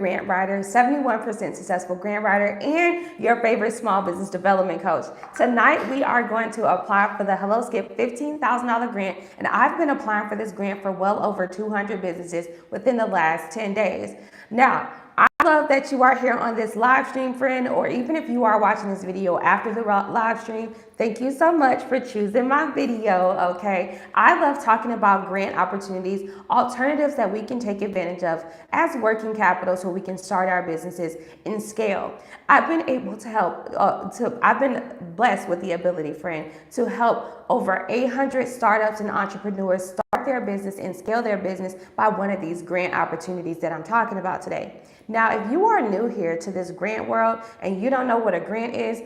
grant writer, 71% successful grant writer, and your favorite small business development coach. Tonight, we are going to apply for the Hello Skip $15,000 grant, and I've been applying for this grant for well over 200 businesses within the last 10 days. Now, I love that you are here on this live stream, friend, or even if you are watching this video after the live stream, thank you so much for choosing my video, okay? I love talking about grant opportunities, alternatives that we can take advantage of as working capital so we can start our businesses and scale. I've been able to help, I've been blessed with the ability, friend, to help over 800 startups and entrepreneurs start their business and scale their business by one of these grant opportunities that I'm talking about today. Now, if you are new here to this grant world and you don't know what a grant is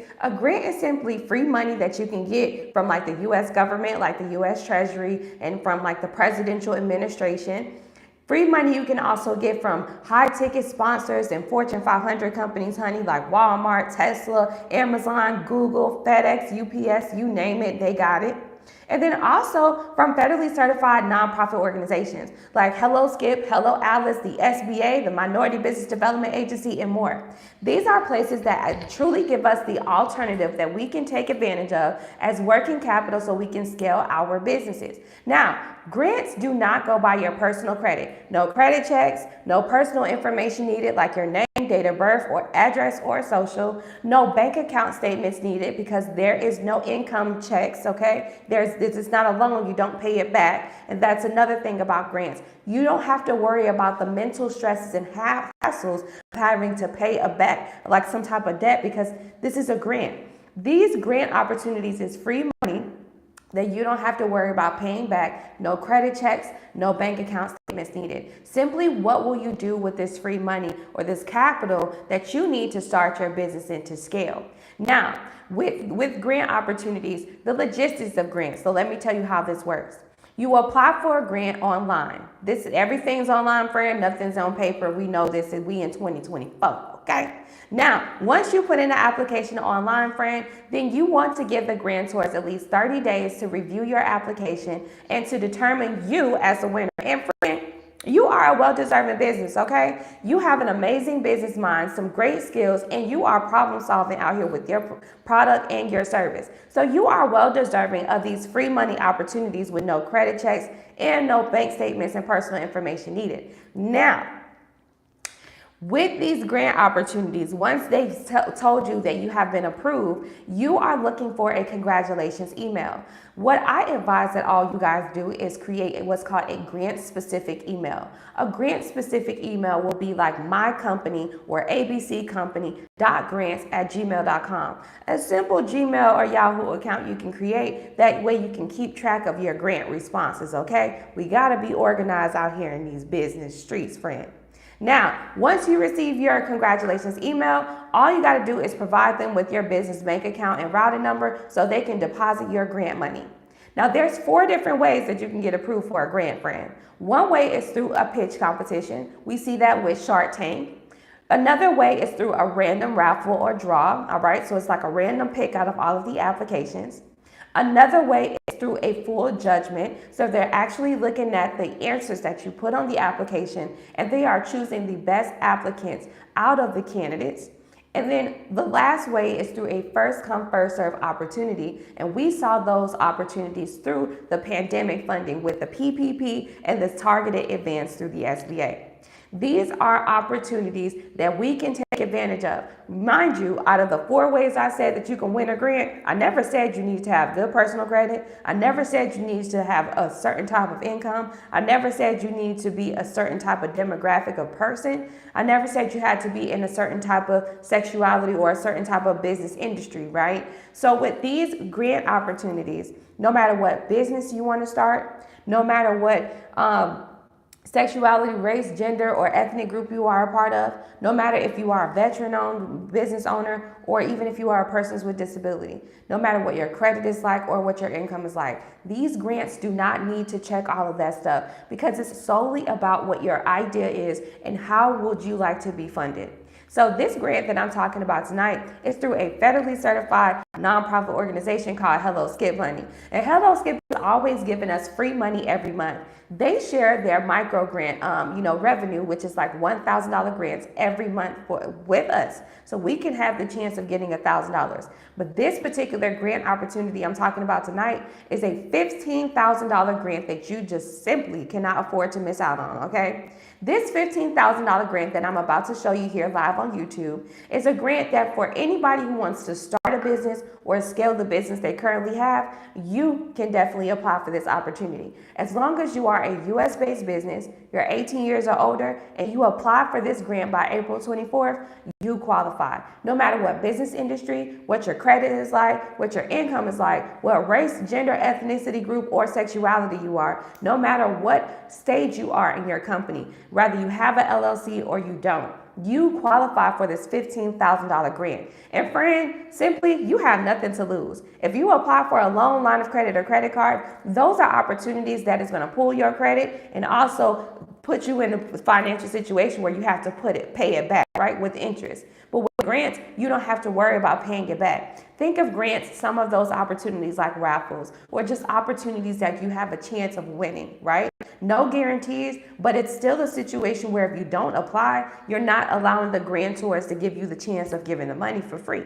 simply free money that you can get from like the U.S. government, like the U.S. Treasury, and from like the presidential administration. Free money you can also get from high ticket sponsors and Fortune 500 companies, honey, like Walmart, Tesla, Amazon, Google, FedEx, UPS, you name it, they got it. And then also from federally certified nonprofit organizations like Hello Skip, Hello Alice, the SBA, the Minority Business Development Agency, and more. These are places that truly give us the alternative that we can take advantage of as working capital so we can scale our businesses. Now, grants do not go by your personal credit. No credit checks, no personal information needed like your name, date of birth, or address, or social. No bank account statements needed because there is no income checks, okay? This is not a loan, you don't pay it back. And that's another thing about grants. You don't have to worry about the mental stresses and hassles of having to pay a back, like some type of debt, because this is a grant. These grant opportunities is free money that you don't have to worry about paying back, no credit checks, no bank account statements needed. Simply, what will you do with this free money or this capital that you need to start your business and to scale? Now, with grant opportunities, the logistics of grants. So let me tell you how this works. You apply for a grant online. Everything's online, friend. Nothing's on paper. We know this, and we in 2024, okay? Now, once you put in the application online, friend, then you want to give the grantors at least 30 days to review your application and to determine you as a winner. And friend, you are a well-deserving business, okay? You have an amazing business mind, some great skills, and you are problem solving out here with your product and your service. So you are well-deserving of these free money opportunities with no credit checks and no bank statements and personal information needed. Now, with these grant opportunities, once they've told you that you have been approved, you are looking for a congratulations email. What I advise that all you guys do is create what's called a grant-specific email. A grant-specific email will be like my company or abccompany.grants@gmail.com. A simple Gmail or Yahoo account you can create. That way you can keep track of your grant responses, okay? We gotta be organized out here in these business streets, friend. Now, once you receive your congratulations email, all you got to do is provide them with your business bank account and routing number so they can deposit your grant money. Now, there's 4 different ways that you can get approved for a grant, friend. One way is through a pitch competition. We see that with Shark Tank. Another way is through a random raffle or draw, all right? So it's like a random pick out of all of the applications. Another way is through a full judgment. So they're actually looking at the answers that you put on the application and they are choosing the best applicants out of the candidates. And then the last way is through a first come, first serve opportunity. And we saw those opportunities through the pandemic funding with the PPP and the targeted advance through the SBA. These are opportunities that we can take advantage of. Mind you, out of the 4 ways I said that you can win a grant, I never said you need to have good personal credit. I never said you need to have a certain type of income. I never said you need to be a certain type of demographic of person. I never said you had to be in a certain type of sexuality or a certain type of business industry, right? So with these grant opportunities, no matter what business you want to start, no matter what sexuality, race, gender, or ethnic group you are a part of, no matter if you are a veteran-owned business owner or even if you are a person with disability, no matter what your credit is like or what your income is like. These grants do not need to check all of that stuff because it's solely about what your idea is and how would you like to be funded. So this grant that I'm talking about tonight is through a federally certified nonprofit organization called Hello Skip Money. And Hello Skip is always giving us free money every month. They share their micro grant, revenue, which is like $1,000 grants every month with us. So we can have the chance of getting $1,000. But this particular grant opportunity I'm talking about tonight is a $15,000 grant that you just simply cannot afford to miss out on, okay? This $15,000 grant that I'm about to show you here live on YouTube is a grant that for anybody who wants to start a business or scale the business they currently have, you can definitely apply for this opportunity. As long as you are a US-based business, you're 18 years or older, and you apply for this grant by April 24th, you qualify. No matter what business industry, what your credit is like, what your income is like, what race, gender, ethnicity group, or sexuality you are, no matter what stage you are in your company, whether you have an LLC or you don't, you qualify for this $15,000 grant. And friend, simply, you have nothing to lose. If you apply for a loan, line of credit, or credit card, those are opportunities that is going to pull your credit and also put you in a financial situation where you have to pay it back, right, with interest. But with grants, you don't have to worry about paying it back. Think of grants, some of those opportunities like raffles, or just opportunities that you have a chance of winning, right? No guarantees, but it's still a situation where if you don't apply, you're not allowing the grantors to give you the chance of giving the money for free.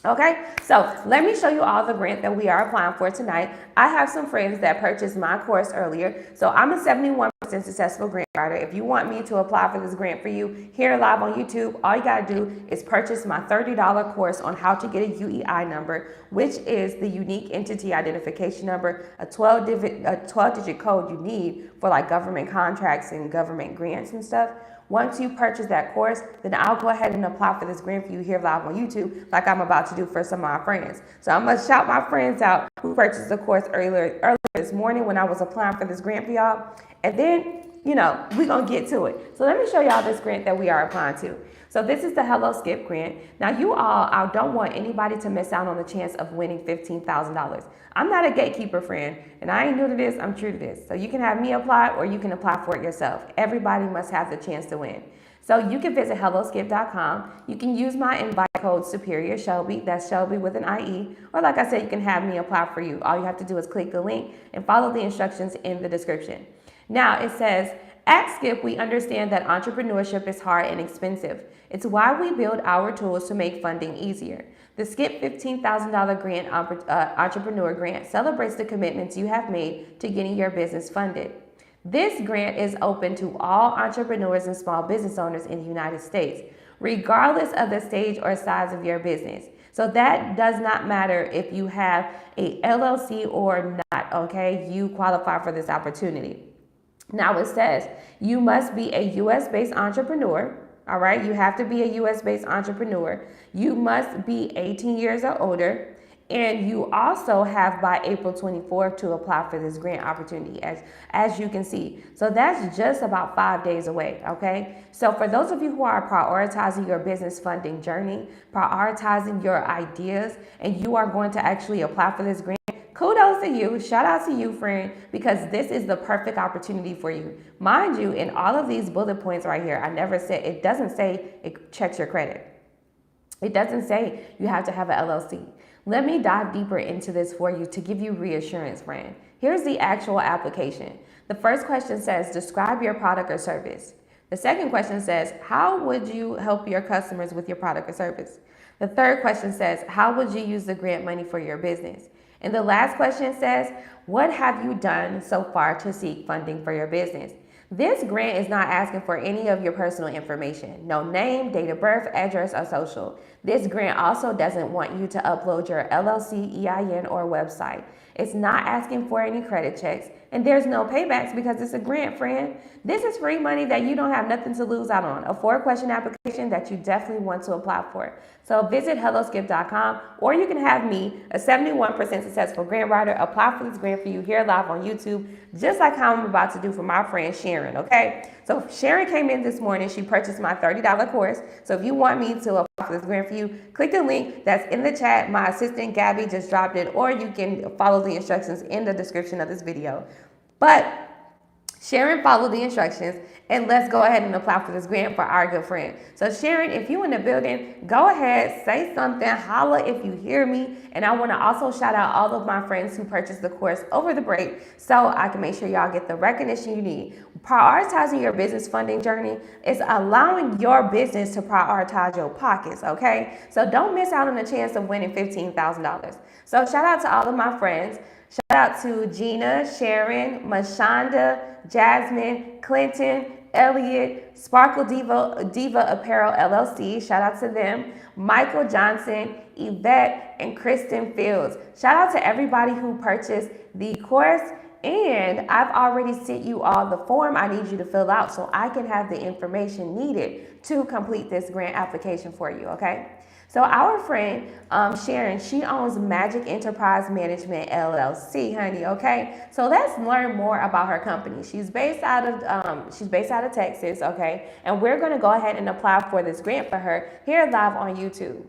Okay, so let me show you all the grant that we are applying for tonight. I have some friends that purchased my course earlier. So I'm a 71% successful grant writer. If you want me to apply for this grant for you here live on YouTube, all you gotta do is purchase my $30 course on how to get a UEI number, which is the unique entity identification number, a 12-digit code you need for like government contracts and government grants and stuff. Once you purchase that course, then I'll go ahead and apply for this grant for you here live on YouTube, like I'm about to do for some of my friends. So I'm gonna shout my friends out who purchased the course earlier this morning when I was applying for this grant for y'all. And then, we're gonna get to it. So let me show y'all this grant that we are applying to. So this is the Hello Skip grant. Now I don't want anybody to miss out on the chance of winning $15,000. I'm not a gatekeeper, friend, and I ain't new to this, I'm true to this. So you can have me apply or you can apply for it yourself. Everybody must have the chance to win. So you can visit helloskip.com. You can use my invite code Superior Shelby, that's Shelby with an IE, or like I said, you can have me apply for you. All you have to do is click the link and follow the instructions in the description. Now it says, at Skip, we understand that entrepreneurship is hard and expensive. It's why we build our tools to make funding easier. The Skip $15,000 grant entrepreneur grant celebrates the commitments you have made to getting your business funded. This grant is open to all entrepreneurs and small business owners in the United States, regardless of the stage or size of your business. So that does not matter if you have a LLC or not, okay? You qualify for this opportunity. Now it says you must be a US-based entrepreneur, all right? You have to be a US-based entrepreneur. You must be 18 years or older, and you also have by April 24th to apply for this grant opportunity, as you can see. So that's just about 5 days away, okay? So for those of you who are prioritizing your business funding journey, prioritizing your ideas, and you are going to actually apply for this grant, kudos to you, shout out to you, friend, because this is the perfect opportunity for you. Mind you, in all of these bullet points right here, it doesn't say it checks your credit. It doesn't say you have to have an LLC. Let me dive deeper into this for you to give you reassurance, friend. Here's the actual application. The first question says, describe your product or service. The second question says, how would you help your customers with your product or service? The third question says, how would you use the grant money for your business? And the last question says, what have you done so far to seek funding for your business? This grant is not asking for any of your personal information. No name, date of birth, address, or social. This grant also doesn't want you to upload your LLC, EIN, or website. It's not asking for any credit checks, and there's no paybacks because it's a grant, friend. This is free money that you don't have nothing to lose out on. A 4-question application that you definitely want to apply for. So visit helloskip.com, or you can have me, a 71% successful grant writer, apply for this grant for you here live on YouTube, just like how I'm about to do for my friend Sharon, okay? So Sharon came in this morning. She purchased my $30 course. So if you want me to apply for this grant for you, click the link that's in the chat. My assistant Gabby just dropped it, or you can follow the instructions in the description of this video. But Sharon followed the instructions, And let's go ahead and apply for this grant for our good friend. So Sharon, if you in the building, go ahead, say something, holla if you hear me. And I want to also shout out all of my friends who purchased the course over the break so I can make sure y'all get the recognition you need. Prioritizing your business funding journey is allowing your business to prioritize your pockets, okay? So don't miss out on the chance of winning $15,000. So shout out to all of my friends. Shout out to Gina, Sharon, Mashonda, Jasmine, Clinton, Elliot, Sparkle Diva Apparel LLC. Shout out to them. Michael Johnson, Yvette, and Kristen Fields. Shout out to everybody who purchased the course. And I've already sent you all the form I need you to fill out so I can have the information needed to complete this grant application for you, okay? So our friend Sharon, she owns Magic Enterprise Management LLC, honey. Okay, so let's learn more about her company. She's based out of Texas. Okay, and we're gonna go ahead and apply for this grant for her here live on YouTube.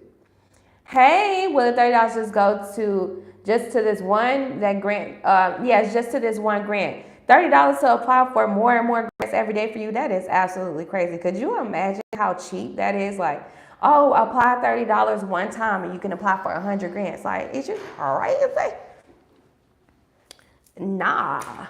Hey, will the $30 just go to this one grant? Yes, just to this one grant. $30 to apply for more and more grants every day for you. That is absolutely crazy. Could you imagine how cheap that is? Like, oh, apply $30 one time and you can apply for 100 grants. Like, it's just crazy. Nah.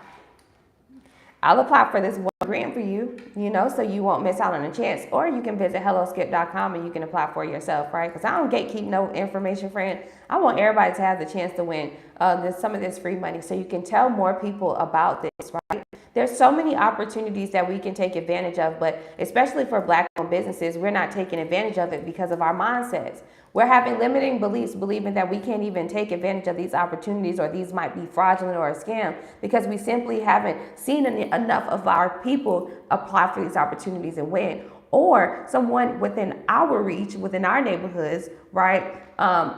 I'll apply for this one grant for you, so you won't miss out on a chance. Or you can visit helloskip.com and you can apply for it yourself, right? Because I don't gatekeep no information, friend. I want everybody to have the chance to win some of this free money so you can tell more people about this, right? There's so many opportunities that we can take advantage of, but especially for Black-owned businesses, we're not taking advantage of it because of our mindsets. We're having limiting beliefs, believing that we can't even take advantage of these opportunities or these might be fraudulent or a scam because we simply haven't seen enough of our people apply for these opportunities and win. Or someone within our reach, within our neighborhoods, right,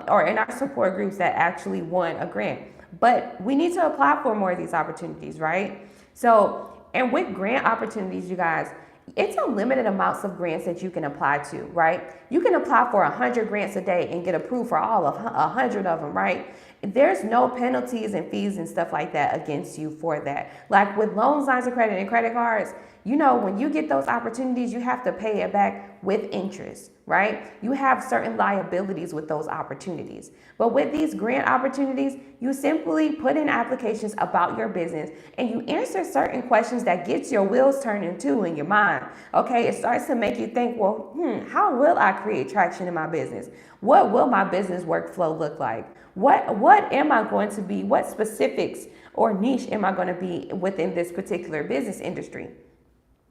or in our support groups that actually won a grant. But we need to apply for more of these opportunities, right? So, and with grant opportunities, you guys, it's unlimited amounts of grants that you can apply to, right? You can apply for 100 grants a day and get approved for all of 100 of them, right? There's no penalties and fees and stuff like that against you for that. Like with loans, lines of credit, and credit cards, when you get those opportunities, you have to pay it back with interest, right? You have certain liabilities with those opportunities. But with these grant opportunities, you simply put in applications about your business and you answer certain questions that gets your wheels turning too in your mind. Okay, it starts to make you think, well, how will I create traction in my business? What will my business workflow look like? What am I going to be? What specifics or niche am I going to be within this particular business industry?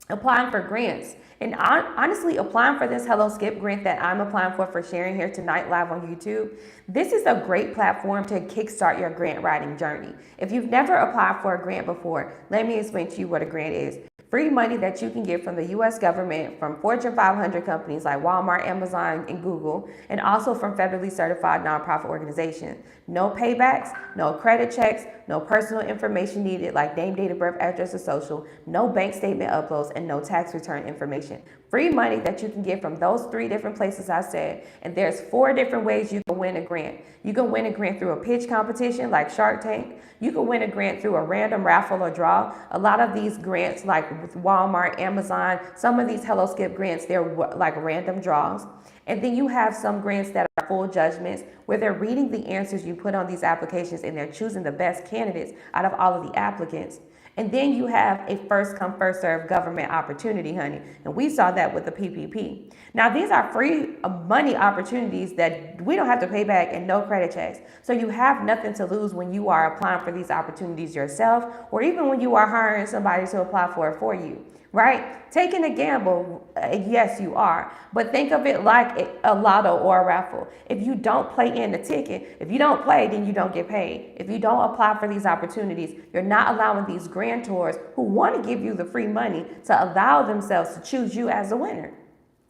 Applying for grants. And honestly, applying for this Hello Skip grant that I'm applying for sharing here tonight live on YouTube, this is a great platform to kickstart your grant writing journey. If you've never applied for a grant before, let me explain to you what a grant is. Free money that you can get from the U.S. government, from Fortune 500 companies like Walmart, Amazon, and Google, and also from federally certified nonprofit organizations. No paybacks, no credit checks, no personal information needed like name, date of birth, address, or social, no bank statement uploads, and no tax return information. Free money that you can get from those 3 different places I said, and there's 4 different ways you can win a grant. You can win a grant through a pitch competition like Shark Tank. You can win a grant through a random raffle or draw. A lot of these grants, like with Walmart, Amazon, some of these Hello Skip grants, they're like random draws. And then you have some grants that are full judgments where they're reading the answers you put on these applications and they're choosing the best candidates out of all of the applicants. And then you have a first come, first serve government opportunity, honey. And we saw that with the PPP. Now, these are free money opportunities that we don't have to pay back and no credit checks. So you have nothing to lose when you are applying for these opportunities yourself, or even when you are hiring somebody to apply for it for you. Right? Taking a gamble, yes, you are. But think of it like a lotto or a raffle. If you don't play in the ticket, if you don't play, then you don't get paid. If you don't apply for these opportunities, you're not allowing these grantors who want to give you the free money to allow themselves to choose you as a winner.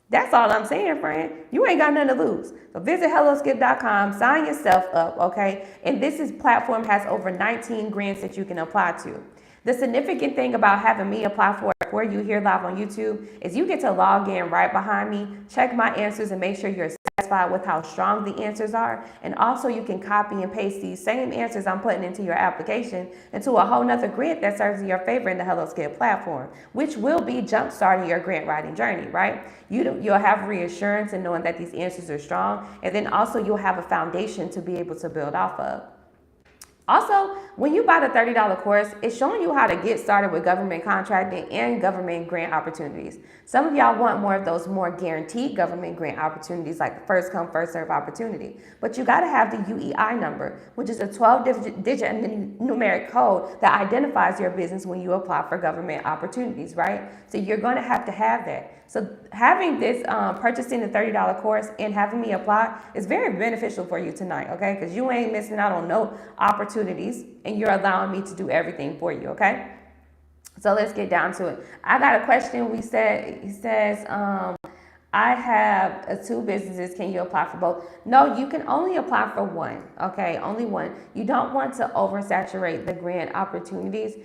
That's all I'm saying, friend. You ain't got nothing to lose. So visit helloskip.com, sign yourself up, okay? And this platform has over 19 grants that you can apply to. The significant thing about having me apply for you here live on YouTube is you get to log in right behind me, check my answers, and make sure you're satisfied with how strong the answers are. And also you can copy and paste these same answers I'm putting into your application into a whole nother grant that serves in your favor in the HelloSkip platform, which will be jump-starting your grant writing journey, right? You'll have reassurance in knowing that these answers are strong, and then also you'll have a foundation to be able to build off of. Also, when you buy the $30 course, it's showing you how to get started with government contracting and government grant opportunities. Some of y'all want more of those more guaranteed government grant opportunities, like the first come, first serve opportunity. But you gotta have the UEI number, which is a 12-digit numeric code that identifies your business when you apply for government opportunities, right? So you're gonna have that. So having this, purchasing the $30 course and having me apply is very beneficial for you tonight, okay? Because you ain't missing out on no opportunities and you're allowing me to do everything for you, okay? So let's get down to it. I got a question. He says, I have 2 businesses. Can you apply for both? No, you can only apply for one, okay? Only one. You don't want to oversaturate the grant opportunities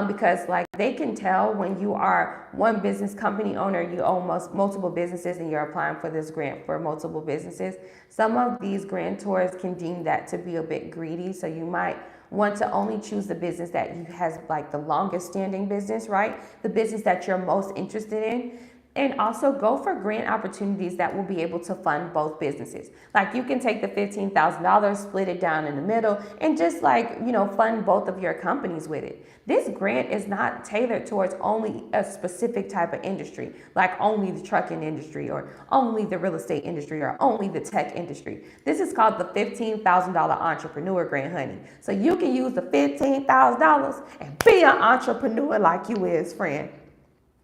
because like they can tell when you are one business company owner, you own multiple businesses and you're applying for this grant for multiple businesses. Some of these grantors can deem that to be a bit greedy, so you might want to only choose the business that has like the longest standing business, right? The business that you're most interested in. And also go for grant opportunities that will be able to fund both businesses. Like you can take the $15,000, split it down in the middle, and just like, fund both of your companies with it. This grant is not tailored towards only a specific type of industry, like only the trucking industry or only the real estate industry or only the tech industry. This is called the $15,000 entrepreneur grant, honey. So you can use the $15,000 and be an entrepreneur like you is, friend.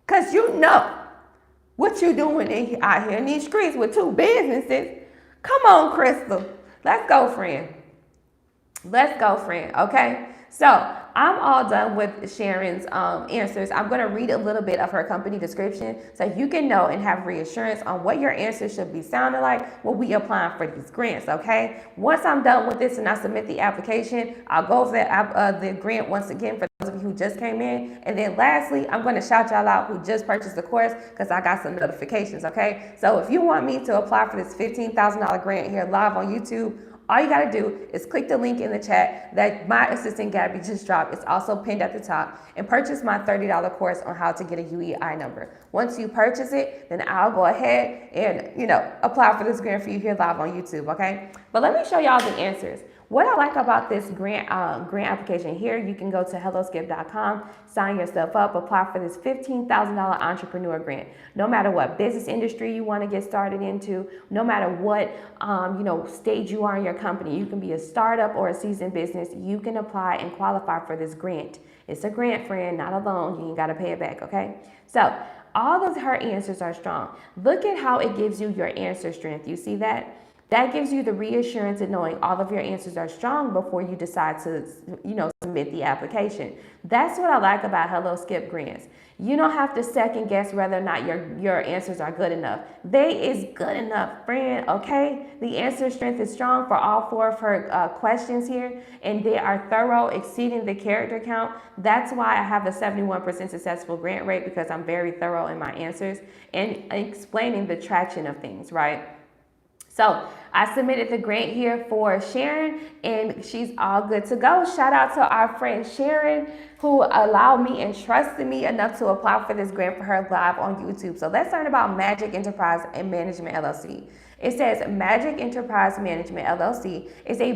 Cause what you doing out here in these streets with 2 businesses? Come on, Crystal. Let's go, friend. Okay? So I'm all done with Sharon's answers. I'm going to read a little bit of her company description so you can know and have reassurance on what your answers should be sounding like when we applying for these grants, okay? Once I'm done with this and I submit the application, I'll go over the grant once again for those of you who just came in. And then lastly, I'm going to shout y'all out who just purchased the course because I got some notifications, okay? So if you want me to apply for this $15,000 grant here live on YouTube, all you got to do is click the link in the chat that my assistant Gabby just dropped. It's also pinned at the top, and purchase my $30 course on how to get a UEI number. Once you purchase it, then I'll go ahead and, apply for this grant for you here live on YouTube, okay? But let me show y'all the answers. What I like about this grant application here, you can go to helloskip.com, sign yourself up, apply for this $15,000 entrepreneur grant. No matter what business industry you want to get started into, no matter what stage you are in your company, you can be a startup or a seasoned business, you can apply and qualify for this grant. It's a grant, friend, not a loan. You ain't got to pay it back, okay? So all of her answers are strong. Look at how it gives you your answer strength. You see that? That gives you the reassurance in knowing all of your answers are strong before you decide to, submit the application. That's what I like about HelloSkip grants. You don't have to second guess whether or not your answers are good enough. They is good enough, friend, okay? The answer strength is strong for all 4 of her questions here, and they are thorough, exceeding the character count. That's why I have a 71% successful grant rate, because I'm very thorough in my answers and explaining the traction of things, right? So I submitted the grant here for Sharon, and she's all good to go. Shout out to our friend Sharon, who allowed me and trusted me enough to apply for this grant for her live on YouTube. So let's learn about Magic Enterprise and Management LLC. It says Magic Enterprise Management LLC is a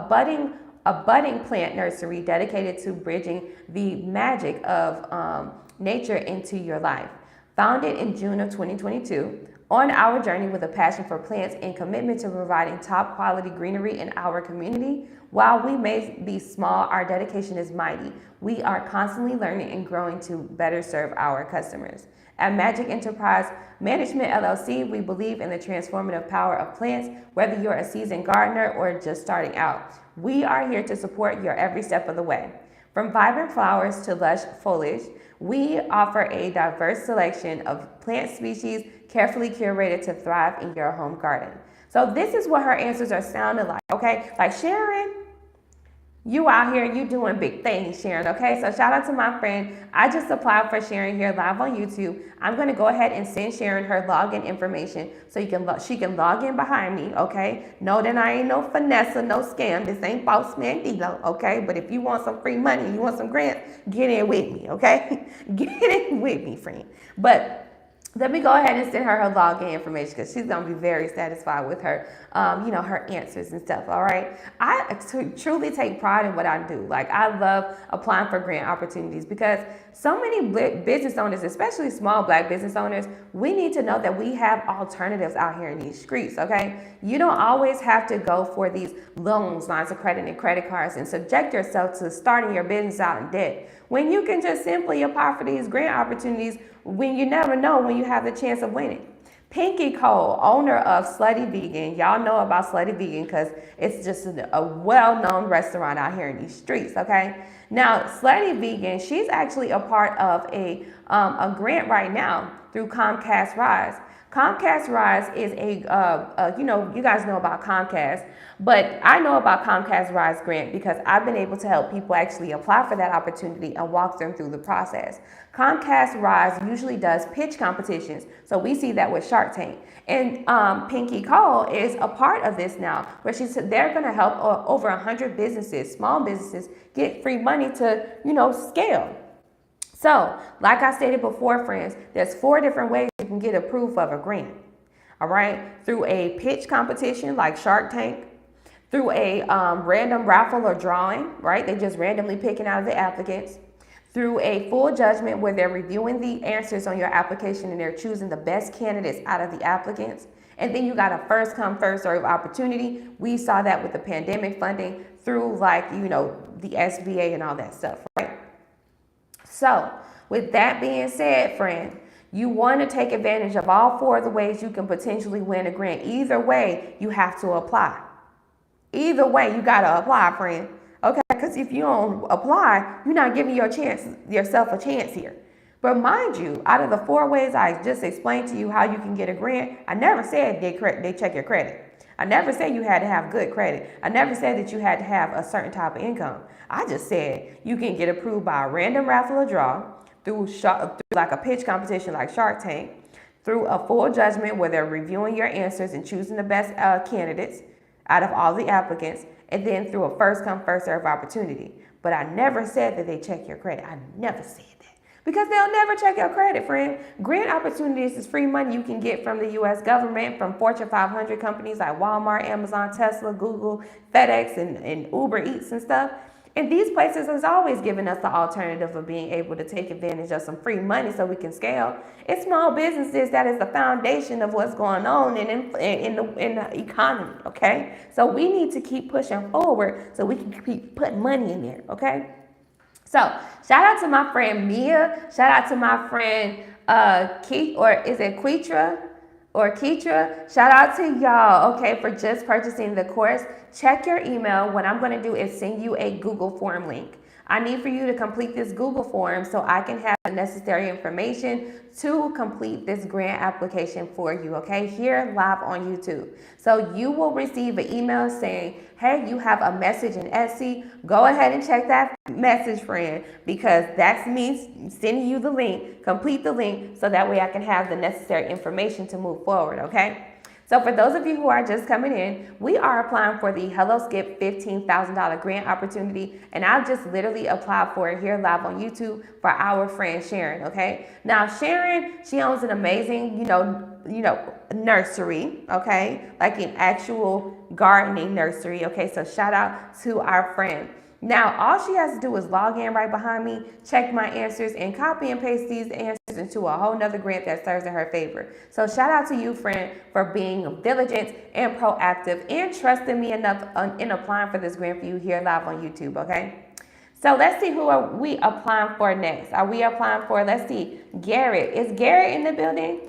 budding plant nursery dedicated to bridging the magic of nature into your life. Founded in June of 2022, on our journey with a passion for plants and commitment to providing top quality greenery in our community, while we may be small, our dedication is mighty. We are constantly learning and growing to better serve our customers. At Magic Enterprise Management LLC, we believe in the transformative power of plants, whether you're a seasoned gardener or just starting out. We are here to support your every step of the way. From vibrant flowers to lush foliage, we offer a diverse selection of plant species carefully curated to thrive in your home garden. So this is what her answers are sounding like, okay? Like, Sharon, You out here, you doing big things, Sharon, okay? So shout out to my friend. I just applied for Sharon here live on YouTube. I'm going to go ahead and send Sharon her login information so she can log in behind me, okay? Know that I ain't no finesse or no scam. This ain't Boss Man Dilo, okay? But if you want some free money, you want some grants, get in with me, okay? Get in with me, friend. But let me go ahead and send her login information because she's going to be very satisfied with her, her answers and stuff, all right? I truly take pride in what I do. Like, I love applying for grant opportunities because so many business owners, especially small Black business owners, we need to know that we have alternatives out here in these streets, okay? You don't always have to go for these loans, lines of credit, and credit cards and subject yourself to starting your business out in debt when you can just simply apply for these grant opportunities when you never know when you have the chance of winning. Pinky Cole, owner of Slutty Vegan. Y'all know about Slutty Vegan because it's just a well-known restaurant out here in these streets, okay? Now, Slutty Vegan, she's actually a part of a grant right now through Comcast Rise. Comcast Rise is you guys know about Comcast, but I know about Comcast Rise grant because I've been able to help people actually apply for that opportunity and walk them through the process. Comcast Rise usually does pitch competitions, so we see that with Shark Tank. And Pinky Cole is a part of this now, where they're going to help over 100 businesses, small businesses, get free money to, scale. So, like I stated before, friends, there's 4 different ways you can get approved of a grant. All right, through a pitch competition like Shark Tank, through a random raffle or drawing, right? They just randomly picking out of the applicants. Through a full judgment where they're reviewing the answers on your application and they're choosing the best candidates out of the applicants. And then you got a first come, first serve opportunity. We saw that with the pandemic funding through the SBA and all that stuff, right? So with that being said, friend, you want to take advantage of all 4 of the ways you can potentially win a grant. Either way, you have to apply. Either way, you got to apply, friend. Okay, because if you don't apply, you're not giving yourself a chance here. But mind you, out of the 4 ways I just explained to you how you can get a grant, I never said they check your credit. I never said you had to have good credit. I never said that you had to have a certain type of income. I just said you can get approved by a random raffle or draw, through like a pitch competition like Shark Tank, through a full judgment where they're reviewing your answers and choosing the best candidates out of all the applicants, and then through a first come, first serve opportunity. But I never said that they check your credit. I never said that. Because they'll never check your credit, friend. Grant opportunities is free money you can get from the U.S. government, from Fortune 500 companies like Walmart, Amazon, Tesla, Google, FedEx, and Uber Eats and stuff. And these places has always given us the alternative of being able to take advantage of some free money so we can scale. It's small businesses that is the foundation of what's going on in the economy, okay? So we need to keep pushing forward so we can keep putting money in there, okay? So shout out to my friend Mia. Shout out to my friend Keitra. Shout out to y'all, okay, for just purchasing the course. Check your email. What I'm going to do is send you a Google form link. I need for you to complete this Google form so I can have the necessary information to complete this grant application for you, okay, here live on YouTube. So you will receive an email saying, hey, you have a message in Etsy. Go ahead and check that message, friend, because that's me sending you the link. Complete the link so that way I can have the necessary information to move forward, okay? So for those of you who are just coming in, we are applying for the Hello Skip $15,000 grant opportunity, and I've just literally applied for it here live on YouTube for our friend Sharon, okay? Now Sharon, she owns an amazing, nursery, okay? Like an actual gardening nursery, okay? So shout out to our friend. Now, all she has to do is log in right behind me, check my answers, and copy and paste these answers into a whole nother grant that serves in her favor. So shout out to you, friend, for being diligent and proactive and trusting me enough in applying for this grant for you here live on YouTube, okay? So let's see who are we applying for next. Are we applying for, let's see, Garrett. Is Garrett in the building?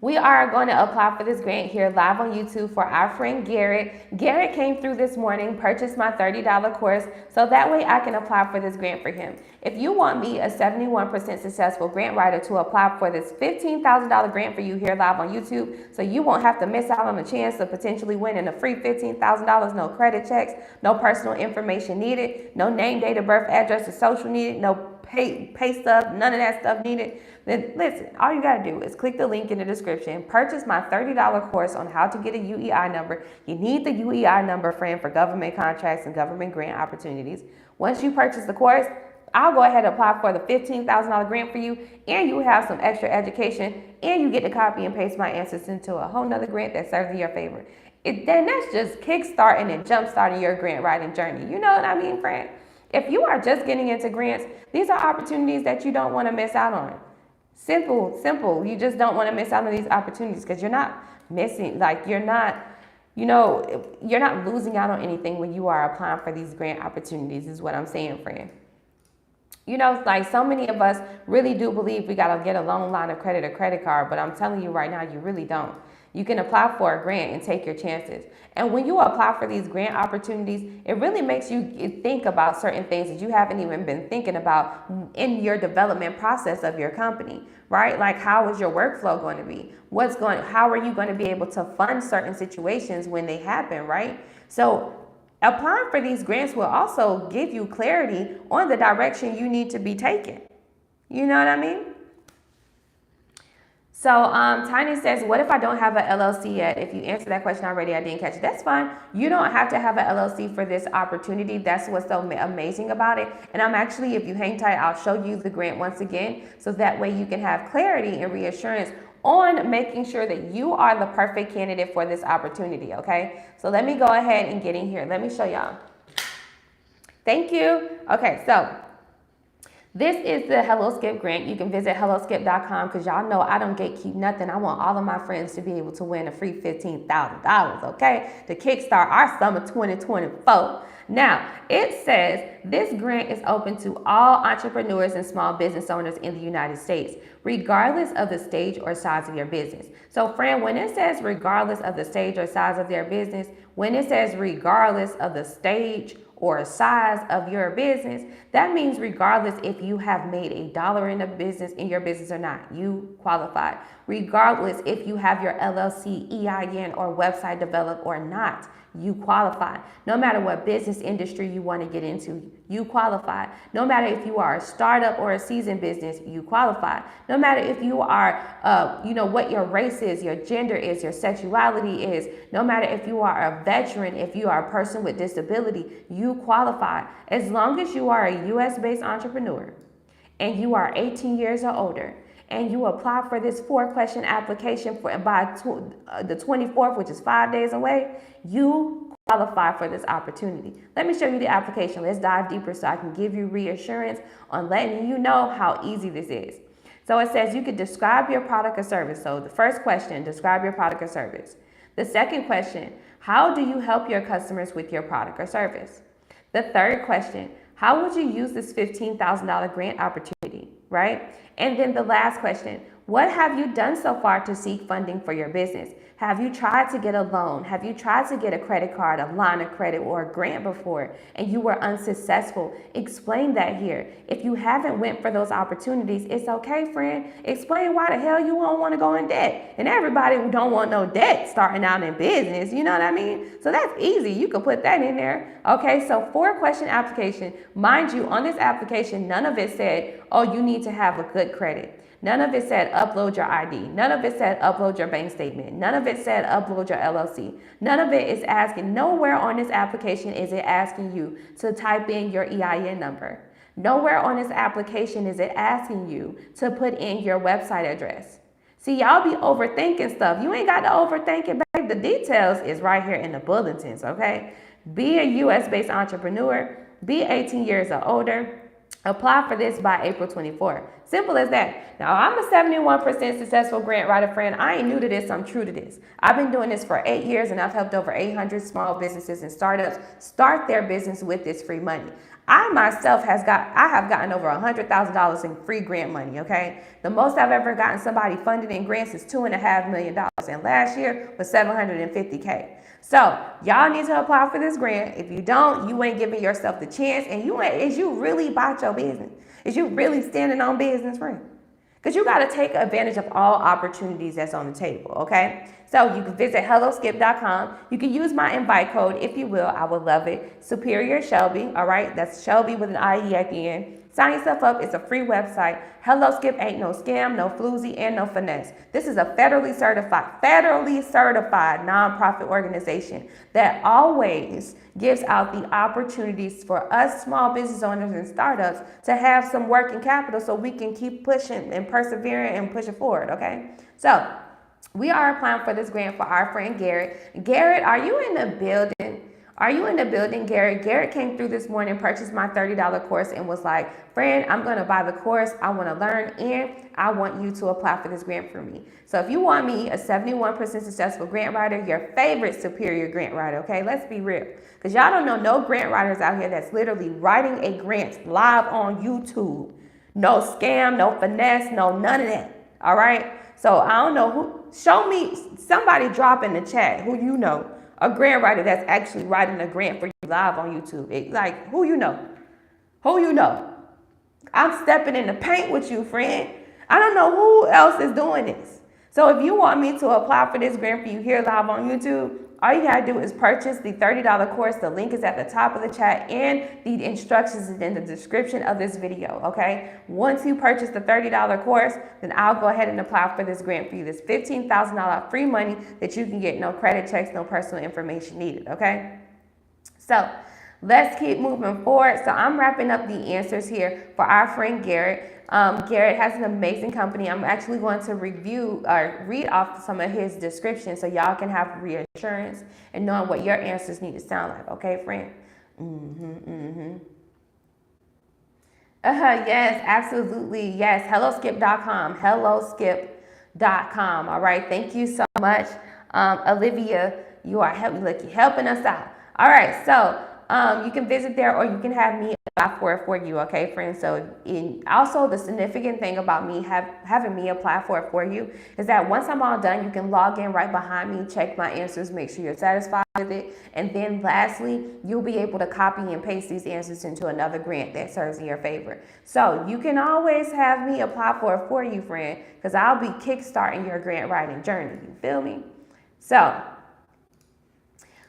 We are going to apply for this grant here live on YouTube for our friend Garrett. Garrett came through this morning, purchased my $30 course, so that way I can apply for this grant for him. If you want me, a 71% successful grant writer, to apply for this $15,000 grant for you here live on YouTube, so you won't have to miss out on the chance of potentially winning a free $15,000, no credit checks, no personal information needed, no name, date of birth, address, or social needed, no pay stub, none of that stuff needed, then listen, all you got to do is click the link in the description, purchase my $30 course on how to get a UEI number. You need the UEI number, friend, for government contracts and government grant opportunities. Once you purchase the course, I'll go ahead and apply for the $15,000 grant for you, and you have some extra education, and you get to copy and paste my answers into a whole nother grant that serves in your favor. Then that's just kickstarting and jumpstarting your grant writing journey. You know what I mean, friend? If you are just getting into grants, these are opportunities that you don't want to miss out on. Simple. You just don't want to miss out on these opportunities because you're not missing, like you're not losing out on anything when you are applying for these grant opportunities is what I'm saying, friend. You know, like so many of us really do believe we got to get a loan, line of credit, or credit card, but I'm telling you right now, you really don't. You can apply for a grant and take your chances. And when you apply for these grant opportunities, it really makes you think about certain things that you haven't even been thinking about in your development process of your company, right? Like, how is your workflow going to be? How are you going to be able to fund certain situations when they happen, right? So applying for these grants will also give you clarity on the direction you need to be taking. You know what I mean? So Tiny says, what if I don't have an LLC yet? If you answered that question already, I didn't catch it. That's fine. You don't have to have an LLC for this opportunity. That's what's so amazing about it. And I'm actually, if you hang tight, I'll show you the grant once again. So that way you can have clarity and reassurance on making sure that you are the perfect candidate for this opportunity, okay? So let me go ahead and get in here. Let me show y'all. Thank you. Okay, so this is the HelloSkip grant. You can visit helloskip.com because y'all know I don't gatekeep nothing. I want all of my friends to be able to win a free $15,000, okay, to kickstart our summer 2024. Now, it says this grant is open to all entrepreneurs and small business owners in the United States, regardless of the stage or size of your business. So, friend, when it says regardless of the stage or size of their business, when it says regardless of the stage or size of your business, that means regardless if you have made $1 in your business or not, you qualify. Regardless if you have your LLC, EIN, or website developed or not, you qualify. No matter what business industry you want to get into, you qualify. No matter if you are a startup or a seasoned business, you qualify. No matter if you are, what your race is, your gender is, your sexuality is, no matter if you are a veteran, if you are a person with disability, you qualify. As long as you are a US-based entrepreneur and you are 18 years or older, and you apply for this 4-question application by the 24th, which is 5 days away, you qualify for this opportunity. Let me show you the application. Let's dive deeper so I can give you reassurance on letting you know how easy this is. So it says you could describe your product or service. So the first question, describe your product or service. The second question, how do you help your customers with your product or service? The third question, how would you use this $15,000 grant opportunity, right? And then the last question, what have you done so far to seek funding for your business? Have you tried to get a loan? Have you tried to get a credit card, a line of credit, or a grant before, and you were unsuccessful? Explain that here. If you haven't went for those opportunities, it's okay, friend. Explain why the hell you won't want to go in debt. And everybody who don't want no debt starting out in business, you know what I mean? So that's easy. You can put that in there. Okay, so 4-question application. Mind you, on this application, none of it said, oh, you need to have a good credit. None of it said upload your ID. None of it said upload your bank statement. None of it said upload your LLC. None of it is asking, nowhere on this application is it asking you to type in your EIN number. Nowhere on this application is it asking you to put in your website address. See, y'all be overthinking stuff. You ain't got to overthink it, babe. The details is right here in the bulletins, okay? Be a US-based entrepreneur. Be 18 years or older. Apply for this by April 24th. Simple as that. Now, I'm a 71% successful grant writer, friend. I ain't new to this. I'm true to this. I've been doing this for 8 years, and I've helped over 800 small businesses and startups start their business with this free money. I myself have gotten over $100,000 in free grant money, okay? The most I've ever gotten somebody funded in grants is $2.5 million, and last year was $750K. So y'all need to apply for this grant. If you don't, you ain't giving yourself the chance, and is you really about your business? Is you really standing on business, friend? Because you got to take advantage of all opportunities that's on the table, okay? So you can visit helloskip.com. You can use my invite code if you will. I would love it. Superior Shelby, all right? That's Shelby with an IE at the end. Sign yourself up. It's a free website. HelloSkip ain't no scam, no floozy, and no finesse. This is a federally certified nonprofit organization that always gives out the opportunities for us small business owners and startups to have some working capital so we can keep pushing and persevering and pushing forward, okay? So we are applying for this grant for our friend Garrett. Garrett, are you in the building? Are you in the building, Garrett? Garrett came through this morning, purchased my $30 course, and was like, friend, I'm going to buy the course. I want to learn, and I want you to apply for this grant for me. So if you want me, a 71% successful grant writer, your favorite superior grant writer, okay? Let's be real. Because y'all don't know no grant writers out here that's literally writing a grant live on YouTube. No scam, no finesse, no none of that, all right? So I don't know who, show me, somebody drop in the chat who you know. A grant writer that's actually writing a grant for you live on YouTube. Like, who you know? Who you know? I'm stepping in the paint with you, friend. I don't know who else is doing this. So if you want me to apply for this grant for you here live on YouTube, all you gotta do is purchase the $30 course. The link is at the top of the chat, and the instructions is in the description of this video, okay? Once you purchase the $30 course, then I'll go ahead and apply for this grant for you. This $15,000 free money that you can get, no credit checks, no personal information needed, okay? So let's keep moving forward. So I'm wrapping up the answers here for our friend Garrett. Garrett has an amazing company. I'm actually going to read off some of his description so y'all can have reassurance and knowing what your answers need to sound like. Okay, friend? Yes, absolutely. Yes, helloskip.com. Helloskip.com. All right. Thank you so much. Olivia, you are helping us out. All right. So you can visit there, or you can have me apply for you, okay, friends? So also the significant thing about me having me apply for it for you is that once I'm all done, you can log in right behind me, check my answers, make sure you're satisfied with it, and then lastly, you'll be able to copy and paste these answers into another grant that serves in your favor. So you can always have me apply for it for you, friend, because I'll be kickstarting your grant writing journey. You feel me? So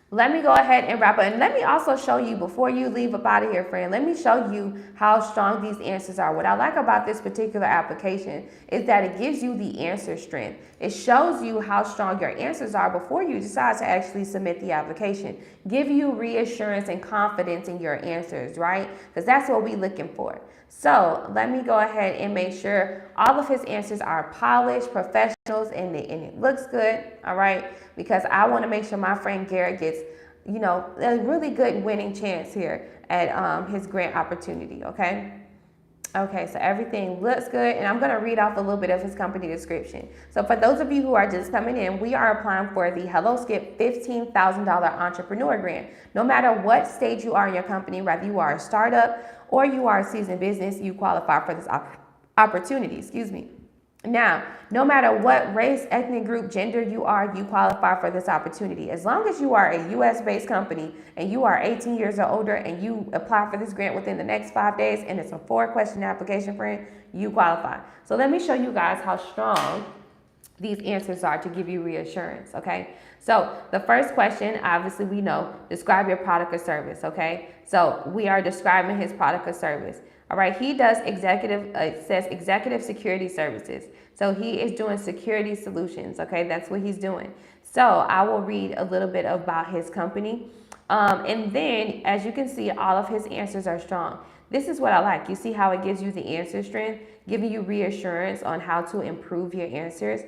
let me go ahead and wrap up. And let me also show you, before you leave up out of here, friend, let me show you how strong these answers are. What I like about this particular application is that it gives you the answer strength. It shows you how strong your answers are before you decide to actually submit the application. Give you reassurance and confidence in your answers, right? Because that's what we're looking for. So let me go ahead and make sure all of his answers are polished, professionals, and it looks good, all right? Because I want to make sure my friend Garrett gets, you know, a really good winning chance here at his grant opportunity, okay? Okay, so everything looks good, and I'm going to read off a little bit of his company description. So for those of you who are just coming in, we are applying for the HelloSkip $15,000 entrepreneur grant. No matter what stage you are in your company, whether you are a startup or you are a seasoned business, you qualify for this opportunity, Now, no matter what race, ethnic group, gender you are, you qualify for this opportunity. As long as you are a US-based company and you are 18 years or older and you apply for this grant within the next 5 days and it's a 4-question application, friend, you qualify. So let me show you guys how strong these answers are to give you reassurance, okay? So the first question, obviously we know, describe your product or service, okay? So we are describing his product or service. All right, he does executive security services. So he is doing security solutions, okay? That's what he's doing. So I will read a little bit about his company. And then, as you can see, all of his answers are strong. This is what I like. You see how it gives you the answer strength, giving you reassurance on how to improve your answers.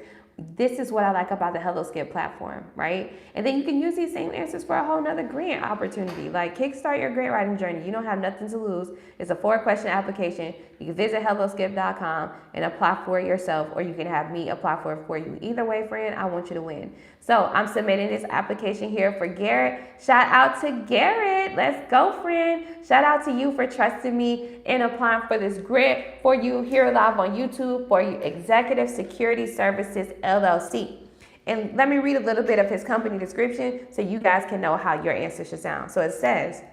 this is what I like about the HelloSkip platform, right? And then you can use these same answers for a whole nother grant opportunity, like kickstart your grant writing journey. You don't have nothing to lose. It's a 4-question application. You can visit helloskip.com and apply for it yourself, or you can have me apply for it for you. Either way, friend, I want you to win. So I'm submitting this application here for Garrett. Shout out to Garrett. Let's go, friend. Shout out to you for trusting me in applying for this grant for you here live on YouTube for you, Executive Security Services LLC. And let me read a little bit of his company description so you guys can know how your answer should sound. So it says,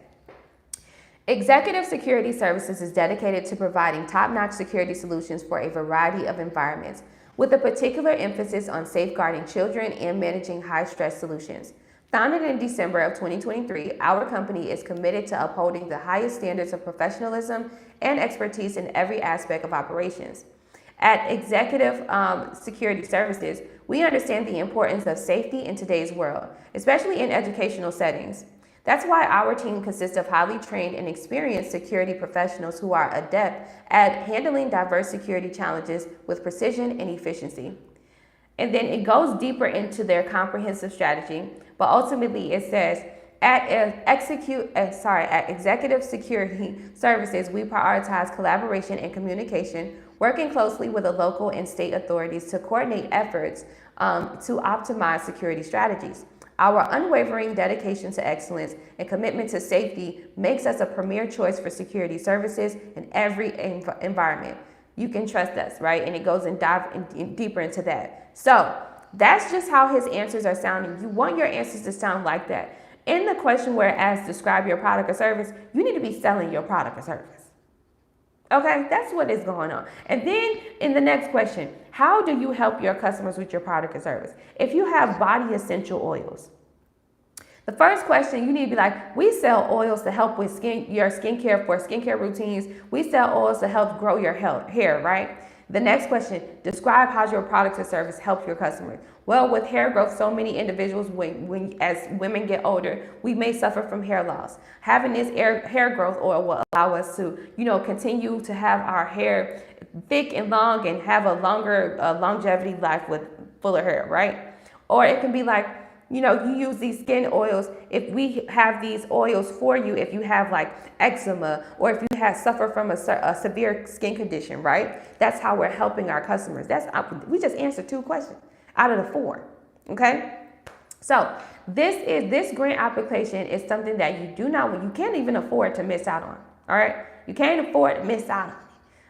Executive Security Services is dedicated to providing top-notch security solutions for a variety of environments, with a particular emphasis on safeguarding children and managing high-stress solutions. Founded in December of 2023, our company is committed to upholding the highest standards of professionalism and expertise in every aspect of operations. At Executive Security Services, we understand the importance of safety in today's world, especially in educational settings. That's why our team consists of highly trained and experienced security professionals who are adept at handling diverse security challenges with precision and efficiency. And then it goes deeper into their comprehensive strategy, but ultimately it says, at Executive Security Services, we prioritize collaboration and communication, working closely with the local and state authorities to coordinate efforts to optimize security strategies. Our unwavering dedication to excellence and commitment to safety makes us a premier choice for security services in every environment. You can trust us, right? And it goes and dive deeper into that. So that's just how his answers are sounding. You want your answers to sound like that. In the question where it asks describe your product or service, you need to be selling your product or service. Okay, that's what is going on. And then in the next question, how do you help your customers with your product or service? If you have body essential oils, the first question you need to be like, we sell oils to help with your skincare for skincare routines. We sell oils to help grow your hair, right? The next question, describe how your product or service helps your customers. Well, with hair growth, so many individuals, as women get older, we may suffer from hair loss. Having this hair growth oil will allow us to, continue to have our hair thick and long and have a longer longevity life with fuller hair, right? Or it can be like, you use these skin oils. If we have these oils for you, if you have like eczema or if you suffer from a severe skin condition, right? That's how we're helping our customers. We just answered 2 questions out of the 4, okay? So this grant application is something that you can't even afford to miss out on, all right? You can't afford to miss out on.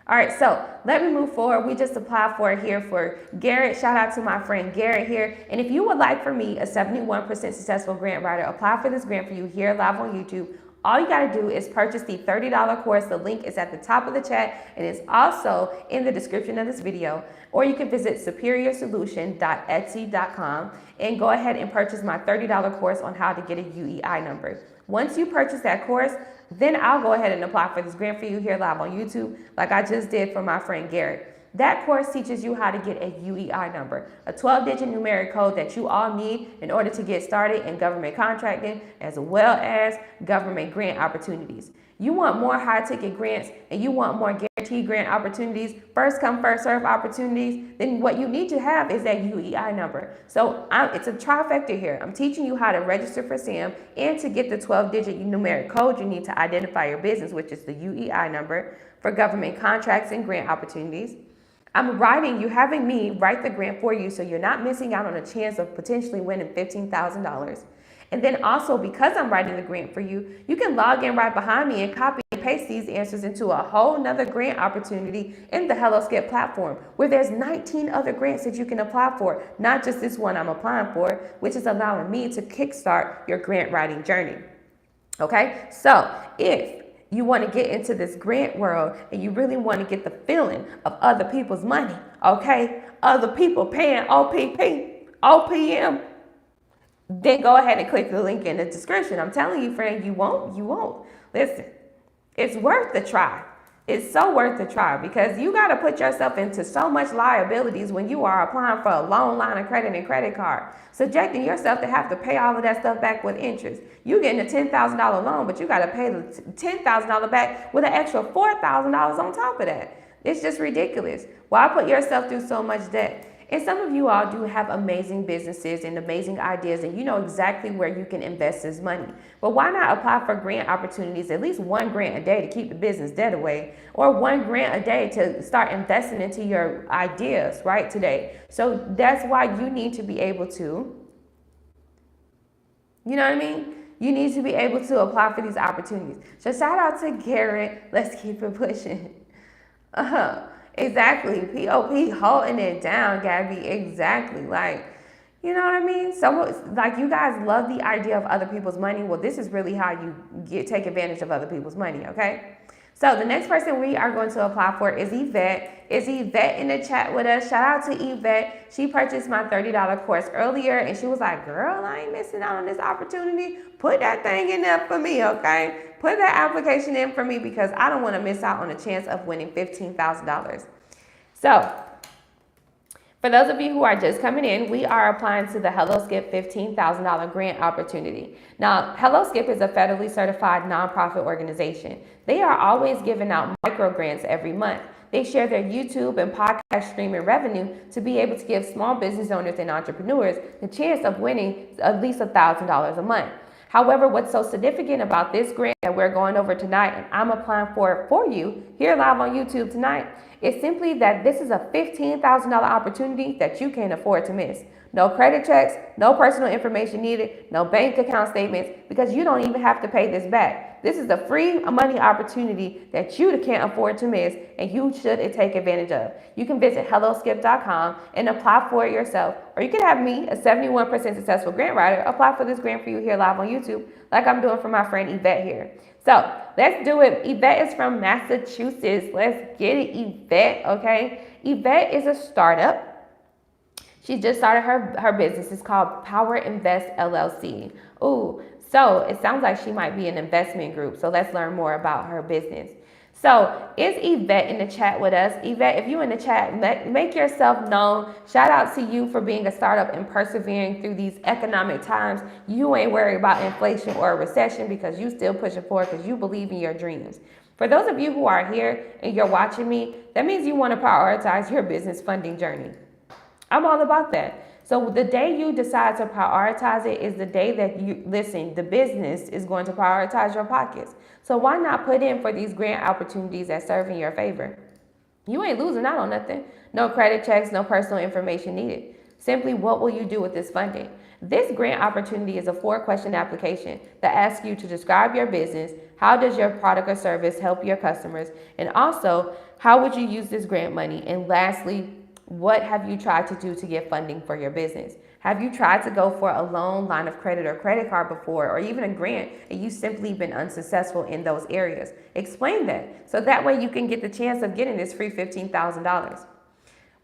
All right, so let me move forward. We just applied for it here for Garrett. Shout out to my friend Garrett here. And if you would like for me, a 71% successful grant writer, apply for this grant for you here live on YouTube. All you got to do is purchase the $30 course. The link is at the top of the chat and it's also in the description of this video. Or you can visit superiorsolution.etsy.com and go ahead and purchase my $30 course on how to get a UEI number. Once you purchase that course, then I'll go ahead and apply for this grant for you here live on YouTube, like I just did for my friend Garrett. That course teaches you how to get a UEI number, a 12-digit numeric code that you all need in order to get started in government contracting, as well as government grant opportunities. You want more high-ticket grants and you want more guaranteed grant opportunities, first come, first serve opportunities, then what you need to have is that UEI number. So it's a trifecta here. I'm teaching you how to register for SAM and to get the 12-digit numeric code you need to identify your business, which is the UEI number, for government contracts and grant opportunities. I'm having me write the grant for you so you're not missing out on a chance of potentially winning $15,000. And then also, because I'm writing the grant for you, you can log in right behind me and copy and paste these answers into a whole nother grant opportunity in the HelloSkip platform, where there's 19 other grants that you can apply for, not just this one I'm applying for, which is allowing me to kickstart your grant writing journey. Okay, so if you want to get into this grant world and you really want to get the feeling of other people's money, okay, other people paying OPP, OPM, then go ahead and click the link in the description. I'm telling you, friend, you won't. Listen, it's worth the try. It's so worth the try because you got to put yourself into so much liabilities when you are applying for a loan, line of credit, and credit card, subjecting yourself to have to pay all of that stuff back with interest. You getting a $10,000 loan, but you got to pay the $10,000 back with an extra $4,000 on top of that. It's just ridiculous. Why put yourself through so much debt? And some of you all do have amazing businesses and amazing ideas, and you know exactly where you can invest this money. But why not apply for grant opportunities, at least one grant a day to keep the business dead away, or one grant a day to start investing into your ideas, right, today? So that's why you need to be able to, you know what I mean? You need to be able to apply for these opportunities. So shout out to Garrett. Let's keep it pushing. Exactly. POP holding it down, Gabby. Exactly. Like, you know what I mean? So, like, you guys love the idea of other people's money. Well, this is really how you take advantage of other people's money, okay? So the next person we are going to apply for is Yvette. Is Yvette in the chat with us? Shout out to Yvette. She purchased my $30 course earlier, and she was like, girl, I ain't missing out on this opportunity. Put that thing in there for me, okay? Put that application in for me because I don't want to miss out on a chance of winning $15,000. So for those of you who are just coming in, we are applying to the HelloSkip $15,000 grant opportunity. Now, HelloSkip is a federally certified nonprofit organization. They are always giving out micro grants every month. They share their YouTube and podcast streaming revenue to be able to give small business owners and entrepreneurs the chance of winning at least $1,000 a month. However, what's so significant about this grant that we're going over tonight, and I'm applying for you here live on YouTube tonight, is simply that this is a $15,000 opportunity that you can't afford to miss. No credit checks, no personal information needed, no bank account statements, because you don't even have to pay this back. This is a free money opportunity that you can't afford to miss, and you should take advantage of. You can visit helloskip.com and apply for it yourself, or you can have me, a 71% successful grant writer, apply for this grant for you here live on YouTube, like I'm doing for my friend Yvette here. So let's do it. Yvette is from Massachusetts. Let's get it, Yvette, okay? Yvette is a startup. She just started her business. It's called Power Invest LLC. Ooh, so it sounds like she might be an investment group. So let's learn more about her business. So is Yvette in the chat with us? Yvette, if you're in the chat, make yourself known. Shout out to you for being a startup and persevering through these economic times. You ain't worried about inflation or a recession because you still pushing forward because you believe in your dreams. For those of you who are here and you're watching me, that means you want to prioritize your business funding journey. I'm all about that. So the day you decide to prioritize it is the day that the business is going to prioritize your pockets. So why not put in for these grant opportunities that serve in your favor? You ain't losing out on nothing. No credit checks, no personal information needed. Simply, what will you do with this funding? This grant opportunity is a 4-question application that asks you to describe your business. How does your product or service help your customers? And also, how would you use this grant money? And lastly, what have you tried to do to get funding for your business? Have you tried to go for a loan, line of credit, or credit card before, or even a grant, and you've simply been unsuccessful in those areas? Explain that, so that way you can get the chance of getting this free $15,000.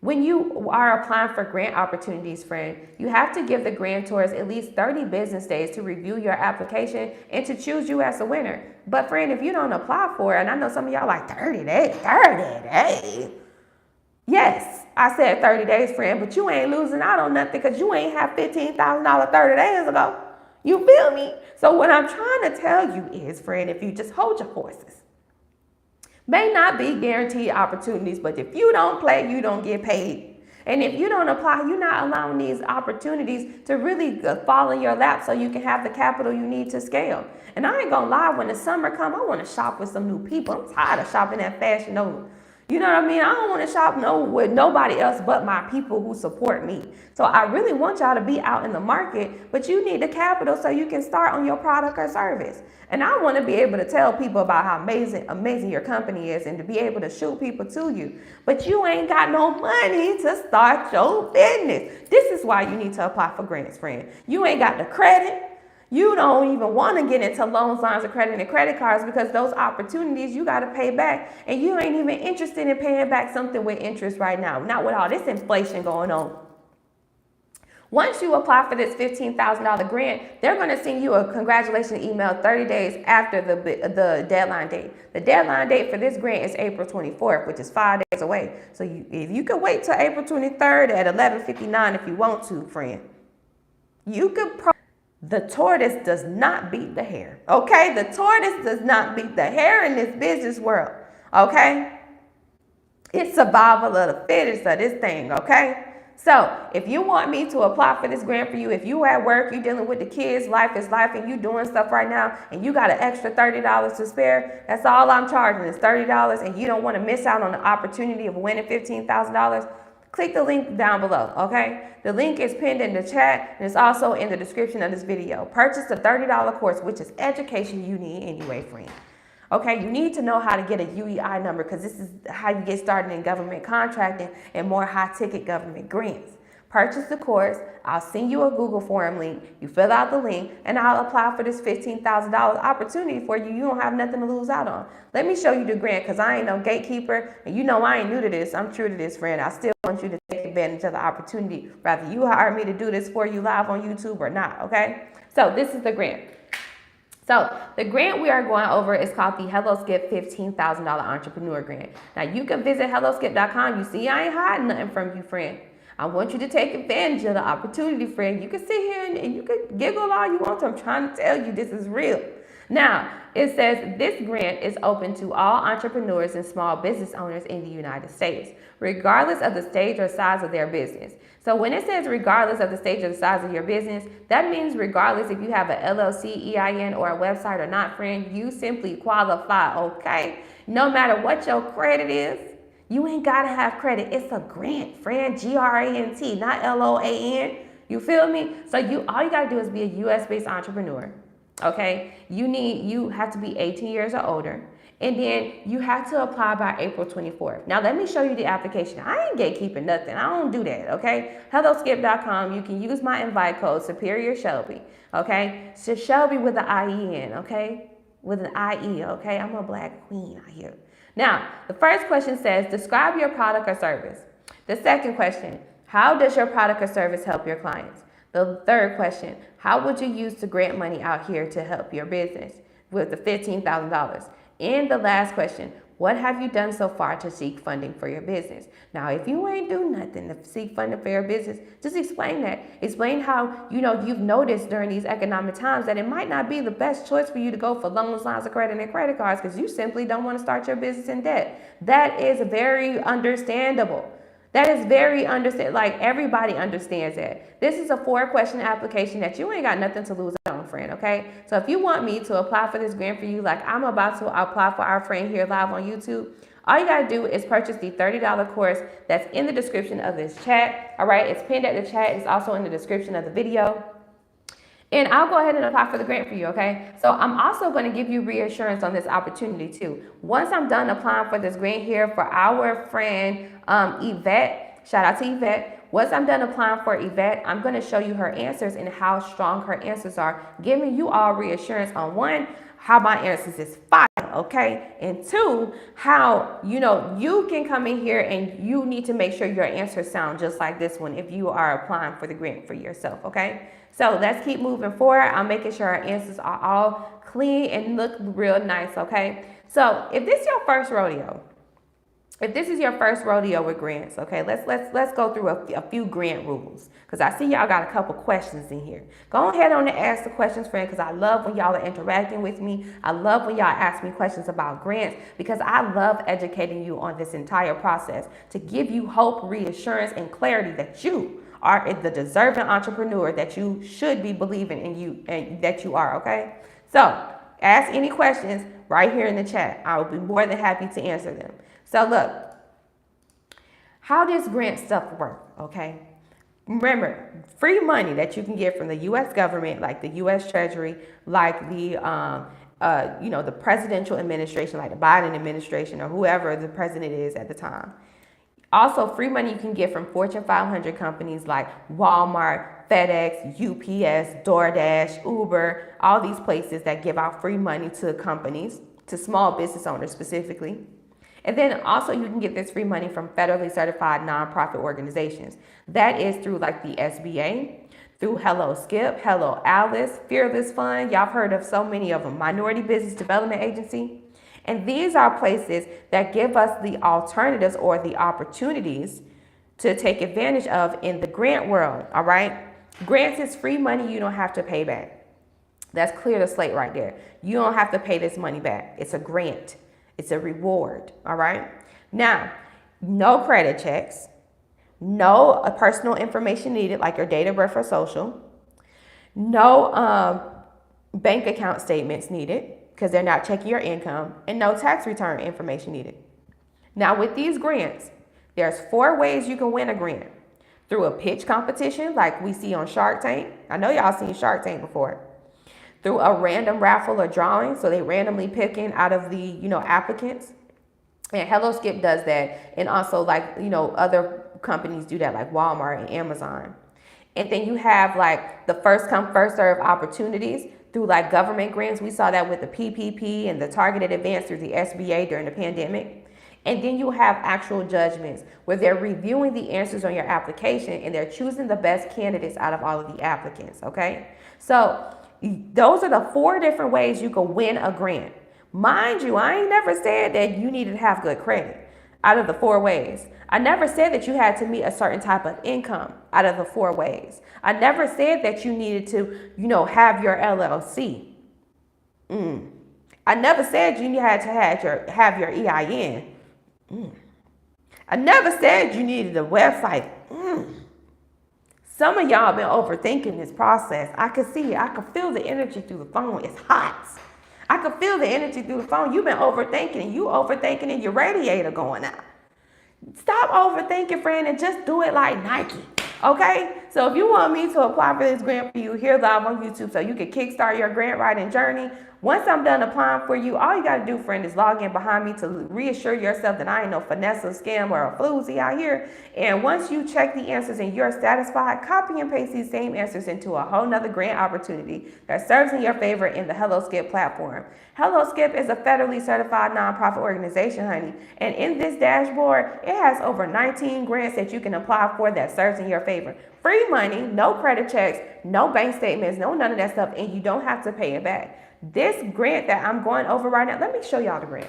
When you are applying for grant opportunities, friend, you have to give the grantors at least 30 business days to review your application and to choose you as a winner. But friend, if you don't apply for it, and I know some of y'all like 30 days. Yes, I said 30 days, friend, but you ain't losing out on nothing because you ain't have $15,000 30 days ago. You feel me? So what I'm trying to tell you is, friend, if you just hold your horses, may not be guaranteed opportunities, but if you don't play, you don't get paid. And if you don't apply, you're not allowing these opportunities to really fall in your lap so you can have the capital you need to scale. And I ain't gonna lie, when the summer comes, I want to shop with some new people. I'm tired of shopping at Fashion Nova. You know what I mean? I don't want to shop with nobody else but my people who support me. So I really want y'all to be out in the market, but you need the capital so you can start on your product or service. And I want to be able to tell people about how amazing your company is and to be able to shoot people to you. But you ain't got no money to start your business. This is why you need to apply for grants, friend. You ain't got the credit. You don't even want to get into loans, lines of credit, and credit cards because those opportunities you got to pay back. And you ain't even interested in paying back something with interest right now. Not with all this inflation going on. Once you apply for this $15,000 grant, they're going to send you a congratulations email 30 days after the deadline date. The deadline date for this grant is April 24th, which is 5 days away. So if you can wait till April 23rd at 11:59 if you want to, friend, you could. The tortoise does not beat the hare, okay? The tortoise does not beat the hare in this business world, okay? It's survival of the fittest of this thing, okay? So if you want me to apply for this grant for you, if you at work, you dealing with the kids, life is life, and you doing stuff right now, and you got an extra $30 to spare, that's all I'm charging is $30, and you don't want to miss out on the opportunity of winning $15,000, click the link down below, okay? The link is pinned in the chat, and it's also in the description of this video. Purchase the $30 course, which is education you need anyway, friend. Okay, you need to know how to get a UEI number because this is how you get started in government contracting and more high-ticket government grants. Purchase the course. I'll send you a Google form link. You fill out the link, and I'll apply for this $15,000 opportunity for you. You don't have nothing to lose out on. Let me show you the grant because I ain't no gatekeeper, and you know I ain't new to this. I'm true to this, friend. I still want you to take advantage of the opportunity, whether you hire me to do this for you live on YouTube or not, okay? So this is the grant. So the grant we are going over is called the HelloSkip $15,000 Entrepreneur Grant. Now you can visit HelloSkip.com. You see, I ain't hiding nothing from you, friend. I want you to take advantage of the opportunity, friend. You can sit here and you can giggle all you want to. I'm trying to tell you this is real. Now, it says this grant is open to all entrepreneurs and small business owners in the United States, regardless of the stage or size of their business. So when it says regardless of the stage or the size of your business, that means regardless if you have a LLC, EIN, or a website or not, friend, you simply qualify, okay? No matter what your credit is, you ain't gotta have credit. It's a grant, friend, G-R-A-N-T, not L-O-A-N. You feel me? So all you gotta do is be a US-based entrepreneur, okay? You have to be 18 years or older. And then you have to apply by April 24th. Now, let me show you the application. I ain't gatekeeping nothing. I don't do that, okay? HelloSkip.com, you can use my invite code, Superior Shelby, okay? So Shelby with an I-E-N, okay? With an I-E, okay? I'm a black queen out here. Now, the first question says, describe your product or service. The second question, how does your product or service help your clients? The third question, how would you use the grant money out here to help your business with the $15,000? And the last question, what have you done so far to seek funding for your business? Now, if you ain't do nothing to seek funding for your business, just explain that. Explain how, you've noticed during these economic times that it might not be the best choice for you to go for loans, lines of credit, and credit cards because you simply don't want to start your business in debt. That is very understandable. That is very understandable. Like, everybody understands that. This is a 4-question application that you ain't got nothing to lose out on, friend, okay? So if you want me to apply for this grant for you, like I'm about to apply for our friend here live on YouTube, all you gotta do is purchase the $30 course that's in the description of this chat, all right? It's pinned at the chat. It's also in the description of the video. And I'll go ahead and apply for the grant for you, okay? So I'm also going to give you reassurance on this opportunity too. Once I'm done applying for this grant here for our friend Yvette, shout out to Yvette. Once I'm done applying for Yvette, I'm going to show you her answers and how strong her answers are, giving you all reassurance on one, how my answers is fire, okay? And two, how, you can come in here and you need to make sure your answers sound just like this one if you are applying for the grant for yourself, okay? So let's keep moving forward. I'm making sure our answers are all clean and look real nice, okay? So if this is your first rodeo, with grants, okay, let's go through a few grant rules because I see y'all got a couple questions in here. Go ahead on and ask the questions, friend, because I love when y'all are interacting with me. I love when y'all ask me questions about grants because I love educating you on this entire process to give you hope, reassurance, and clarity that you are the deserving entrepreneur that you should be believing in you and that you are, okay? So ask any questions right here in the chat. I will be more than happy to answer them. So look, how does grant stuff work, okay? Remember, free money that you can get from the U.S. government, like the U.S. Treasury, like the the presidential administration, like the Biden administration or whoever the president is at the time. Also, free money you can get from Fortune 500 companies like Walmart, FedEx, UPS, DoorDash, Uber, all these places that give out free money to companies, to small business owners specifically. And then also you can get this free money from federally certified nonprofit organizations. That is through like the SBA, through HelloSkip, Hello Alice, Fearless Fund. Y'all have heard of so many of them. Minority Business Development Agency. And these are places that give us the alternatives or the opportunities to take advantage of in the grant world, all right? Grants is free money you don't have to pay back. That's clear the slate right there. You don't have to pay this money back. It's a grant. It's a reward, all right? Now, no credit checks. no personal information needed, like your date of birth or social, no bank account statements needed because they're not checking your income, and no tax return information needed. Now with these grants, there's 4 ways you can win a grant. Through a pitch competition like we see on Shark Tank. I know y'all seen Shark Tank before. Through a random raffle or drawing, so they randomly picking out of the, applicants. And HelloSkip does that, and also like, other companies do that like Walmart and Amazon. And then you have like the first come first serve opportunities through like government grants. We saw that with the PPP and the targeted advance through the SBA during the pandemic. And then you have actual judgments where they're reviewing the answers on your application and they're choosing the best candidates out of all of the applicants, okay? So those are the 4 different ways you can win a grant. Mind you, I ain't never said that you needed to have good credit out of the 4 ways. I never said that you had to meet a certain type of income out of the 4 ways. I never said that you needed to, have your LLC. I never said you had to have your EIN. I never said you needed a website. Some of y'all been overthinking this process. I can see it. I can feel the energy through the phone. It's hot. I can feel the energy through the phone. You've been overthinking and you overthinking and your radiator going out. Stop overthinking, friend, and just do it like Nike. Okay? So if you want me to apply for this grant for you here live on YouTube so you can kickstart your grant writing journey, once I'm done applying for you, all you got to do, friend, is log in behind me to reassure yourself that I ain't no finesse or scam or a floozy out here. And once you check the answers and you're satisfied, copy and paste these same answers into a whole nother grant opportunity that serves in your favor in the HelloSkip platform. HelloSkip is a federally certified nonprofit organization, honey. And in this dashboard, it has over 19 grants that you can apply for that serves in your favor. Free money, no credit checks, no bank statements, no none of that stuff, and you don't have to pay it back. This grant that I'm going over right now, let me show y'all the grant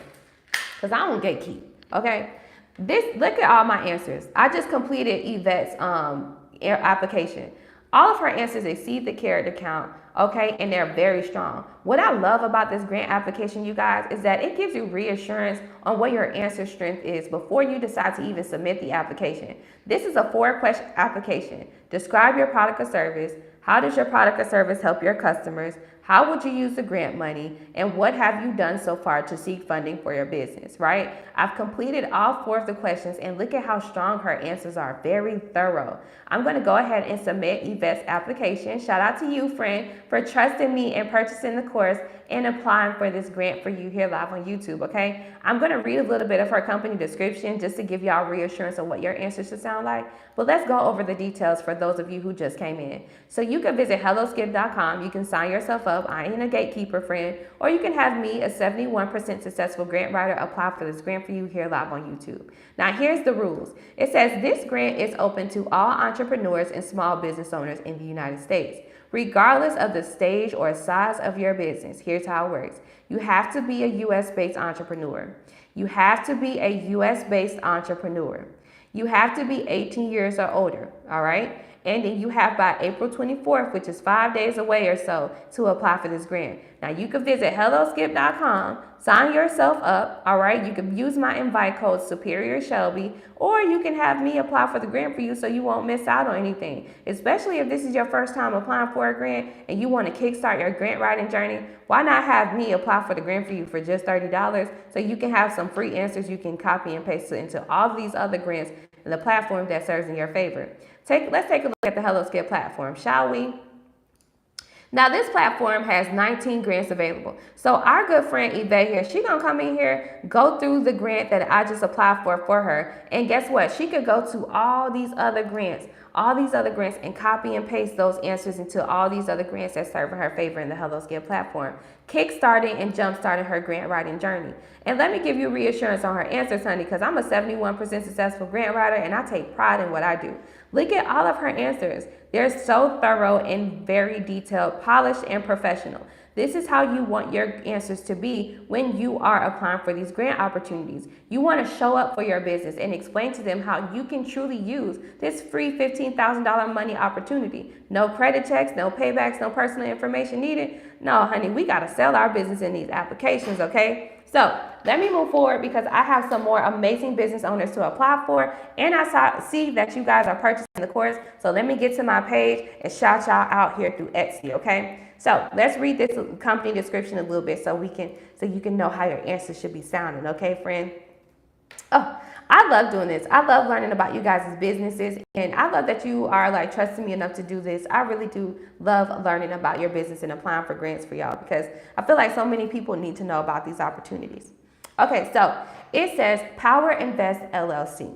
because I don't gatekeep, okay? Look at all my answers. I just completed Yvette's application. All of her answers exceed the character count, okay, and they're very strong. What I love about this grant application, you guys, is that it gives you reassurance on what your answer strength is before you decide to even submit the application. This is a 4-question application. Describe your product or service. How does your product or service help your customers? How would you use the grant money? And what have you done so far to seek funding for your business, right? I've completed all 4 of the questions and look at how strong her answers are. Very thorough. I'm going to go ahead and submit Yvette's application. Shout out to you, friend, for trusting me and purchasing the course and applying for this grant for you here live on YouTube, okay? I'm going to read a little bit of her company description just to give y'all reassurance on what your answers should sound like. But let's go over the details for those of you who just came in. So you can visit helloskip.com. You can sign yourself up. I ain't a gatekeeper, friend. Or you can have me, a 71% successful grant writer, apply for this grant for you here live on YouTube. Now, here's the rules. It says this grant is open to all entrepreneurs and small business owners in the United States, regardless of the stage or size of your business. Here's how it works. You have to be a U.S.-based entrepreneur. You have to be a U.S.-based entrepreneur. You have to be 18 years or older, all right? And then you have by April 24th, which is 5 days away or so, to apply for this grant. Now, you can visit helloskip.com, sign yourself up, all right? You can use my invite code, Superior Shelby, or you can have me apply for the grant for you so you won't miss out on anything. Especially if this is your first time applying for a grant and you want to kickstart your grant writing journey, why not have me apply for the grant for you for just $30 so you can have some free answers you can copy and paste into all of these other grants and the platform that serves in your favor. Let's take a look at the HelloSkip platform, shall we? Now, this platform has 19 grants available. So our good friend Yvette here, she's going to come in here, go through the grant that I just applied for her. And guess what? She could go to all these other grants and copy and paste those answers into all these other grants that serve in her favor in the HelloSkip platform, kickstarting and jumpstarting her grant writing journey. And let me give you reassurance on her answers, honey, because I'm a 71% successful grant writer and I take pride in what I do. Look at all of her answers. They're so thorough and very detailed, polished, and professional. This is how you want your answers to be when you are applying for these grant opportunities. You want to show up for your business and explain to them how you can truly use this free $15,000 money opportunity. No credit checks, no paybacks, no personal information needed. No, honey, we got to sell our business in these applications, okay? So let me move forward because I have some more amazing business owners to apply for, and I see that you guys are purchasing the course. So let me get to my page and shout y'all out here through Etsy, okay? So let's read this company description a little bit so you can know how your answer should be sounding, okay, friend? Oh, I love doing this. I love learning about you guys' businesses, and I love that you are like trusting me enough to do this. I really do love learning about your business and applying for grants for y'all because I feel like so many people need to know about these opportunities. Okay, so it says Power Invest LLC.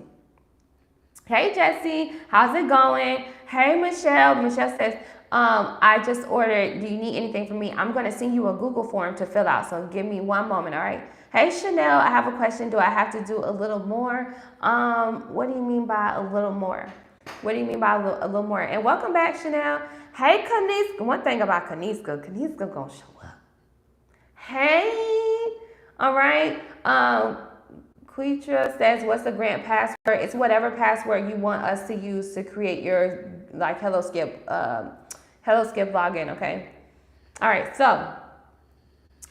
Hey Jesse, how's it going? Hey Michelle. Michelle says, I just ordered. Do you need anything from me? I'm going to send you a Google form to fill out. So give me one moment, all right? Hey Chanel, I have a question. Do I have to do a little more? What do you mean by a little more? What do you mean by a little more? And welcome back, Chanel. Hey Kaniska. One thing about Kaniska gonna show up. Hey, all right. Quetra says, what's the grant password? It's whatever password you want us to use to create your like Hello Skip login, okay? All right, so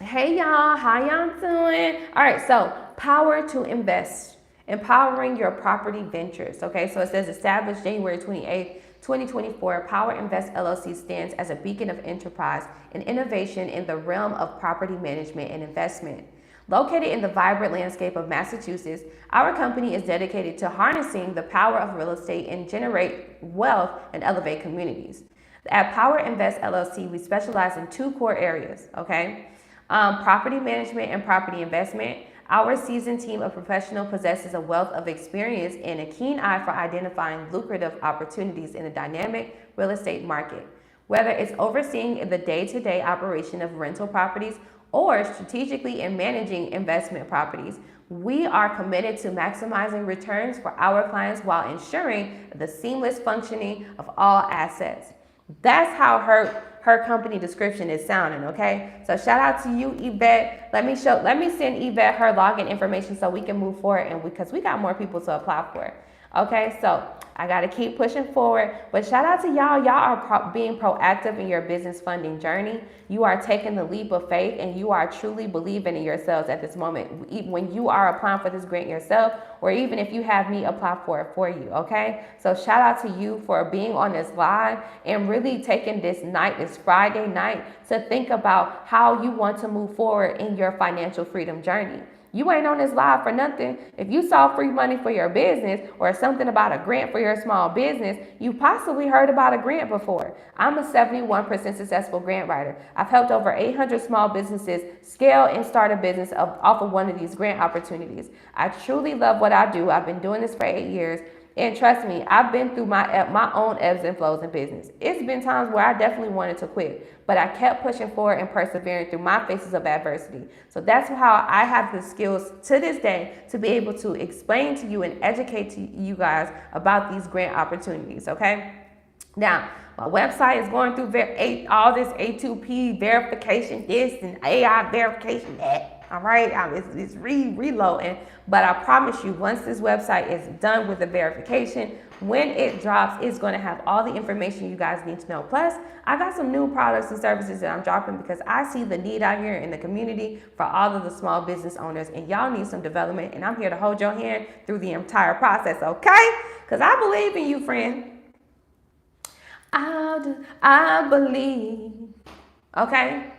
hey y'all, how y'all doing? All right, so Power to Invest, empowering your property ventures, okay? So it says established January 28th, 2024, Power Invest LLC stands as a beacon of enterprise and innovation in the realm of property management and investment. Located in the vibrant landscape of Massachusetts, our company is dedicated to harnessing the power of real estate and generate wealth and elevate communities. At Power Invest LLC, we specialize in two core areas, okay? Property management and property investment. Our seasoned team of professionals possesses a wealth of experience and a keen eye for identifying lucrative opportunities in the dynamic real estate market. Whether it's overseeing the day-to-day operation of rental properties or strategically in managing investment properties, we are committed to maximizing returns for our clients while ensuring the seamless functioning of all assets. That's how her company description is sounding, okay? So shout out to you, Yvette. Let me send Yvette her login information so we can move forward and because we got more people to apply for it. Okay, so I got to keep pushing forward. But shout out to y'all. Y'all are being proactive in your business funding journey. You are taking the leap of faith and you are truly believing in yourselves at this moment. When you are applying for this grant yourself, or even if you have me apply for it for you, okay? So shout out to you for being on this live and really taking this night, this Friday night, to think about how you want to move forward in your financial freedom journey. You ain't on this live for nothing. If you saw free money for your business or something about a grant for your small business, you possibly heard about a grant before. I'm a 71% successful grant writer. I've helped over 800 small businesses scale and start a business off of one of these grant opportunities. I truly love what I do. I've been doing this for 8 years. And trust me, I've been through my own ebbs and flows in business. It's been times where I definitely wanted to quit, but I kept pushing forward and persevering through my phases of adversity. So that's how I have the skills to this day to be able to explain to you and educate to you guys about these grant opportunities, okay? Now, my website is going through all this A2P verification, this and AI verification, that. All right, it's reloading, but I promise you, once this website is done with the verification, when it drops, it's going to have all the information you guys need to know. Plus, I got some new products and services that I'm dropping because I see the need out here in the community for all of the small business owners, and y'all need some development, and I'm here to hold your hand through the entire process, okay? Because I believe in you, friend. I believe, okay?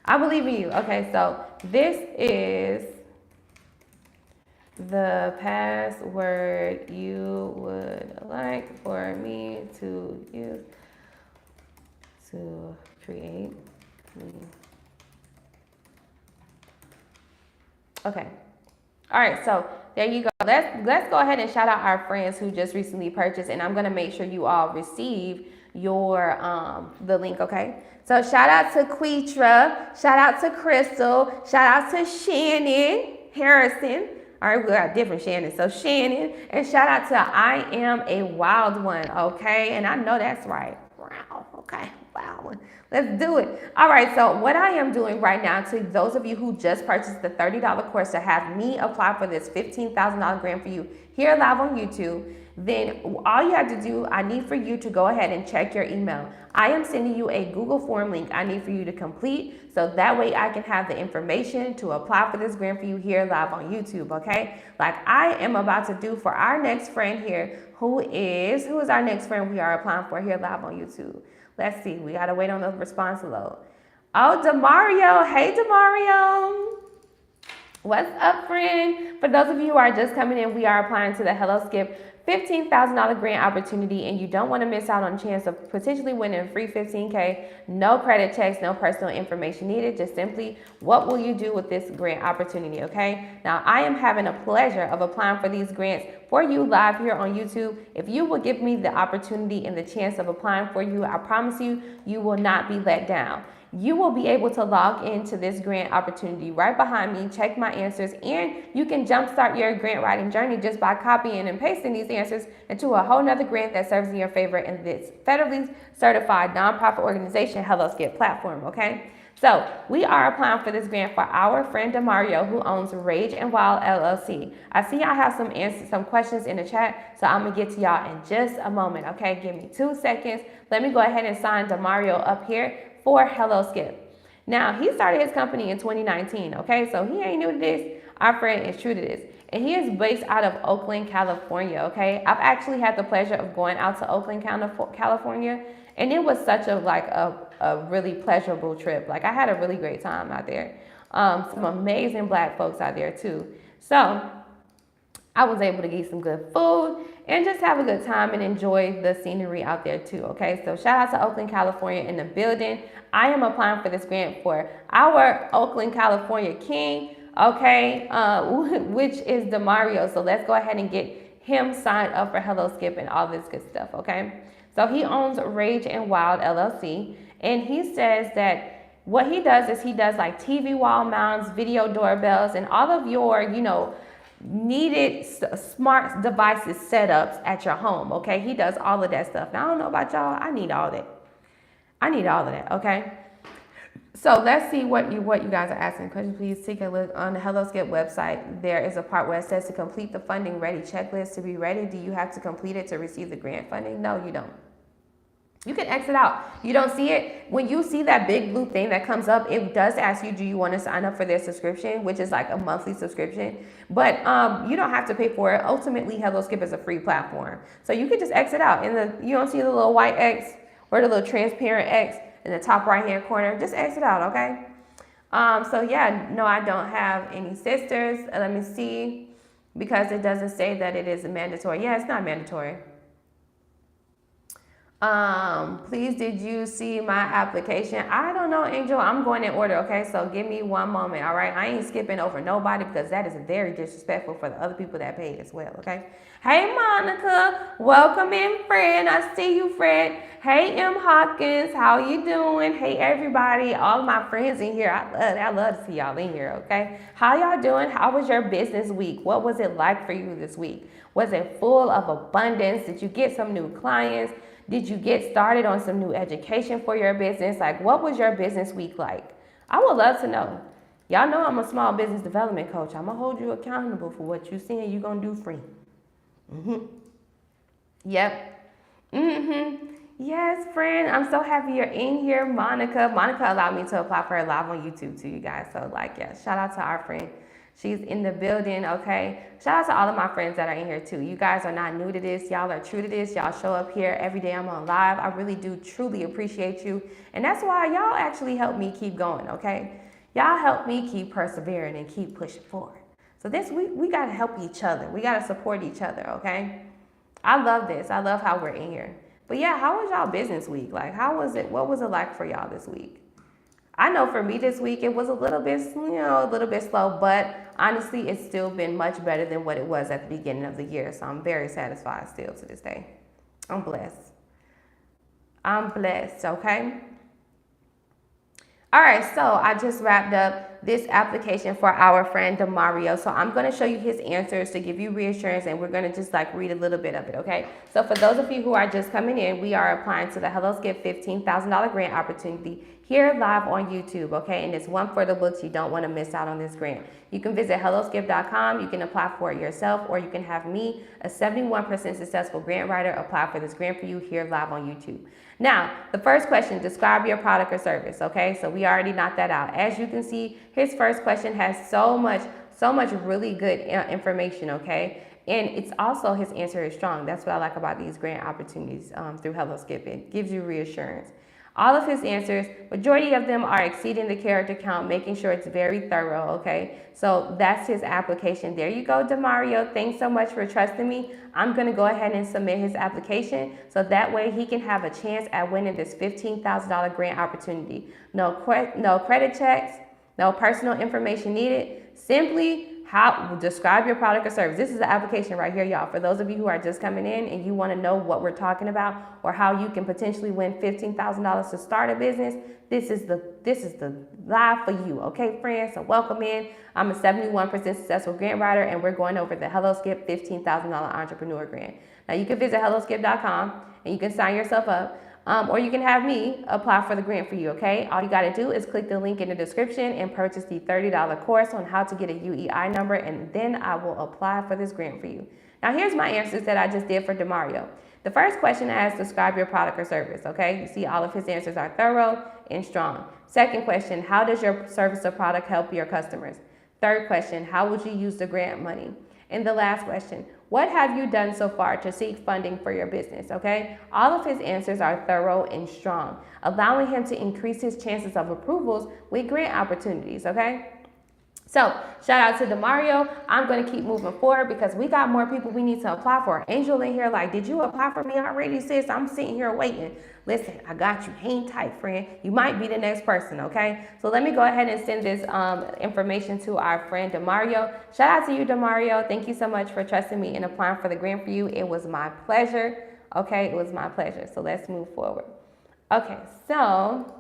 I believe in you. Okay, so this is the password you would like for me to use to create me. Okay. All right, so there you go. Let's go ahead and shout out our friends who just recently purchased, and I'm gonna make sure you all receive your the link, okay? So shout out to Quetra, shout out to Crystal, shout out to Shannon Harrison. All right, we got different Shannon. So Shannon, and shout out to I Am a Wild One, okay? And I know that's right. Wow, okay, wild one. Let's do it. All right, so what I am doing right now, to those of you who just purchased the $30 course to have me apply for this $15,000 grant for you here live on YouTube, then all you have to do, I need for you to go ahead and check your email. I am sending you a Google form link I need for you to complete, so that way I can have the information to apply for this grant for you here live on YouTube, okay? Like I am about to do for our next friend here, who is our next friend we are applying for here live on YouTube. Let's see, we gotta wait on the response to load. Oh, Demario, hey Demario. What's up, friend? For those of you who are just coming in, we are applying to the Hello Skip $15,000 grant opportunity, and you don't want to miss out on a chance of potentially winning a free $15K. No credit checks, no personal information needed. Just simply, what will you do with this grant opportunity, okay? Now, I am having a pleasure of applying for these grants for you live here on YouTube. If you will give me the opportunity and the chance of applying for you, I promise you, you will not be let down. You will be able to log into this grant opportunity right behind me, check my answers, and you can jumpstart your grant writing journey just by copying and pasting these answers into a whole nother grant that serves in your favor in this federally certified nonprofit organization, Hello Skip platform, okay? So we are applying for this grant for our friend Demario, who owns Rage and Wild LLC. I see I have some answers, some questions in the chat, so I'm gonna get to y'all in just a moment, okay? Give me 2 seconds. Let me go ahead and sign Demario up here for Hello Skip. Now, he started his company in 2019, okay? So he ain't new to this. Our friend is true to this. And he is based out of Oakland, California, okay? I've actually had the pleasure of going out to Oakland, California, and it was such a really pleasurable trip. Like, I had a really great time out there. Some amazing black folks out there, too. So I was able to get some good food and just have a good time and enjoy the scenery out there too, okay? So shout out to Oakland, California in the building. I am applying for this grant for our Oakland, California king, okay, which is Demario. So let's go ahead and get him signed up for Hello Skip and all this good stuff, okay? So he owns Rage and Wild LLC, and he says that what he does is he does like TV wall mounts, video doorbells, and all of your, needed smart devices setups at your home, okay? He does all of that stuff. Now, I don't know about y'all. I need all that. I need all of that, okay? So let's see what you guys are asking. Could you please take a look on the Hello Skip website? There is a part where it says to complete the funding ready checklist. To be ready, do you have to complete it to receive the grant funding? No, you don't. You can exit out. You don't see it. When you see that big blue thing that comes up, it does ask you, do you want to sign up for their subscription, which is like a monthly subscription. But you don't have to pay for it. Ultimately, Hello Skip is a free platform. So you could just exit out. You don't see the little white X or the little transparent X in the top right-hand corner. Just exit out, okay? So yeah, no, I don't have any sisters. Let me see, because it doesn't say that it is mandatory. Yeah, it's not mandatory. Please, did you see my application? I don't know, Angel. I'm going in order, okay? So give me 1 moment, all right? I ain't skipping over nobody because that is very disrespectful for the other people that paid as well, okay? Hey, Monica. Welcome in, friend. I see you, friend. Hey, M. Hopkins. How you doing? Hey, everybody. All of my friends in here. I love to see y'all in here, okay? How y'all doing? How was your business week? What was it like for you this week? Was it full of abundance? Did you get some new clients? Did you get started on some new education for your business? Like, what was your business week like? I would love to know. Y'all know I'm a small business development coach. I'm going to hold you accountable for what you're saying you're going to do free. Yep. Yes, friend. I'm so happy you're in here, Monica. Monica allowed me to apply for her live on YouTube too, you guys. So, yeah, shout out to our friend. She's in the building, okay? Shout out to all of my friends that are in here too. You guys are not new to this. Y'all are true to this. Y'all show up here every day I'm on live. I really do truly appreciate you. And that's why y'all actually help me keep going, okay? Y'all help me keep persevering and keep pushing forward. So we got to help each other. We got to support each other, okay? I love this. I love how we're in here. But yeah, how was y'all business week? Like, how was it? What was it like for y'all this week? I know for me this week, it was a little bit slow, but honestly, it's still been much better than what it was at the beginning of the year. So I'm very satisfied still to this day. I'm blessed. Okay? All right, so I just wrapped up this application for our friend Demario. So I'm going to show you his answers to give you reassurance, and we're going to just like read a little bit of it, okay? So for those of you who are just coming in, we are applying to the Hello Skip $15,000 grant opportunity here live on YouTube, okay? And it's one for the books. You don't want to miss out on this grant. You can visit helloskip.com. You can apply for it yourself, or you can have me, a 71% successful grant writer, apply for this grant for you here live on YouTube. Now, the first question, describe your product or service, okay? So we already knocked that out. As you can see, his first question has so much really good information, okay? And it's also, his answer is strong. That's what I like about these grant opportunities through Hello Skip. It gives you reassurance. All of his answers, majority of them are exceeding the character count, making sure it's very thorough, okay? So that's his application. There you go, Demario. Thanks so much for trusting me. I'm gonna go ahead and submit his application so that way he can have a chance at winning this $15,000 grant opportunity. No credit checks, no personal information needed. Simply describe your product or service. This is the application right here, y'all. For those of you who are just coming in and you want to know what we're talking about or how you can potentially win $15,000 to start a business, this is the live for you, okay, friends? So welcome in. I'm a 71% successful grant writer, and we're going over the Hello Skip $15,000 entrepreneur grant. Now you can visit helloskip.com and you can sign yourself up. Or you can have me apply for the grant for you, okay? All you gotta do is click the link in the description and purchase the $30 course on how to get a UEI number, and then I will apply for this grant for you. Now here's my answers that I just did for Demario. The first question asks, describe your product or service, okay? You see all of his answers are thorough and strong. Second question, how does your service or product help your customers? Third question, how would you use the grant money? And the last question, what have you done so far to seek funding for your business, okay? All of his answers are thorough and strong, allowing him to increase his chances of approvals with grant opportunities, okay? So shout out to Demario. I'm going to keep moving forward because we got more people we need to apply for. Angel in here like, did you apply for me already, sis? I'm sitting here waiting. Listen, I got you. Hang tight, friend. You might be the next person, okay? So let me go ahead and send this information to our friend Demario. Shout out to you, Demario. Thank you so much for trusting me and applying for the grant for you. It was my pleasure, okay? It was my pleasure. So let's move forward. Okay, so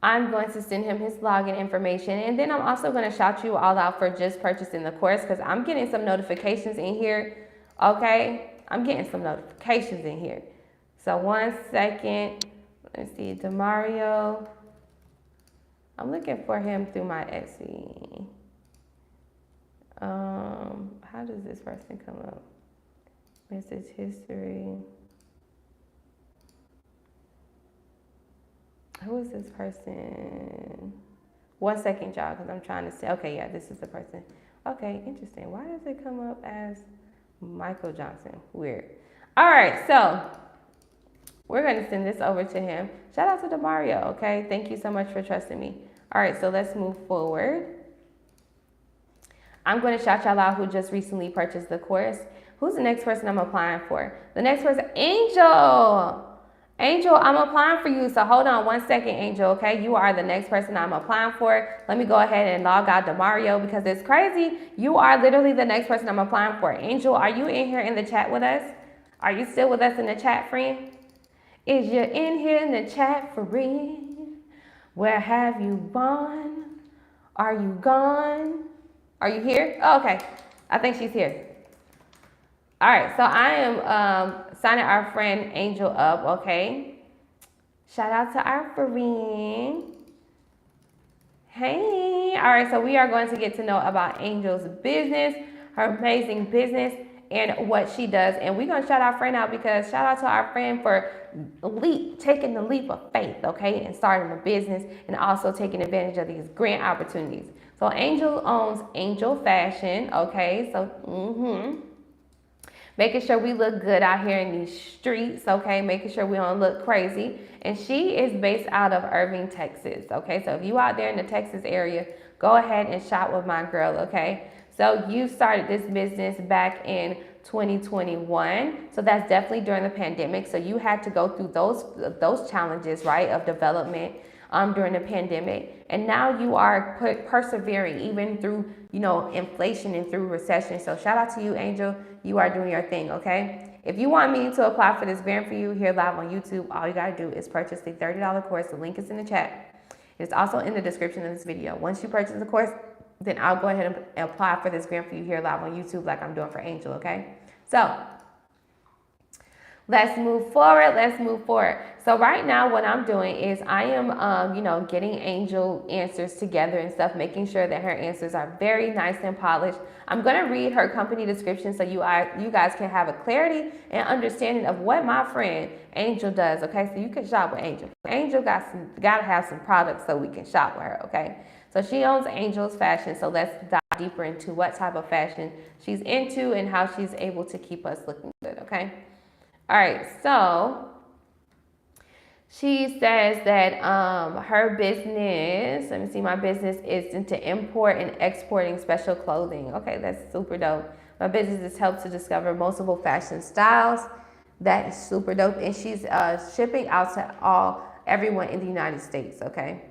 I'm going to send him his login information, and then I'm also going to shout you all out for just purchasing the course because I'm getting some notifications in here, okay? I'm getting some notifications in here. So 1 second. Let's see, Demario. I'm looking for him through my Etsy. How does this person come up? Message history. Who is this person? 1 second, y'all, because I'm trying to see. Okay, yeah, this is the person. Okay, interesting. Why does it come up as Michael Johnson? Weird. All right, so we're going to send this over to him. Shout out to Demario, okay? Thank you so much for trusting me. All right, so let's move forward. I'm going to shout y'all out who just recently purchased the course. Who's the next person I'm applying for? The next person, Angel. Angel, I'm applying for you. So hold on 1 second, Angel, okay? You are the next person I'm applying for. Let me go ahead and log out Demario because it's crazy. You are literally the next person I'm applying for. Angel, are you in here in the chat with us? Are you still with us in the chat, friend? Is you in here in the chat, friend? Where have you gone? Are you gone? Are you here? Oh, okay. I think she's here. All right, so I am signing our friend Angel up, okay? Shout out to our friend. Hey. All right, so we are going to get to know about Angel's business, her amazing business, and what she does. And we're going to shout our friend out because shout out to our friend for taking the leap of faith, okay, and starting a business and also taking advantage of these grant opportunities. So Angel owns Angel Fashion, okay? So, making sure we look good out here in these streets, okay? Making sure we don't look crazy. And she is based out of Irving, Texas, okay? So if you out there in the Texas area, go ahead and shop with my girl, okay? So you started this business back in 2021. So that's definitely during the pandemic. So you had to go through those challenges, right, of development during the pandemic. And now you are persevering even through, inflation and through recession. So shout out to you, Angel. You are doing your thing, okay? If you want me to apply for this grant for you here live on YouTube, all you gotta do is purchase the $30 course. The link is in the chat. It's also in the description of this video. Once you purchase the course, then I'll go ahead and apply for this grant for you here live on YouTube like I'm doing for Angel, okay? So let's move forward. So right now what I'm doing is I am, getting Angel answers together and stuff, making sure that her answers are very nice and polished. I'm going to read her company description so you guys can have a clarity and understanding of what my friend Angel does, okay? So you can shop with Angel. Angel got to have some products so we can shop with her, okay? So she owns Angel's Fashion, so let's dive deeper into what type of fashion she's into and how she's able to keep us looking good, okay? All right, so she says that her business, let me see, my business is into import and exporting special clothing. Okay, that's super dope. My business is helped to discover multiple fashion styles. That is super dope. And she's shipping out to everyone in the United States, okay?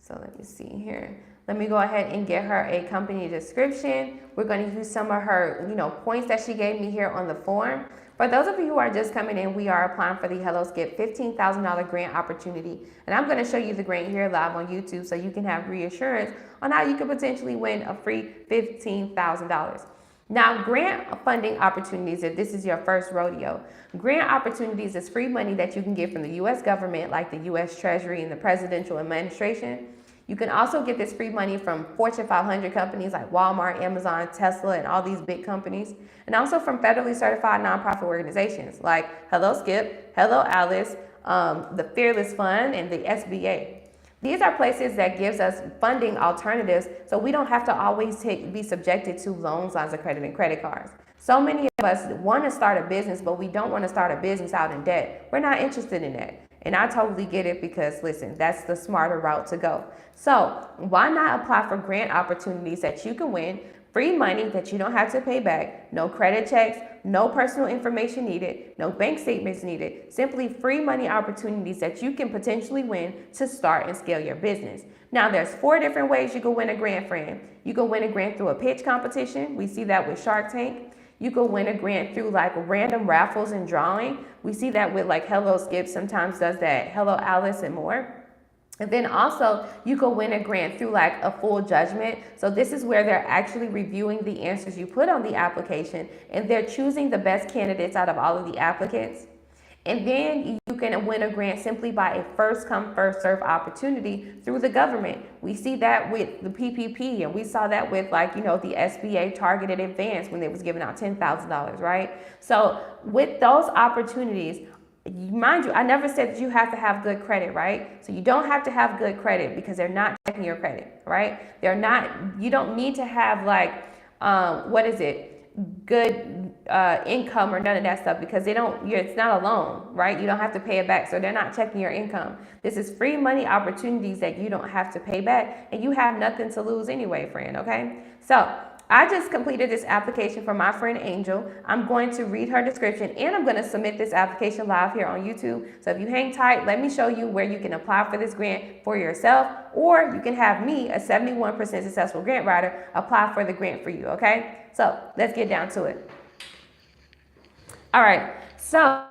So let me see here. Let me go ahead and get her a company description. We're going to use some of her, points that she gave me here on the form. For those of you who are just coming in, we are applying for the Hello Skip $15,000 grant opportunity. And I'm going to show you the grant here live on YouTube so you can have reassurance on how you could potentially win a free $15,000. Now, grant funding opportunities, if this is your first rodeo, grant opportunities is free money that you can get from the U.S. government, like the U.S. Treasury and the Presidential Administration. You can also get this free money from Fortune 500 companies like Walmart, Amazon, Tesla, and all these big companies. And also from federally certified nonprofit organizations like Hello Skip, Hello Alice, the Fearless Fund, and the SBA. These are places that gives us funding alternatives so we don't have to always be subjected to loans, lines of credit, and credit cards. So many of us want to start a business, but we don't want to start a business out in debt. We're not interested in that. And I totally get it because, listen, that's the smarter route to go. So why not apply for grant opportunities that you can win, free money that you don't have to pay back, no credit checks, no personal information needed, no bank statements needed, simply free money opportunities that you can potentially win to start and scale your business. Now, there's 4 different ways you can win a grant, friend. You can win a grant through a pitch competition. We see that with Shark Tank. You can win a grant through like random raffles and drawing. We see that with like Hello Skip sometimes does that, Hello Alice and more. And then also you can win a grant through like a full judgment. So this is where they're actually reviewing the answers you put on the application and they're choosing the best candidates out of all of the applicants. And then you can win a grant simply by a first come, first serve opportunity through the government. We see that with the PPP, and we saw that with the SBA targeted advance when they was giving out $10,000, right? So with those opportunities, mind you, I never said that you have to have good credit, right? So you don't have to have good credit because they're not checking your credit, right? You don't need to have good income or none of that stuff because it's not a loan, right? You don't have to pay it back, so they're not checking your income. This is free money opportunities that you don't have to pay back and you have nothing to lose anyway, friend, okay? So I just completed this application for my friend Angel. I'm going to read her description and I'm going to submit this application live here on YouTube. So if you hang tight, let me show you where you can apply for this grant for yourself, or you can have me, a 71% successful grant writer, apply for the grant for you, okay? So let's get down to it. All right, so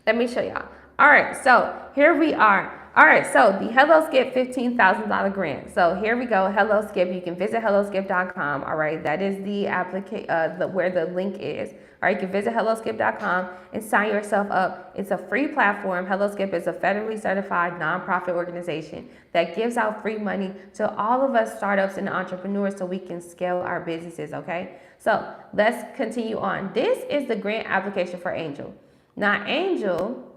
let me show y'all. All right, so here we are. All right, so the Hello Skip $15,000 grant. So here we go, Hello Skip. You can visit helloskip.com. All right, that is the where the link is. All right, you can visit helloskip.com and sign yourself up. It's a free platform. Hello Skip is a federally certified nonprofit organization that gives out free money to all of us startups and entrepreneurs so we can scale our businesses, okay? So let's continue on. This is the grant application for Angel. Now, Angel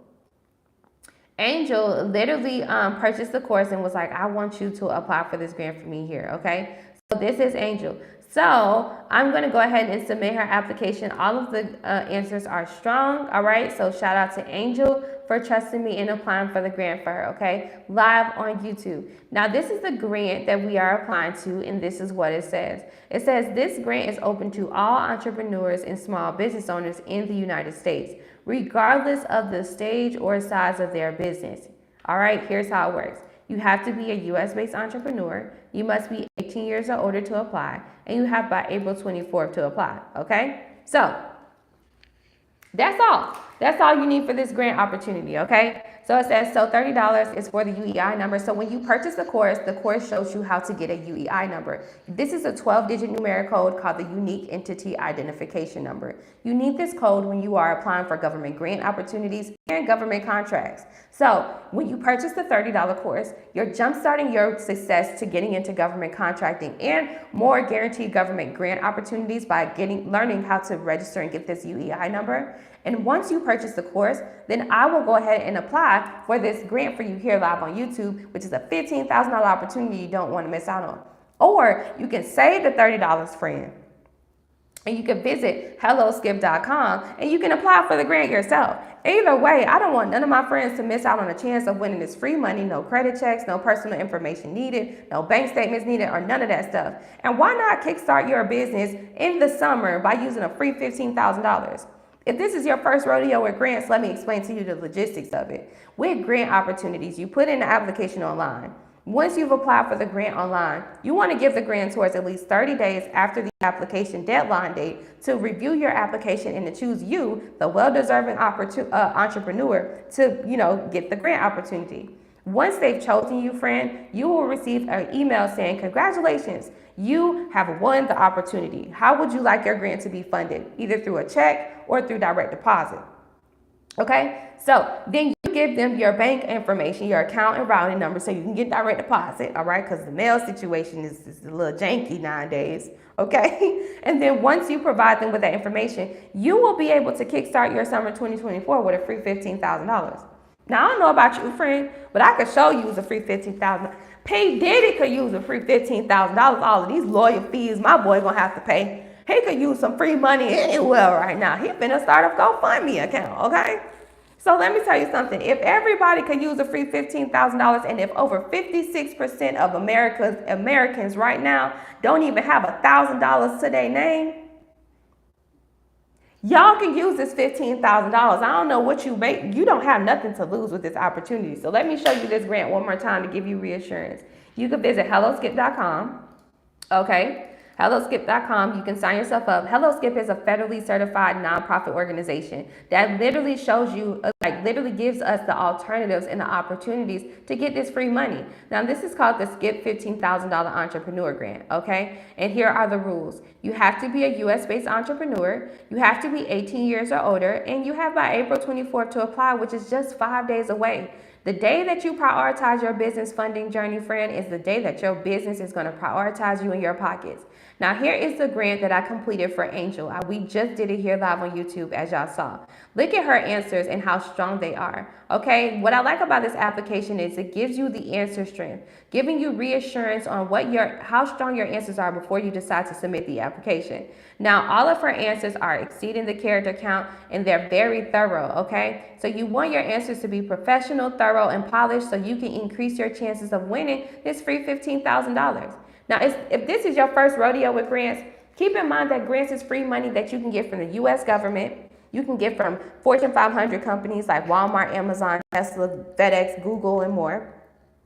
literally purchased the course and was like, I want you to apply for this grant for me here, okay? So this is Angel. So I'm going to go ahead and submit her application. All of the answers are strong, all right? So shout out to Angel for trusting me and applying for the grant for her, okay? Live on YouTube. Now, this is the grant that we are applying to, and this is what it says. It says this grant is open to all entrepreneurs and small business owners in the United States, regardless of the stage or size of their business. All right, here's how it works. You have to be a U.S.-based entrepreneur. You must be 18 years or older to apply, and you have by April 24th to apply, okay? So that's all. That's all you need for this grant opportunity, okay? So it says, so $30 is for the UEI number. So when you purchase the course shows you how to get a UEI number. This is a 12-digit numeric code called the Unique Entity Identification Number. You need this code when you are applying for government grant opportunities and government contracts. So when you purchase the $30 course, you're jumpstarting your success to getting into government contracting and more guaranteed government grant opportunities by learning how to register and get this UEI number. And once you purchase the course, then I will go ahead and apply for this grant for you here live on YouTube, which is a $15,000 opportunity you don't want to miss out on. Or you can save the $30, friend, and you can visit helloskip.com and you can apply for the grant yourself. Either way, I don't want none of my friends to miss out on a chance of winning this free money, no credit checks, no personal information needed, no bank statements needed, or none of that stuff. And why not kickstart your business in the summer by using a free $15,000? If this is your first rodeo with grants, let me explain to you the logistics of it. With grant opportunities, you put in the application online. Once you've applied for the grant online, you want to give the grantor's at least 30 days after the application deadline date to review your application and to choose you, the well-deserving entrepreneur, to get the grant opportunity. Once they've chosen you, friend, you will receive an email saying, congratulations, you have won the opportunity. How would you like your grant to be funded? Either through a check or through direct deposit. Okay, so then you give them your bank information, your account and routing number so you can get direct deposit, all right? Because the mail situation is a little janky nowadays, okay? And then once you provide them with that information, you will be able to kickstart your summer 2024 with a free $15,000. Now, I don't know about you, friend, but I could show you a free $15,000. P. Diddy could use a free $15,000. All of these lawyer fees my boy gonna have to pay. He could use some free money anywhere right now. He finna start a GoFundMe account, okay? So let me tell you something. If everybody could use a free $15,000 and if over 56% of Americans right now don't even have $1,000 to their name, y'all can use this $15,000. I don't know what you make. You don't have nothing to lose with this opportunity. So let me show you this grant one more time to give you reassurance. You can visit helloskip.com. Okay. Helloskip.com. You can sign yourself up. HelloSkip is a federally certified nonprofit organization that literally shows you, literally gives us the alternatives and the opportunities to get this free money. Now, this is called the Skip $15,000 Entrepreneur Grant, okay? And here are the rules. You have to be a U.S.-based entrepreneur. You have to be 18 years or older, and you have by April 24th to apply, which is just 5 days away. The day that you prioritize your business funding journey, friend, is the day that your business is going to prioritize you in your pockets. Now, here is the grant that I completed for Angel. We just did it here live on YouTube, as y'all saw. Look at her answers and how strong they are. Okay, what I like about this application is it gives you the answer strength, giving you reassurance on how strong your answers are before you decide to submit the application. Now, all of her answers are exceeding the character count and they're very thorough, okay? So you want your answers to be professional, thorough, and polished so you can increase your chances of winning this free $15,000. Now, if this is your first rodeo with grants, keep in mind that grants is free money that you can get from the U.S. government. You can get from Fortune 500 companies like Walmart, Amazon, Tesla, FedEx, Google, and more.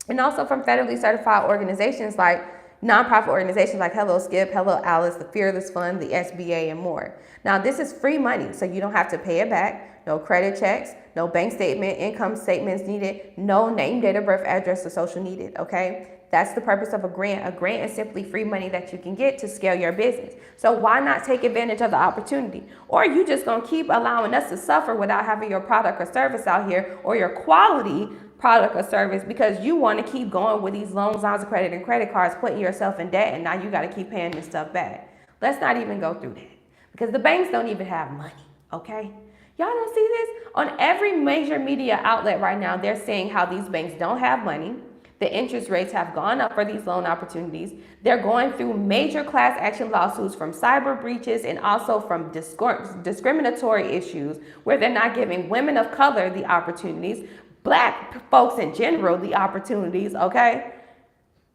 And also from federally certified organizations like nonprofit organizations like Hello Skip, Hello Alice, the Fearless Fund, the SBA, and more. Now, this is free money, so you don't have to pay it back. No credit checks, no bank statement, income statements needed, no name, date of birth, address, or social needed, okay? That's the purpose of a grant. A grant is simply free money that you can get to scale your business. So why not take advantage of the opportunity? Or are you just going to keep allowing us to suffer without having your product or service out here, or your quality product or service, because you want to keep going with these loans, lines of credit, and credit cards, putting yourself in debt, and now you got to keep paying this stuff back. Let's not even go through that, because the banks don't even have money, okay? Y'all don't see this? On every major media outlet right now, they're saying how these banks don't have money. The interest rates have gone up for these loan opportunities. They're going through major class action lawsuits from cyber breaches and also from discriminatory issues where they're not giving women of color the opportunities, Black folks in general the opportunities, okay?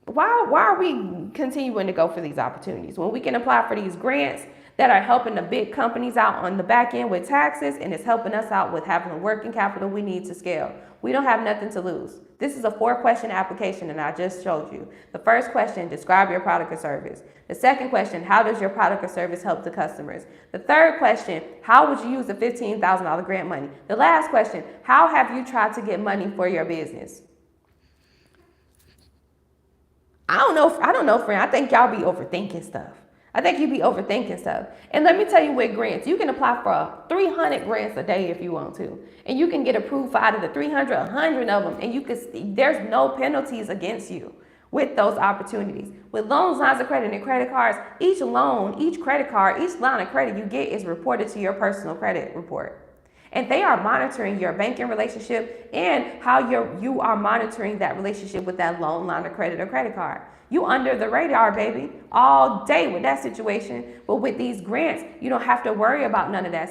Why are we continuing to go for these opportunities when we can apply for these grants that are helping the big companies out on the back end with taxes, and it's helping us out with having the working capital we need to scale. We don't have nothing to lose. This is a 4-question application, and I just showed you. The first question, describe your product or service. The second question, how does your product or service help the customers? The third question, how would you use the $15,000 grant money? The last question, how have you tried to get money for your business? I don't know, friend. I think y'all be overthinking stuff. I think you be overthinking stuff. And let me tell you with grants, you can apply for 300 grants a day if you want to. And you can get approved for out of the 300, 100 of them. And you can, there's no penalties against you with those opportunities. With loans, lines of credit, and credit cards, each loan, each credit card, each line of credit you get is reported to your personal credit report. And they are monitoring your banking relationship and how you are monitoring that relationship with that loan, line of credit, or credit card. You under the radar, baby, all day with that situation. But with these grants, you don't have to worry about none of that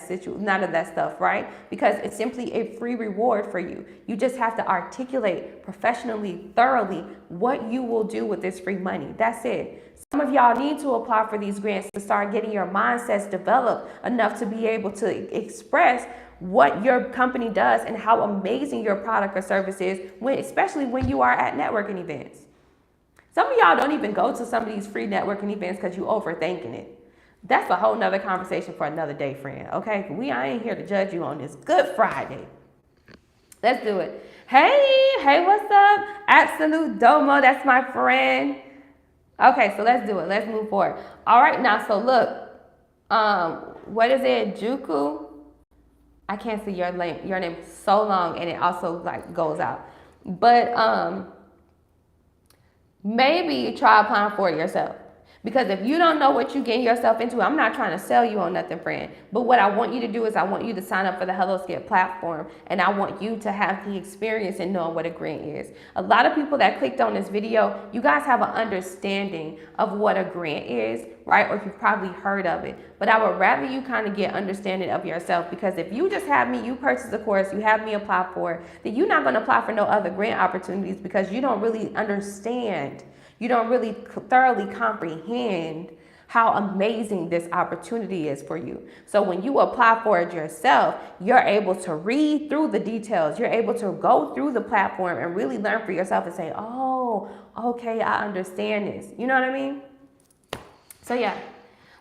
stuff, right? Because it's simply a free reward for you. You just have to articulate professionally, thoroughly what you will do with this free money. That's it. Some of y'all need to apply for these grants to start getting your mindsets developed enough to be able to express what your company does and how amazing your product or service is, especially when you are at networking events. Some of y'all don't even go to some of these free networking events because you overthinking it. That's a whole nother conversation for another day, friend. Okay, I ain't here to judge you on this Good Friday. Let's do it. Hey, what's up? Absolute Domo, that's my friend. Okay, so let's do it. Let's move forward. All right, now, so look, what is it, Juku? I can't see your name so long, and it also like goes out. But maybe try applying for it yourself. Because if you don't know what you're getting yourself into, I'm not trying to sell you on nothing, friend. But what I want you to do is I want you to sign up for the HelloSkip platform, and I want you to have the experience in knowing what a grant is. A lot of people that clicked on this video, you guys have an understanding of what a grant is, right? Or you've probably heard of it. But I would rather you kind of get understanding of yourself, because if you just have me, you purchase the course, you have me apply for it, then you're not going to apply for no other grant opportunities because you don't really understand. You don't really thoroughly comprehend how amazing this opportunity is for you. So when you apply for it yourself, you're able to read through the details. You're able to go through the platform and really learn for yourself and say, oh, okay, I understand this. You know what I mean? So yeah.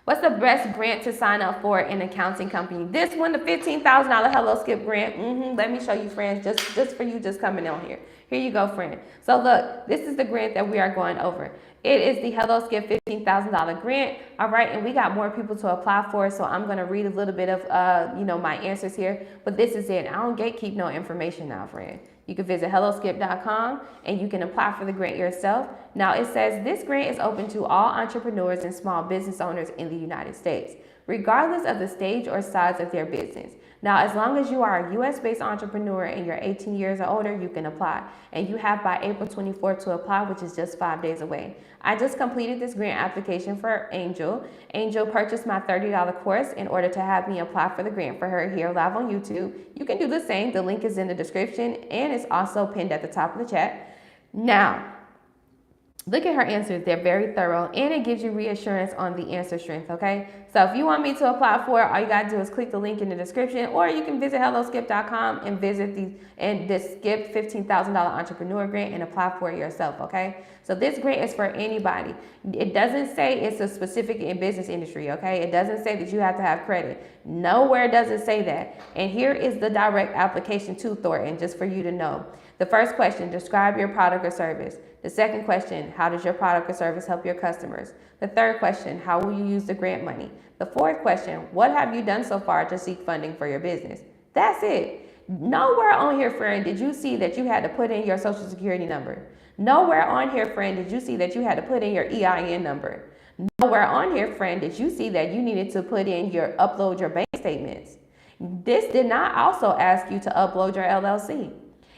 What's the best grant to sign up for in an accounting company? This one, the $15,000 HelloSkip grant. Let me show you, friends, just for you just coming on here. Here you go, friend. So look, this is the grant that we are going over. It is the HelloSkip $15,000 grant. All right, and we got more people to apply for it, so I'm going to read a little bit of my answers here. But this is it. I don't gatekeep no information now, friend. You can visit helloskip.com and you can apply for the grant yourself. Now it says this grant is open to all entrepreneurs and small business owners in the United States, regardless of the stage or size of their business. Now, as long as you are a US-based entrepreneur and you're 18 years or older, you can apply. And you have by April 24th to apply, which is just 5 days away. I just completed this grant application for Angel. Angel purchased my $30 course in order to have me apply for the grant for her here live on YouTube. You can do the same. The link is in the description and it's also pinned at the top of the chat. Now, look at her answers. They're very thorough, and it gives you reassurance on the answer strength, okay? So if you want me to apply for it, all you got to do is click the link in the description, or you can visit helloskip.com and visit this Skip $15,000 entrepreneur grant and apply for it yourself, okay? So this grant is for anybody. It doesn't say it's a specific in business industry, okay? It doesn't say that you have to have credit. Nowhere does it say that. And here is the direct application to Thornton, just for you to know. The first question, describe your product or service. The second question, how does your product or service help your customers? The third question, how will you use the grant money? The fourth question, what have you done so far to seek funding for your business? That's it. Nowhere on here, friend, did you see that you had to put in your social security number. Nowhere on here, friend, did you see that you had to put in your EIN number. Nowhere on here, friend, did you see that you needed to upload your bank statements. This did not also ask you to upload your LLC.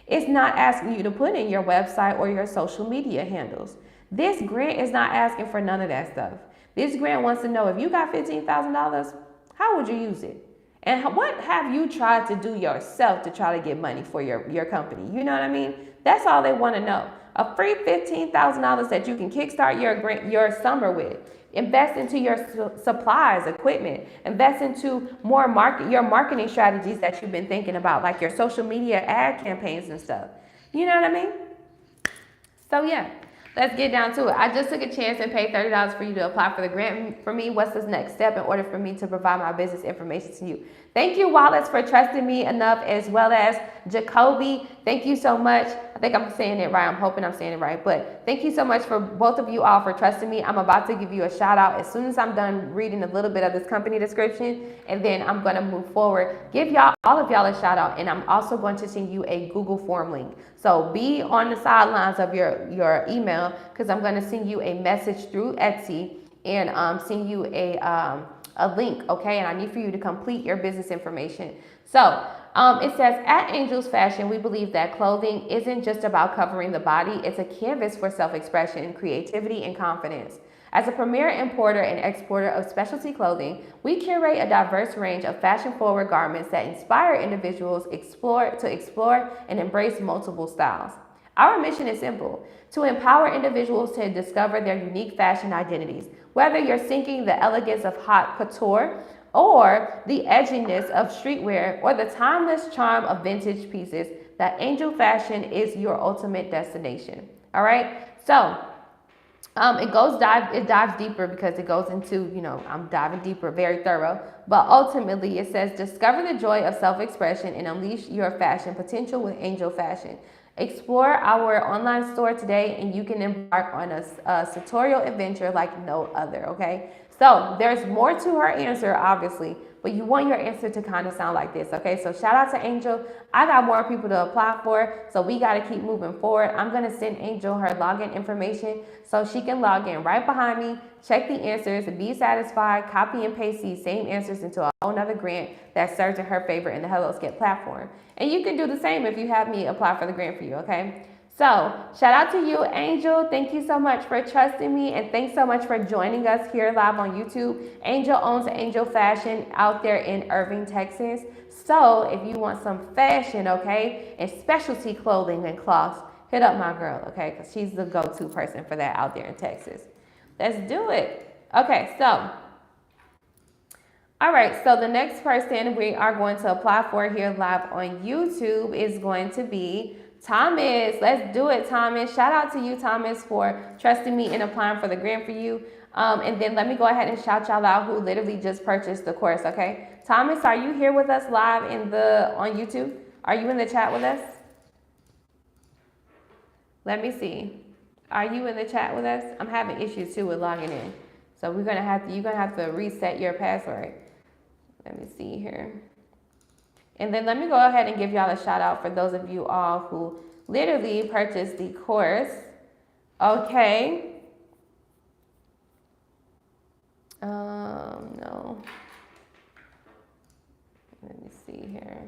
It's not asking you to put in your website or your social media handles. This grant is not asking for none of that stuff. This grant wants to know if you got $15,000, how would you use it? And what have you tried to do yourself to try to get money for your company? You know what I mean? That's all they want to know. A free $15,000 that you can kickstart your summer with. Invest into your supplies, equipment. Invest into more your marketing strategies that you've been thinking about, like your social media ad campaigns and stuff. You know what I mean? So yeah, let's get down to it. I just took a chance and paid $30 for you to apply for the grant for me. What's the next step in order for me to provide my business information to you? Thank you, Wallace, for trusting me enough, as well as Jacoby. Thank you so much. I think I'm saying it right. I'm hoping I'm saying it right. But thank you so much for both of you all for trusting me. I'm about to give you a shout out as soon as I'm done reading a little bit of this company description. And then I'm going to move forward. Give y'all, all of y'all, a shout out. And I'm also going to send you a Google form link. So be on the sidelines of your email, because I'm going to send you a message through Etsy and send you a link, okay? And I need for you to complete your business information. So it says, at Angels Fashion, we believe that clothing isn't just about covering the body. It's a canvas for self-expression, creativity, and confidence. As a premier importer and exporter of specialty clothing, we curate a diverse range of fashion-forward garments that inspire individuals to explore and embrace multiple styles. Our mission is simple: to empower individuals to discover their unique fashion identities. Whether you're seeking the elegance of haute couture, or the edginess of streetwear, or the timeless charm of vintage pieces, that Angel Fashion is your ultimate destination. All right? So it dives deeper, because it goes into, I'm diving deeper, very thorough. But ultimately, it says, discover the joy of self-expression and unleash your fashion potential with Angel Fashion. Explore our online store today, and you can embark on a sartorial adventure like no other, okay? So there's more to her answer, obviously, but you want your answer to kind of sound like this, okay? So shout out to Angel. I got more people to apply for, so we got to keep moving forward. I'm going to send Angel her login information so she can log in right behind me, check the answers, be satisfied, copy and paste these same answers into a whole nother grant that serves in her favor in the HelloSkip platform. And you can do the same if you have me apply for the grant for you, okay? So shout out to you, Angel. Thank you so much for trusting me, and thanks so much for joining us here live on YouTube. Angel owns Angel Fashion out there in Irving, Texas. So if you want some fashion, okay, and specialty clothing and cloths, hit up my girl, okay, because she's the go-to person for that out there in Texas. Let's do it. Okay, so all right, so the next person we are going to apply for here live on YouTube is going to be Thomas. Let's do it, Thomas. Shout out to you, Thomas, for trusting me in applying for the grant for you. And then let me go ahead and shout y'all out who literally just purchased the course, okay? Thomas, are you here with us live on YouTube? Are you in the chat with us? Let me see. Are you in the chat with us? I'm having issues too with logging in. So you're gonna have to reset your password. Let me see here. And then let me go ahead and give y'all a shout out for those of you all who literally purchased the course. Okay. No. Let me see here.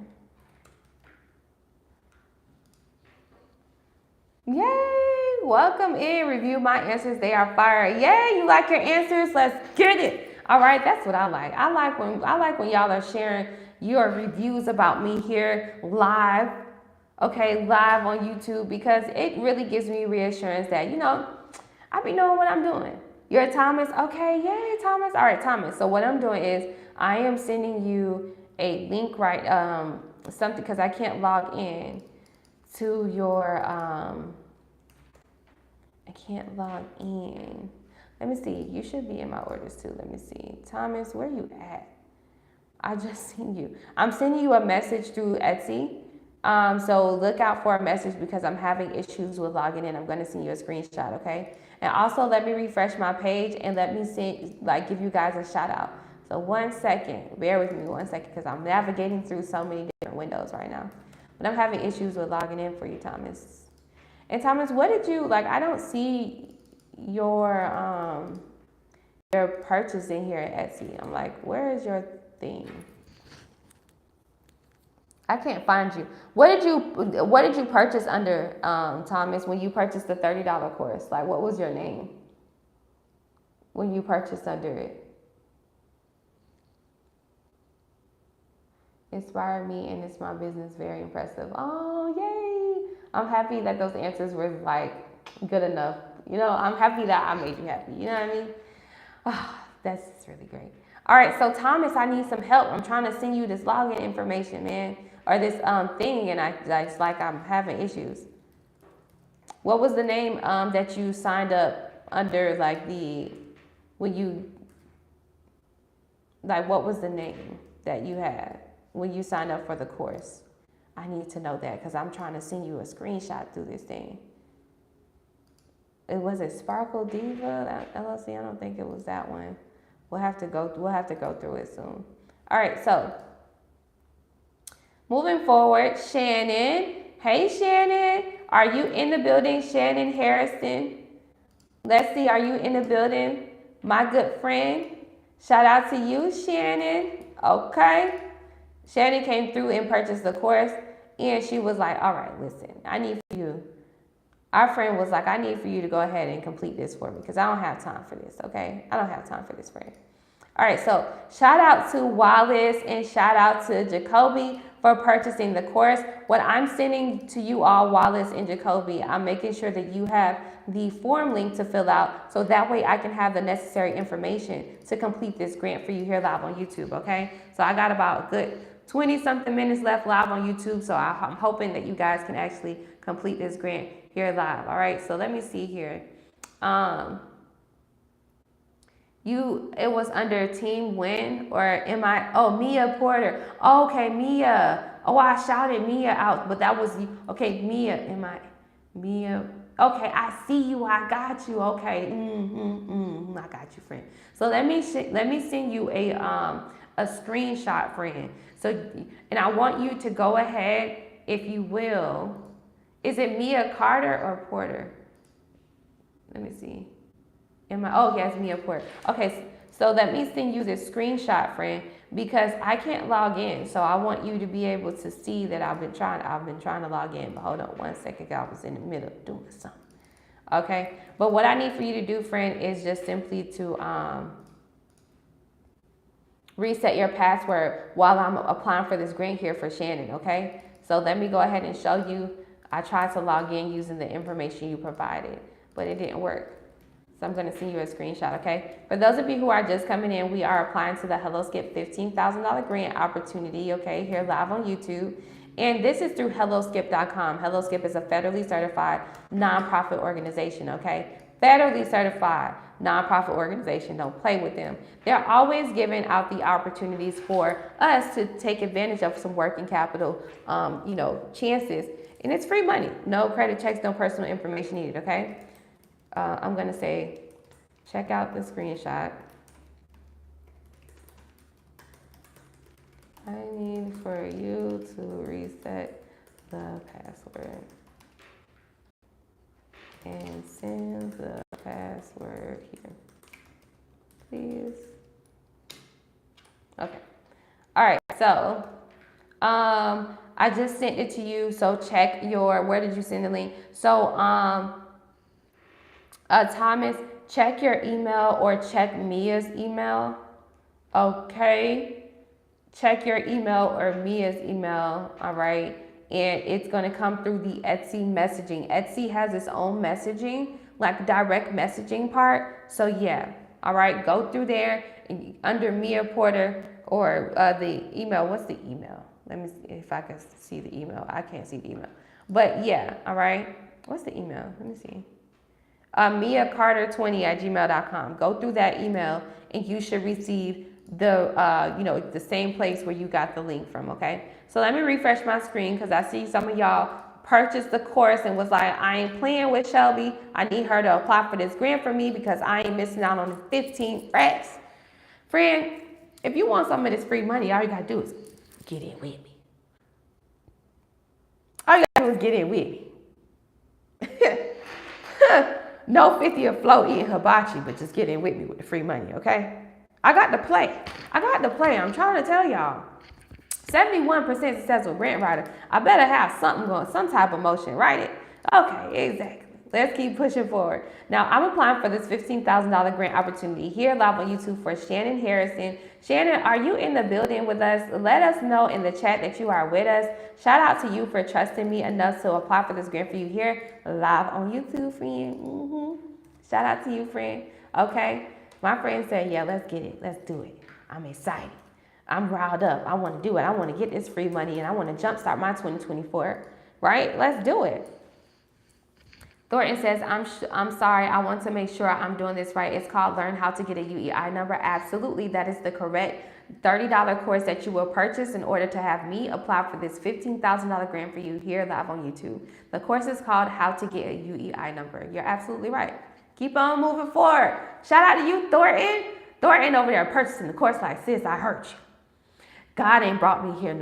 Yay! Welcome in. Review my answers. They are fire. Yay! You like your answers? Let's get it. All right, that's what I like. I like when y'all are sharing your reviews about me here live, okay, live on YouTube, because it really gives me reassurance that, I be knowing what I'm doing. You're Thomas? Okay, yay, Thomas. All right, Thomas. So what I'm doing is I am sending you a link, right, something, because I can't log in to your, I can't log in. Let me see. You should be in my orders too. Let me see. Thomas, where you at? I just seen you. I'm sending you a message through Etsy. So look out for a message, because I'm having issues with logging in. I'm going to send you a screenshot, okay? And also let me refresh my page and let me give you guys a shout out. So 1 second. Bear with me 1 second, because I'm navigating through so many different windows right now. But I'm having issues with logging in for you, Thomas. And Thomas, what did you, I don't see your purchase in here at Etsy. I'm like, where is your thing? I can't find you. What did you purchase under, Thomas, when you purchased the $30 course? What was your name when you purchased under it? Inspired me, and it's my business. Very impressive. Oh, yay. I'm happy that those answers were good enough. I'm happy that I made you happy. You know what I mean? Oh, that's really great. All right, so Thomas, I need some help. I'm trying to send you this login information, man, or this thing, and it's like I'm having issues. What was the name that you signed up under, like what was the name that you had when you signed up for the course? I need to know that because I'm trying to send you a screenshot through this thing. Was it Sparkle Diva LLC? I don't think it was that one. We'll have to go through it soon. All right, so moving forward, Shannon. Hey, Shannon. Are you in the building, Shannon Harrison? Let's see, are you in the building, my good friend? Shout out to you, Shannon. Okay. Shannon came through and purchased the course, and she was like, all right, listen, I need for you. Our friend was like, I need for you to go ahead and complete this for me because I don't have time for this, okay? I don't have time for this, friend. All right, so shout out to Wallace and shout out to Jacoby for purchasing the course. What I'm sending to you all, Wallace and Jacoby, I'm making sure that you have the form link to fill out so that way I can have the necessary information to complete this grant for you here live on YouTube, okay? So I got about a good 20-something minutes left live on YouTube, so I'm hoping that you guys can actually complete this grant here live, all right? So let me see here. It was under Team Win or Mia Porter. Oh, okay, Mia. Oh, I shouted Mia out, but that was you. Okay, Mia, Mia? Okay, I see you. I got you. Okay, I got you, friend. So let me send you a screenshot, friend. So, and I want you to go ahead, if you will. Is it Mia Carter or Porter? Let me see. Yes, Mia Porter. Okay, so let me send you this screenshot, friend, because I can't log in. So I want you to be able to see that I've been trying to log in, but hold on one second, I was in the middle of doing something. Okay, but what I need for you to do, friend, is just simply to reset your password while I'm applying for this grant here for Shannon, okay? So let me go ahead and show you. I tried to log in using the information you provided, but it didn't work. So I'm going to send you a screenshot, okay? For those of you who are just coming in, we are applying to the HelloSkip $15,000 grant opportunity, okay, here live on YouTube. And this is through HelloSkip.com. HelloSkip is a federally certified nonprofit organization, okay? Federally certified nonprofit organization. Don't play with them. They're always giving out the opportunities for us to take advantage of some working capital, chances. And it's free money. No credit checks, no personal information needed, okay? I'm going to say, check out the screenshot. I need for you to reset the password and send the password here, please. Okay. All right. So, I just sent it to you. So check where did you send the link? So, Thomas, check your email or check Mia's email. Okay. Check your email or Mia's email. All right. And it's going to come through the Etsy messaging. Etsy has its own messaging, like direct messaging part. So yeah. All right. Go through there under Mia Porter or the email. What's the email? Let me see if I can see the email. I can't see the email. But yeah. All right. What's the email? Let me see. MiaCarter20@gmail.com. Go through that email and you should receive the same place where you got the link from, okay? So let me refresh my screen because I see some of y'all purchased the course and was like, I ain't playing with Shelby. I need her to apply for this grant for me because I ain't missing out on the 15 racks. Friend, if you want some of this free money, all you gotta do is get in with me. All you gotta do is get in with me. No 50 of flow eating hibachi, but just get in with me with the free money, okay? I got to play. I'm trying to tell y'all. 71% successful grant writer. I better have something going, some type of motion, right? Okay, exactly. Let's keep pushing forward. Now, I'm applying for this $15,000 grant opportunity here live on YouTube for Shannon Harrison. Shannon, are you in the building with us? Let us know in the chat that you are with us. Shout out to you for trusting me enough to apply for this grant for you here live on YouTube, friend. Shout out to you, friend. Okay. My friend said, yeah, let's get it. Let's do it. I'm excited. I'm riled up. I want to do it. I want to get this free money and I want to jumpstart my 2024, right? Let's do it. Thornton says, I'm sorry, I want to make sure I'm doing this right. It's called Learn How to Get a UEI Number. Absolutely, that is the correct $30 course that you will purchase in order to have me apply for this $15,000 grant for you here live on YouTube. The course is called How to Get a UEI Number. You're absolutely right. Keep on moving forward. Shout out to you, Thornton. Thornton over there purchasing the course like, sis, I hurt you. God ain't brought me here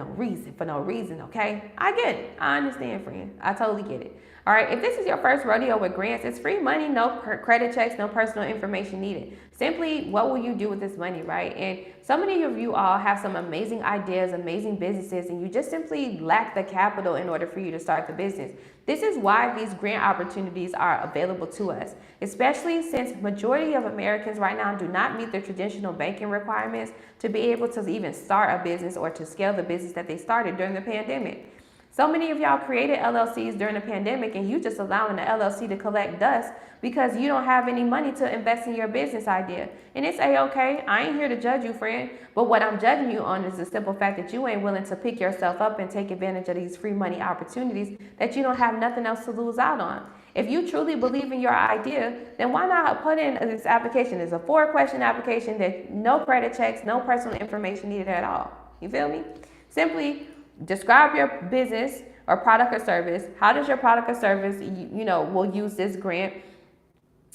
for no reason, okay? I get it. I understand, friend. I totally get it. All right, if this is your first rodeo with grants, it's free money, no credit checks, no personal information needed. Simply, what will you do with this money, right? And so many of you all have some amazing ideas, amazing businesses, and you just simply lack the capital in order for you to start the business. This is why these grant opportunities are available to us, especially since majority of Americans right now do not meet the traditional banking requirements to be able to even start a business or to scale the business that they started during the pandemic. So many of y'all created LLCs during the pandemic and you just allowing the LLC to collect dust because you don't have any money to invest in your business idea. And it's A-okay. I ain't here to judge you, friend. But what I'm judging you on is the simple fact that you ain't willing to pick yourself up and take advantage of these free money opportunities that you don't have nothing else to lose out on. If you truly believe in your idea, then why not put in this application? It's a 4-question application that no credit checks, no personal information needed at all. You feel me? Simply describe your business or product or service. How does your product or service, will use this grant?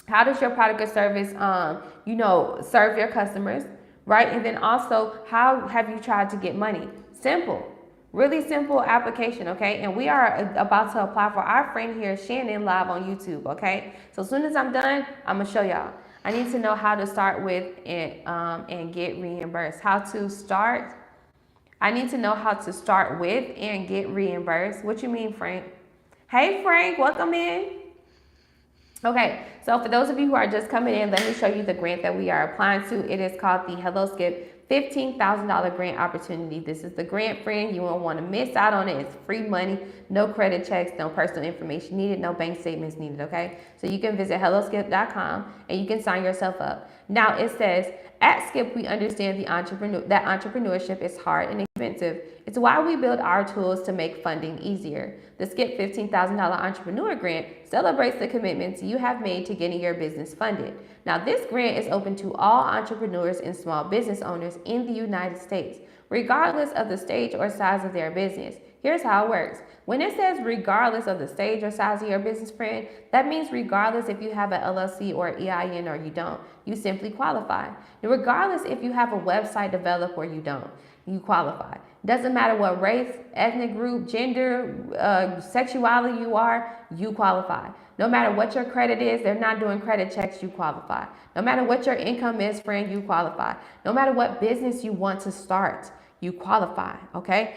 How does your product or service, serve your customers, right? And then also, how have you tried to get money? Simple, really simple application, okay? And we are about to apply for our friend here, Shannon, live on YouTube, okay? So as soon as I'm done, I'm gonna show y'all. I need to know how to start with and get reimbursed. I need to know how to start with and get reimbursed. What you mean, Frank? Hey, Frank, welcome in. Okay, so for those of you who are just coming in, let me show you the grant that we are applying to. It is called the Hello Skip $15,000 grant opportunity. This is the grant, friend. You won't want to miss out on it. It's free money, no credit checks, no personal information needed, no bank statements needed, okay? So you can visit helloskip.com and you can sign yourself up. Now it says, at Skip, we understand that entrepreneurship is hard and expensive. It's why we build our tools to make funding easier. The Skip $15,000 Entrepreneur Grant celebrates the commitments you have made to getting your business funded. Now, this grant is open to all entrepreneurs and small business owners in the United States, regardless of the stage or size of their business. Here's how it works. When it says regardless of the stage or size of your business, friend, that means regardless if you have an LLC or EIN or you don't, you simply qualify. And regardless if you have a website developed or you don't, you qualify. Doesn't matter what race, ethnic group, gender, sexuality you are, you qualify. No matter what your credit is, they're not doing credit checks, you qualify. No matter what your income is, friend, you qualify. No matter what business you want to start, you qualify, okay?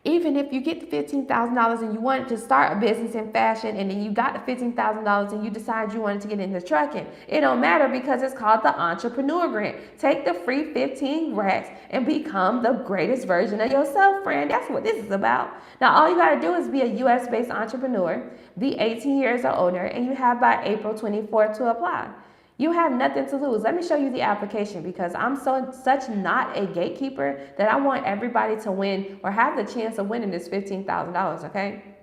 Even if you get the $15,000 and you wanted to start a business in fashion and then you got the $15,000 and you decide you wanted to get into trucking, it don't matter because it's called the Entrepreneur Grant. Take the free 15 racks and become the greatest version of yourself, friend. That's what this is about. Now, all you got to do is be a U.S.-based entrepreneur, be 18 years or older, and you have by April 24th to apply. You have nothing to lose. Let me show you the application because I'm such not a gatekeeper that I want everybody to win or have the chance of winning this $15,000, okay?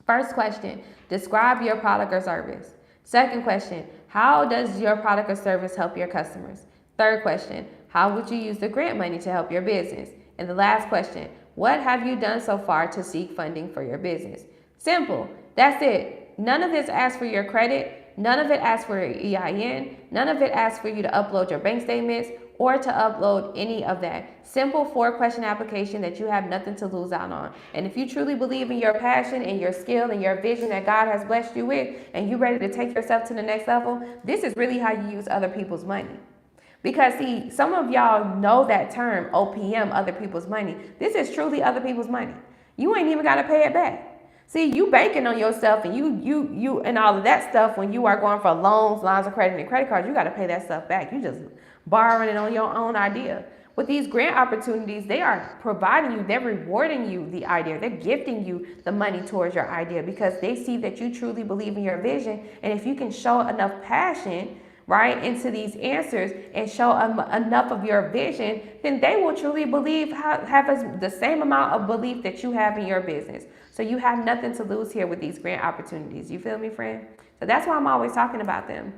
First question, describe your product or service. Second question, how does your product or service help your customers? Third question, how would you use the grant money to help your business? And the last question, what have you done so far to seek funding for your business? Simple, that's it. None of this asks for your credit. None of it asks for your EIN. None of it asks for you to upload your bank statements or to upload any of that. Simple 4-question application that you have nothing to lose out on. And if you truly believe in your passion and your skill and your vision that God has blessed you with and you're ready to take yourself to the next level, this is really how you use other people's money. Because see, some of y'all know that term, OPM, other people's money. This is truly other people's money. You ain't even got to pay it back. See, you banking on yourself and you and all of that stuff when you are going for loans, lines of credit, and credit cards, you got to pay that stuff back. You just borrowing it on your own idea. With these grant opportunities, they are providing you, they're rewarding you the idea. They're gifting you the money towards your idea because they see that you truly believe in your vision. And if you can show enough passion right, into these answers and show enough of your vision, then they will truly believe, have the same amount of belief that you have in your business. So you have nothing to lose here with these grant opportunities. You feel me, friend? So that's why I'm always talking about them.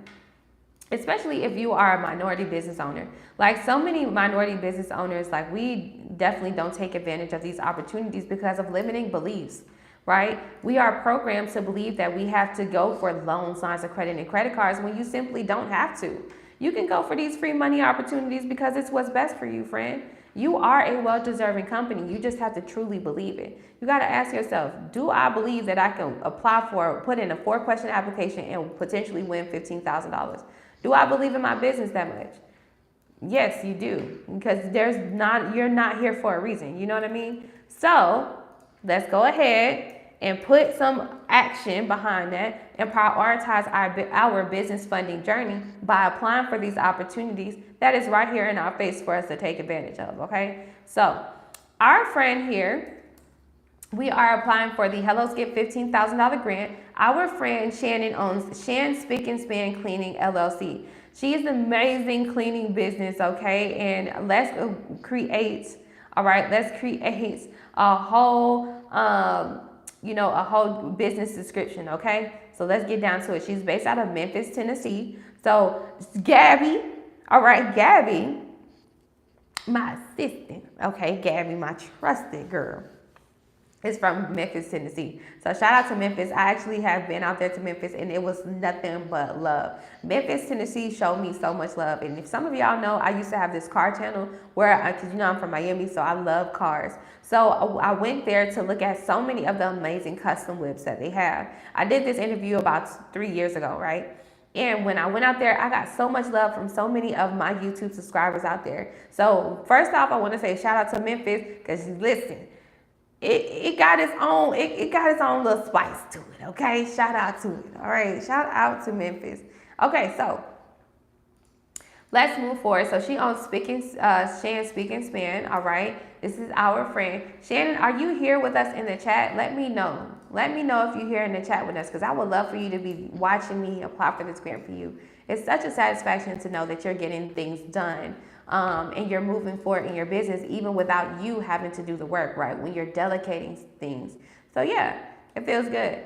Especially if you are a minority business owner. Like so many minority business owners, like we definitely don't take advantage of these opportunities because of limiting beliefs, right? We are programmed to believe that we have to go for loans, lines of credit, and credit cards when you simply don't have to. You can go for these free money opportunities because it's what's best for you, friend. You are a well-deserving company. You just have to truly believe it. You got to ask yourself, do I believe that I can apply for, put in a 4-question application and potentially win $15,000? Do I believe in my business that much? Yes, you do, because you're not here for a reason. You know what I mean? So let's go ahead and put some action behind that and prioritize our business funding journey by applying for these opportunities that is right here in our face for us to take advantage of, okay? So our friend here, we are applying for the Hello Skip $15,000 grant. Our friend Shannon owns Shan Spick and Span Cleaning LLC. She is an amazing cleaning business, okay? And let's create a whole, a whole business description, okay? So let's get down to it. She's based out of Memphis, Tennessee. So Gabby, all right, Gabby, my assistant, okay, Gabby, my trusted girl, is from Memphis, Tennessee. So shout out to Memphis. I actually have been out there to Memphis and it was nothing but love. Memphis, Tennessee showed me so much love. And if some of y'all know, I used to have this car channel where, because you know I'm from Miami, so I love cars. So I went there to look at so many of the amazing custom whips that they have. I did this interview about 3 years ago, right? And when I went out there, I got so much love from so many of my YouTube subscribers out there. So first off, I want to say shout out to Memphis because listen, it got its own, it got its own little spice to it, okay? Shout out to it, all right? Shout out to Memphis. Okay, so let's move forward. So she owns Shan Speak and Span, all right? This is our friend. Shannon, are you here with us in the chat? Let me know. Let me know if you're here in the chat with us because I would love for you to be watching me apply for this grant for you. It's such a satisfaction to know that you're getting things done. And you're moving forward in your business even without you having to do the work, right? When you're delegating things. So yeah, it feels good.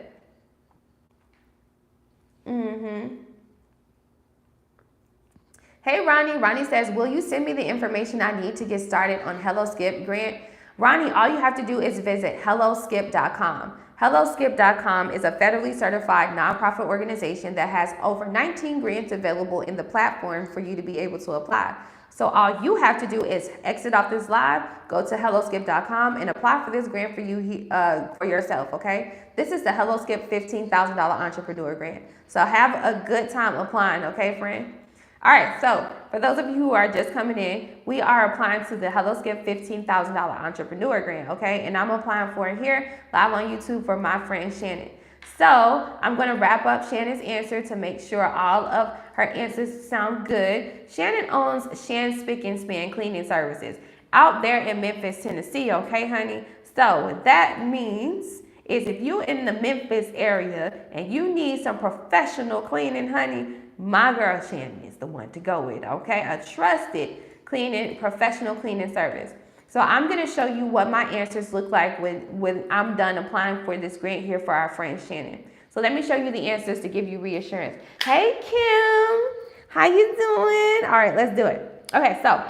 Hey, Ronnie. Ronnie says, will you send me the information I need to get started on Hello Skip grant? Ronnie, all you have to do is visit helloskip.com. HelloSkip.com is a federally certified nonprofit organization that has over 19 grants available in the platform for you to be able to apply. So all you have to do is exit off this live, go to helloskip.com and apply for this grant for you for yourself, okay? This is the Hello Skip $15,000 entrepreneur grant. So have a good time applying, okay, friend? All right, so for those of you who are just coming in, we are applying to the Hello Skip $15,000 entrepreneur grant, okay? And I'm applying for it here live on YouTube for my friend Shannon. So I'm going to wrap up Shannon's answer to make sure all of her answers sound good. Shannon owns Shan Spick and Span Cleaning Services out there in Memphis, Tennessee, okay, honey? So what that means is if you're in the Memphis area and you need some professional cleaning, honey, my girl Shannon is the one to go with, okay? A trusted professional cleaning service. So I'm going to show you what my answers look like when I'm done applying for this grant here for our friend Shannon. So let me show you the answers to give you reassurance. Hey, Kim, how you doing? All right, let's do it. Okay, so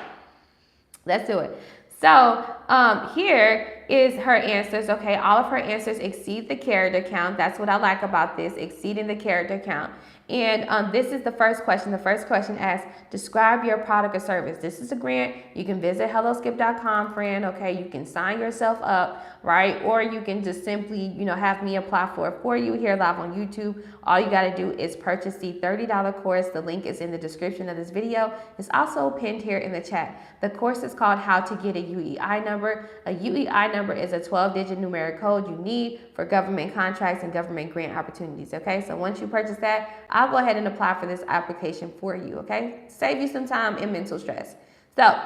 let's do it. So here is her answers, okay? All of her answers exceed the character count. That's what I like about this, exceeding the character count. And this is the first question. The first question asks, describe your product or service. This is a grant. You can visit helloskip.com, friend, okay? You can sign yourself up, right? Or you can just simply, have me apply for it for you here live on YouTube. All you got to do is purchase the $30 course. The link is in the description of this video. It's also pinned here in the chat. The course is called How to Get a UEI Number. A UEI number is a 12-digit numeric code you need for government contracts and government grant opportunities, okay? So once you purchase that, I'll go ahead and apply for this application for you, okay? Save you some time and mental stress. So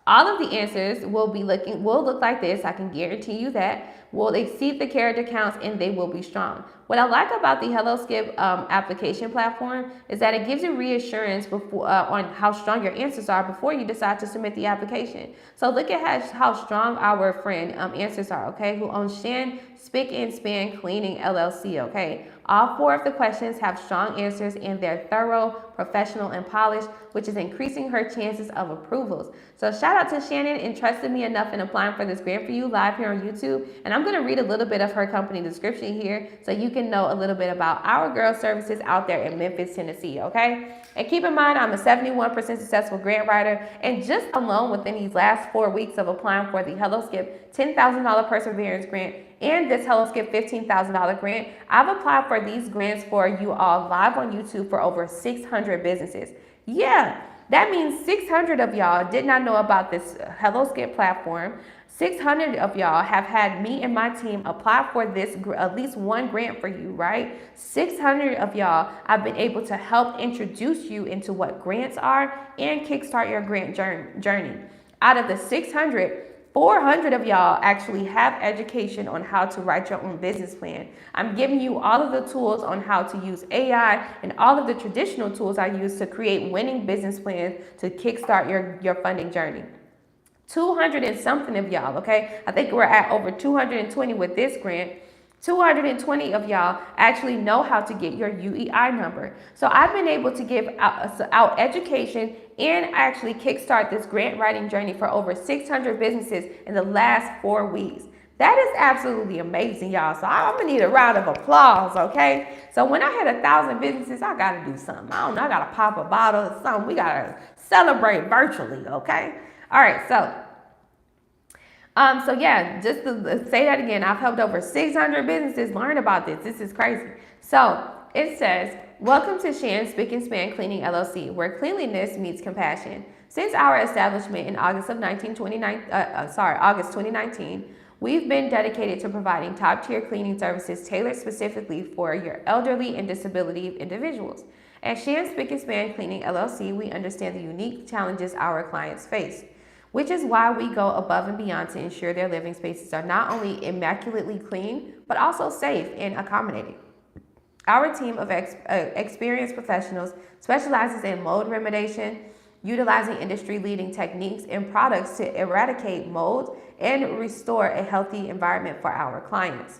all of the answers will look like this. I can guarantee you that. will exceed the character counts, and they will be strong. What I like about the HelloSkip application platform is that it gives you reassurance before on how strong your answers are before you decide to submit the application. So look at how strong our friend answers are, okay, who owns Shan Spick and Span Cleaning LLC, okay. All 4 of the questions have strong answers, and they're thorough, professional, and polished, which is increasing her chances of approvals. So shout out to Shannon and trusted me enough in applying for this grant for you live here on YouTube. And I'm going to read a little bit of her company description here so you can know a little bit about our girl services out there in Memphis, Tennessee, okay? And keep in mind, I'm a 71% successful grant writer, and just alone within these last 4 weeks of applying for the HelloSkip $10,000 Perseverance Grant and this HelloSkip $15,000 grant, I've applied for these grants for you all live on YouTube for over 600 businesses. Yeah, that means 600 of y'all did not know about this HelloSkip platform. 600 of y'all have had me and my team apply for this, at least one grant for you, right? 600 of y'all, I've been able to help introduce you into what grants are and kickstart your grant journey. Out of the 600, 400 of y'all actually have education on how to write your own business plan. I'm giving you all of the tools on how to use AI and all of the traditional tools I use to create winning business plans to kickstart your funding journey. 200 and something of y'all, okay? I think we're at over 220 with this grant. 220 of y'all actually know how to get your UEI number. So I've been able to give out education and actually kickstart this grant writing journey for over 600 businesses in the last 4 weeks. That is absolutely amazing, y'all. So I'm gonna need a round of applause, okay? So when I hit 1,000 businesses, I gotta do something. I don't know, I gotta pop a bottle or something. We gotta celebrate virtually, okay? All right, so yeah, just to say that again, I've helped over 600 businesses learn about this. This is crazy. So it says, welcome to Shan Spick and Span Cleaning LLC, where cleanliness meets compassion. Since our establishment in August 2019, we've been dedicated to providing top-tier cleaning services tailored specifically for your elderly and disability individuals. At Shan Spick and Span Cleaning LLC, we understand the unique challenges our clients face, which is why we go above and beyond to ensure their living spaces are not only immaculately clean, but also safe and accommodating. Our team of experienced professionals specializes in mold remediation, utilizing industry-leading techniques and products to eradicate mold and restore a healthy environment for our clients.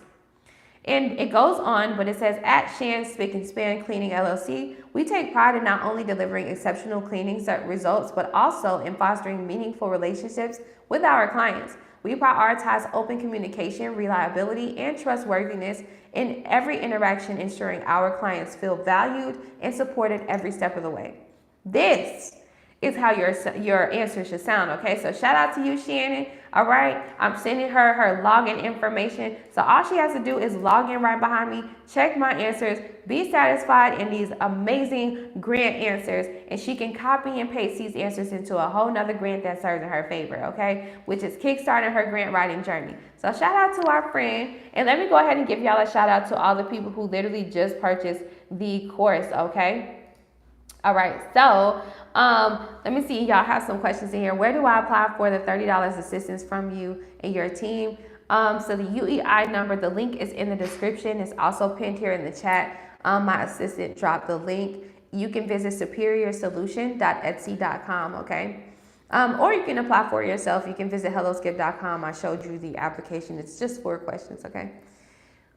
And it goes on, but it says, at Shan Spick and Span Cleaning LLC, we take pride in not only delivering exceptional cleaning results, but also in fostering meaningful relationships with our clients. We prioritize open communication, reliability, and trustworthiness in every interaction, ensuring our clients feel valued and supported every step of the way. This is how your answer should sound, okay? So shout out to you, Shannon, all right? I'm sending her login information. So all she has to do is log in right behind me, check my answers, be satisfied in these amazing grant answers, and she can copy and paste these answers into a whole nother grant that serves in her favor, okay? Which is kickstarting her grant writing journey. So shout out to our friend, and let me go ahead and give y'all a shout out to all the people who literally just purchased the course, okay? All right, so let me see, y'all have some questions in here. Where do I apply for the $30 assistance from you and your team? So the UEI number, the link is in the description. It's also pinned here in the chat. My assistant dropped the link. You can visit superiorsolution.etsy.com, okay? Or you can apply for it yourself. You can visit helloskip.com. I showed you the application. It's just 4 questions, okay?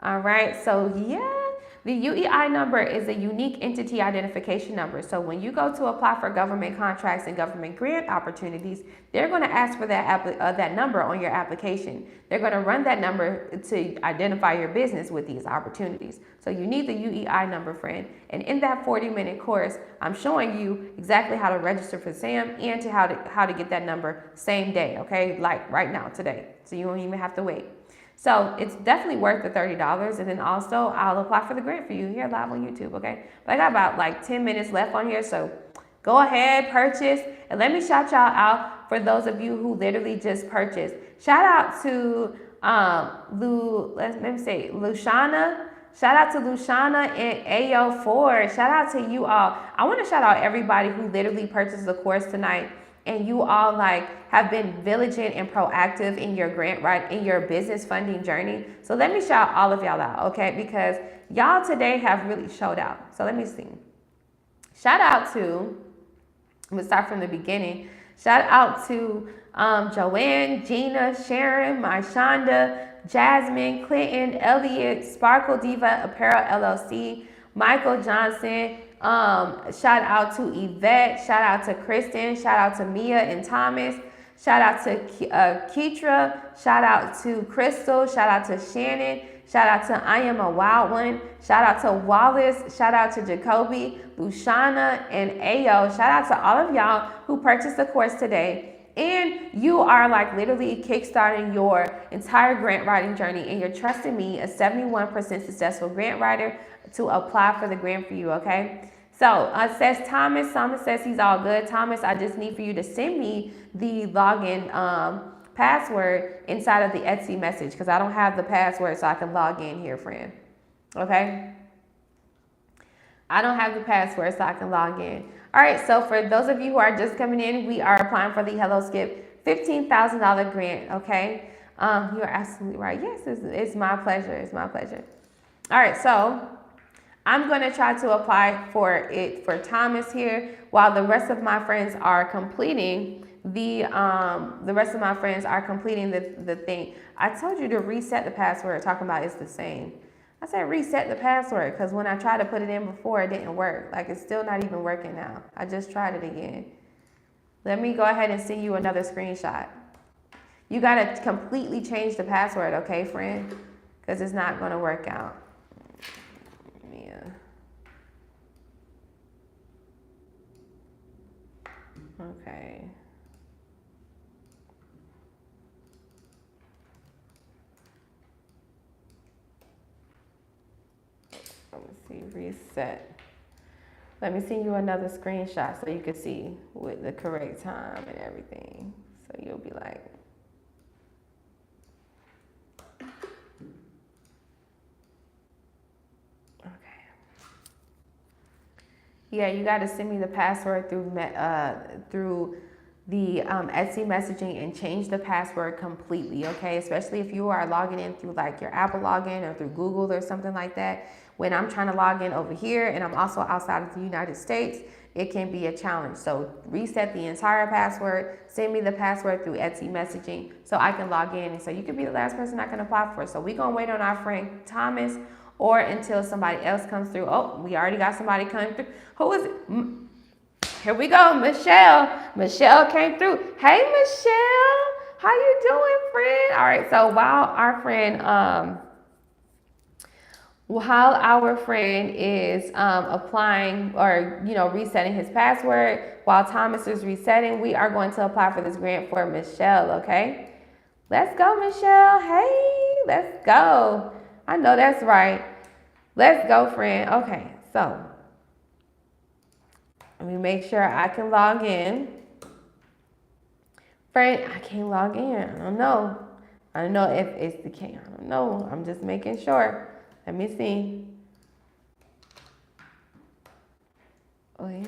All right, so yeah. The UEI number is a unique entity identification number. So when you go to apply for government contracts and government grant opportunities, they're going to ask for that number on your application. They're going to run that number to identify your business with these opportunities. So you need the UEI number, friend. And in that 40-minute course, I'm showing you exactly how to register for SAM and to how to get that number same day, okay? Like right now, today. So you don't even have to wait. So it's definitely worth the $30. And then also I'll apply for the grant for you here live on YouTube, okay? But I got about like 10 minutes left on here. So go ahead, purchase. And let me shout y'all out for those of you who literally just purchased. Shout out to Lushana. Shout out to Lushana and AO4. Shout out to you all. I want to shout out everybody who literally purchased the course tonight. and you all like have been diligent and proactive in your in your business funding journey. So let me shout all of y'all out, okay? Because y'all today have really showed out. So let me see. Shout out to, I'm gonna start from the beginning. Shout out to Joanne, Gina, Sharon, Myshonda, Jasmine, Clinton, Elliot, Sparkle Diva Apparel LLC, Michael Johnson. Shout out to Yvette. Shout out to Kristen. Shout out to Mia and Thomas. Shout out to Keitra. Shout out to Crystal. Shout out to Shannon. Shout out to I Am a Wild One. Shout out to Wallace. Shout out to Jacoby, Lushana, and Ayo. Shout out to all of y'all who purchased the course today. And you are like literally kickstarting your entire grant writing journey, and you're trusting me, a 71% successful grant writer, to apply for the grant for you, okay? So it says Thomas says he's all good. Thomas, I just need for you to send me the login password inside of the Etsy message, because I don't have the password so I can log in here, friend. Okay? I don't have the password so I can log in. All right, so for those of you who are just coming in, we are applying for the Hello Skip $15,000 grant, okay? You're absolutely right. Yes, it's my pleasure. It's my pleasure. All right, so I'm going to try to apply for it for Thomas here, while the rest of my friends are completing the thing. I told you to reset the password, talking about it's the same. I said reset the password because when I tried to put it in before, it didn't work. Like, it's still not even working now. I just tried it again. Let me go ahead and send you another screenshot. You got to completely change the password, okay, friend? Because it's not going to work out. Yeah. Okay. Let me see, reset. Let me send you another screenshot so you can see with the correct time and everything. So you'll be like, okay. Yeah, you got to send me the password through the Etsy messaging and change the password completely, okay? Especially if you are logging in through like your Apple login or through Google or something like that. When I'm trying to log in over here and I'm also outside of the United States, it can be a challenge. So reset the entire password, send me the password through Etsy messaging so I can log in. And so you can be the last person I can apply for. So we're going to wait on our friend Thomas or until somebody else comes through. Oh, we already got somebody coming through. Who is it? Here we go, Michelle. Michelle came through. Hey, Michelle. How you doing, friend? All right, so while our friend is applying or, resetting his password, while Thomas is resetting, we are going to apply for this grant for Michelle, okay? Let's go, Michelle. Hey, let's go. I know that's right. Let's go, friend. Okay, so let me make sure I can log in. Friend, I can't log in. I don't know. I don't know if it's the case. I don't know. I'm just making sure. Let me see. Oh, yeah.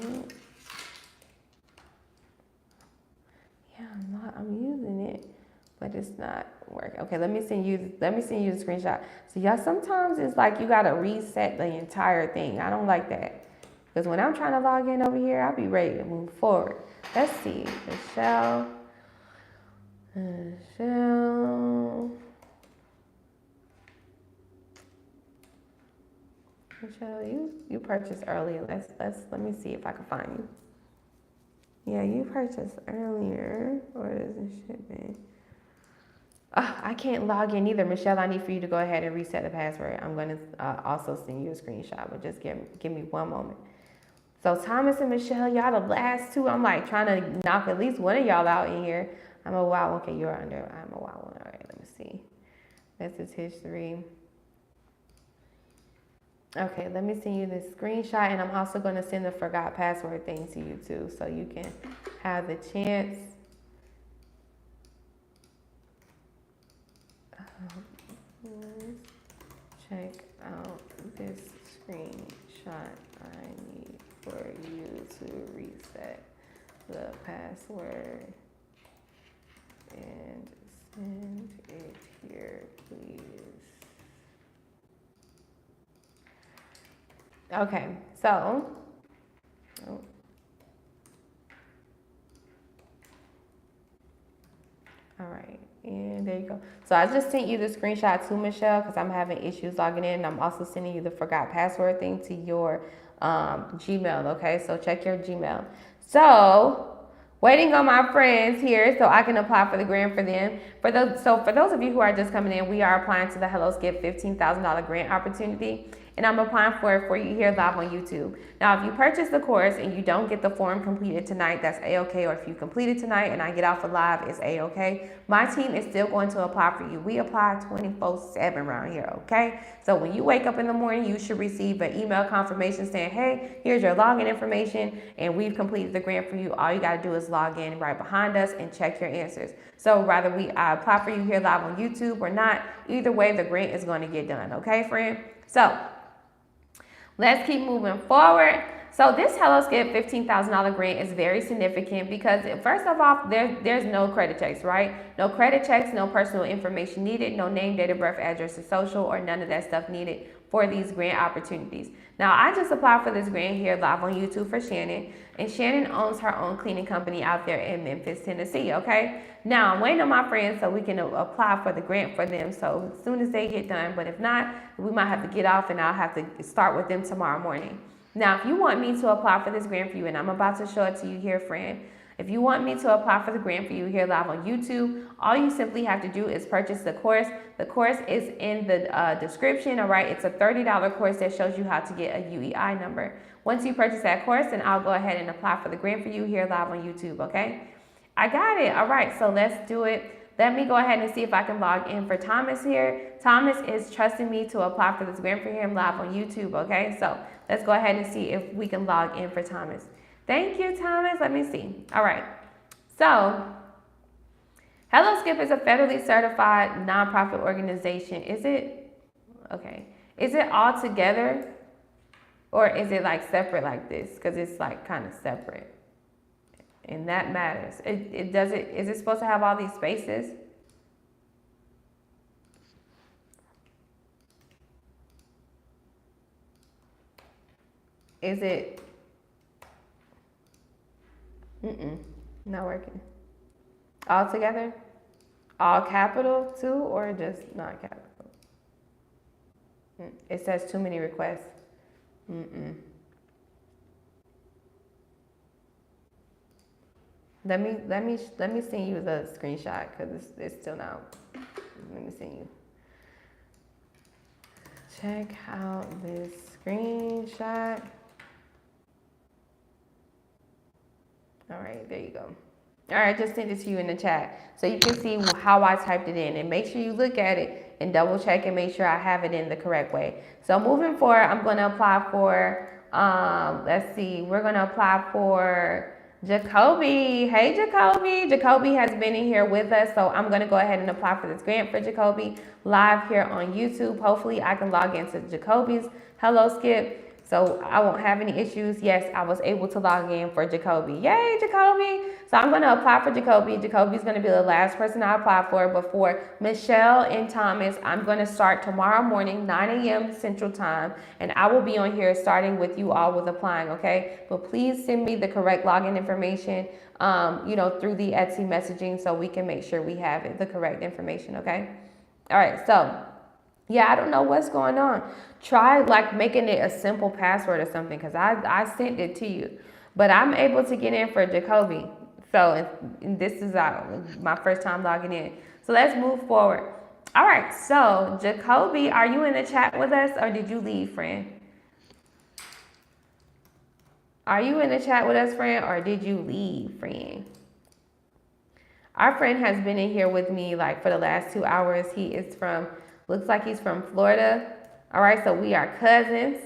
Yeah, I'm using it, but it's not working. Okay, let me send you the screenshot. So y'all, sometimes it's like you gotta reset the entire thing. I don't like that. Because when I'm trying to log in over here, I'll be ready to move forward. Let's see. Michelle. Michelle, you purchased earlier. Let me see if I can find you. Yeah, you purchased earlier. Where is this shit, man? I can't log in either. Michelle, I need for you to go ahead and reset the password. I'm going to also send you a screenshot, but just give me one moment. So Thomas and Michelle, y'all the last two. I'm like trying to knock at least one of y'all out in here. I'm a wild one. Okay, you're under. I'm a wild one. All right, let me see. This is history. Okay, let me send you this screenshot, and I'm also going to send the forgot password thing to you too, so you can have the chance. Check out this screenshot. I need for you to reset the password and send it here, please. Okay, so, oh. All right, and there you go. So I just sent you the screenshot to Michelle because I'm having issues logging in. I'm also sending you the forgot password thing to your Gmail, okay? So check your Gmail. So waiting on my friends here so I can apply for the grant for them. For those of you who are just coming in, we are applying to the Hello Skip $15,000 grant opportunity. And I'm applying for it for you here live on YouTube. Now, if you purchase the course and you don't get the form completed tonight, that's A-okay. Or if you complete it tonight and I get off of live, it's A-okay. My team is still going to apply for you. We apply 24/7 around here, okay? So when you wake up in the morning, you should receive an email confirmation saying, hey, here's your login information and we've completed the grant for you. All you gotta do is log in right behind us and check your answers. So whether I apply for you here live on YouTube or not, either way, the grant is gonna get done, okay, friend? So, let's keep moving forward. So this Hello Skip $15,000 grant is very significant because first of all, there's no credit checks, right? No credit checks, no personal information needed, no name, date of birth, address, or social, or none of that stuff needed for these grant opportunities. Now, I just applied for this grant here live on YouTube for Shannon, and Shannon owns her own cleaning company out there in Memphis, Tennessee, okay? Now, I'm waiting on my friends so we can apply for the grant for them so as soon as they get done, but if not, we might have to get off and I'll have to start with them tomorrow morning. Now, if you want me to apply for this grant for you, and I'm about to show it to you here, friend, if you want me to apply for the grant for you here live on YouTube, all you simply have to do is purchase the course. The course is in the description, all right? It's a $30 course that shows you how to get a UEI number. Once you purchase that course, then I'll go ahead and apply for the grant for you here live on YouTube, okay? I got it. All right, so let's do it. Let me go ahead and see if I can log in for Thomas here. Thomas is trusting me to apply for this grant for him live on YouTube, okay? So let's go ahead and see if we can log in for Thomas. Thank you, Thomas. Let me see. All right. So Hello Skip is a federally certified nonprofit organization. Is it? Okay. Is it all together or is it like separate like this? Because it's like kind of separate. And that matters. Is it supposed to have all these spaces? Is it? Not working. All together? All capital too, or just not capital? It says too many requests. Let me send you the screenshot because it's still not. Let me send you. Check out this screenshot. All right, there you go. All right, just send it to you in the chat so you can see how I typed it in, and make sure you look at it and double check and make sure I have it in the correct way. So moving forward, I'm going to apply for, let's see, we're going to apply for Jacoby. Hey, Jacoby. Jacoby has been in here with us, so I'm going to go ahead and apply for this grant for Jacoby live here on YouTube. Hopefully, I can log into Jacoby's Hello Skip so I won't have any issues. Yes, I was able to log in for Jacoby. Yay, Jacoby. So I'm going to apply for Jacoby. Jacoby's going to be the last person I apply for before Michelle and Thomas. I'm going to start tomorrow morning, 9 a.m. Central Time, and I will be on here starting with you all with applying, okay? But please send me the correct login information, through the Etsy messaging so we can make sure we have it, the correct information, okay? All right, so yeah, I don't know what's going on. Try like making it a simple password or something because I sent it to you. But I'm able to get in for Jacoby. So and this is my first time logging in. So let's move forward. All right, so Jacoby, are you in the chat with us or did you leave, friend? Are you in the chat with us, friend, or did you leave, friend? Our friend has been in here with me like for the last 2 hours. He is from, looks like he's from Florida. All right, so we are cousins,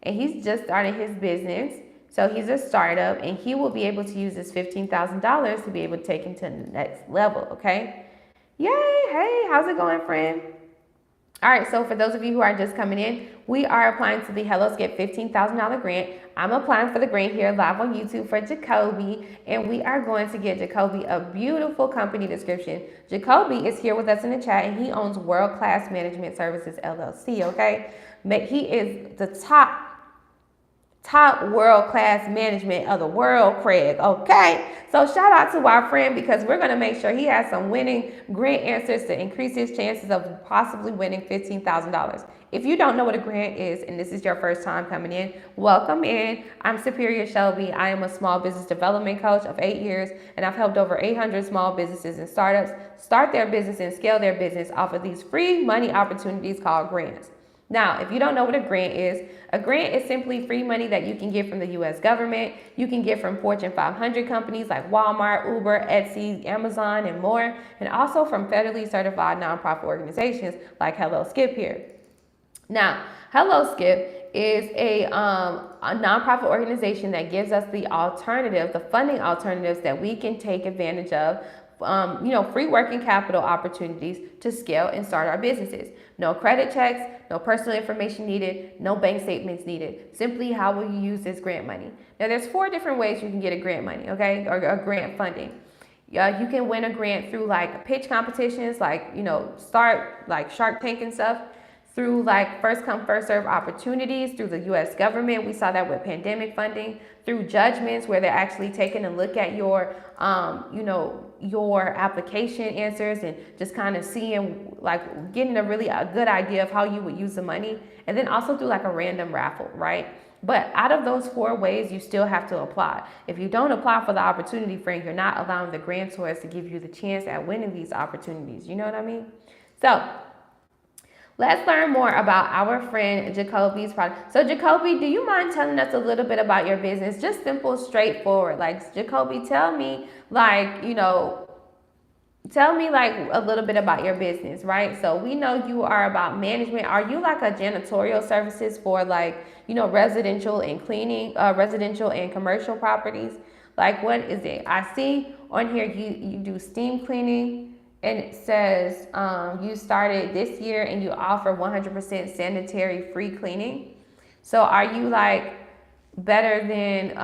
and he's just starting his business. So he's a startup, and he will be able to use this $15,000 to be able to take him to the next level, okay? Yay, hey, how's it going, friend? All right, so for those of you who are just coming in, we are applying to the HelloSkip $15,000 grant. I'm applying for the grant here live on YouTube for Jacoby, and we are going to get Jacoby a beautiful company description. Jacoby is here with us in the chat, and he owns World Class Management Services, LLC, okay? He is the top world-class management of the world, Craig, okay? So shout out to our friend, because we're going to make sure he has some winning grant answers to increase his chances of possibly winning $15,000. If you don't know what a grant is, and this is your first time coming in, welcome in. I'm Superior Shelby. I am a small business development coach of 8 years, and I've helped over 800 small businesses and startups start their business and scale their business off of these free money opportunities called grants. Now, if you don't know what a grant is simply free money that you can get from the U.S. government. You can get from Fortune 500 companies like Walmart, Uber, Etsy, Amazon, and more, and also from federally certified nonprofit organizations like HelloSkip here. Now, HelloSkip is a nonprofit organization that gives us the funding alternatives that we can take advantage of. Free working capital opportunities to scale and start our businesses. No credit checks, no personal information needed, no bank statements needed. Simply, how will you use this grant money? Now, there's 4 different ways you can get a grant money, okay, or grant funding. You can win a grant through like pitch competitions, like, start like Shark Tank and stuff. Through like first come, first serve opportunities through the U.S. government. We saw that with pandemic funding. Through judgments where they're actually taking a look at your, your application answers and just kind of seeing, like getting a good idea of how you would use the money. And then also through like a random raffle, right? But out of those 4 ways, you still have to apply. If you don't apply for the opportunity, friend, you're not allowing the grantors to give you the chance at winning these opportunities. You know what I mean? So let's learn more about our friend Jacoby's product. So Jacoby, do you mind telling us a little bit about your business? Just simple, straightforward. Like, Jacoby, tell me like a little bit about your business, right? So we know you are about management. Are you like a janitorial services for like, residential and cleaning, residential and commercial properties? Like, what is it? I see on here you do steam cleaning. And it says you started this year and you offer 100% sanitary free cleaning. So are you like better than,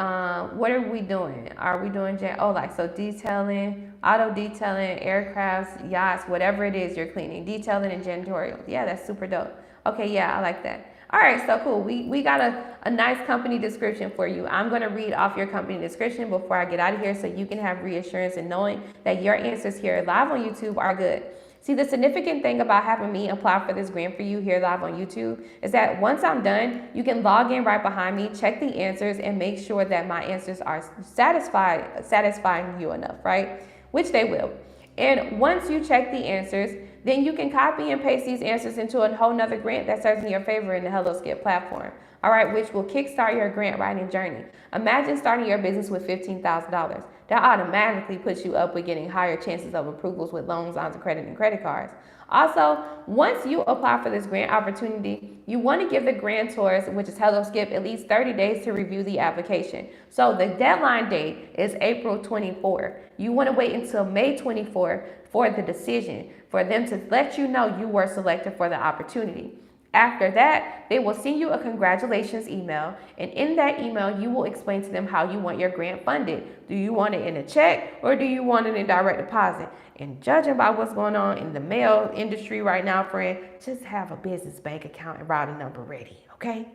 what are we doing? Are we doing, detailing, auto detailing, aircrafts, yachts, whatever it is you're cleaning, detailing and janitorial. Yeah, that's super dope. Okay, yeah, I like that. All right, so cool. We got a nice company description for you. I'm going to read off your company description before I get out of here so you can have reassurance in knowing that your answers here live on YouTube are good. See, the significant thing about having me apply for this grant for you here live on YouTube is that once I'm done, you can log in right behind me, check the answers, and make sure that my answers are satisfying you enough, right? Which they will. And once you check the answers, then you can copy and paste these answers into a whole nother grant that serves in your favor in the HelloSkip platform. All right, which will kickstart your grant writing journey. Imagine starting your business with $15,000. That automatically puts you up with getting higher chances of approvals with loans, lines of credit, and credit cards. Also, once you apply for this grant opportunity, you want to give the grantors, which is HelloSkip, at least 30 days to review the application. So the deadline date is April 24. You want to wait until May 24 for the decision, for them to let you know you were selected for the opportunity. After that, they will send you a congratulations email, and in that email, you will explain to them how you want your grant funded. Do you want it in a check or do you want it in direct deposit? And judging by what's going on in the mail industry right now, friend, just have a business bank account and routing number ready, okay?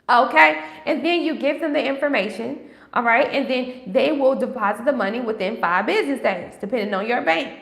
Okay, and then you give them the information, all right, and then they will deposit the money within 5 business days, depending on your bank.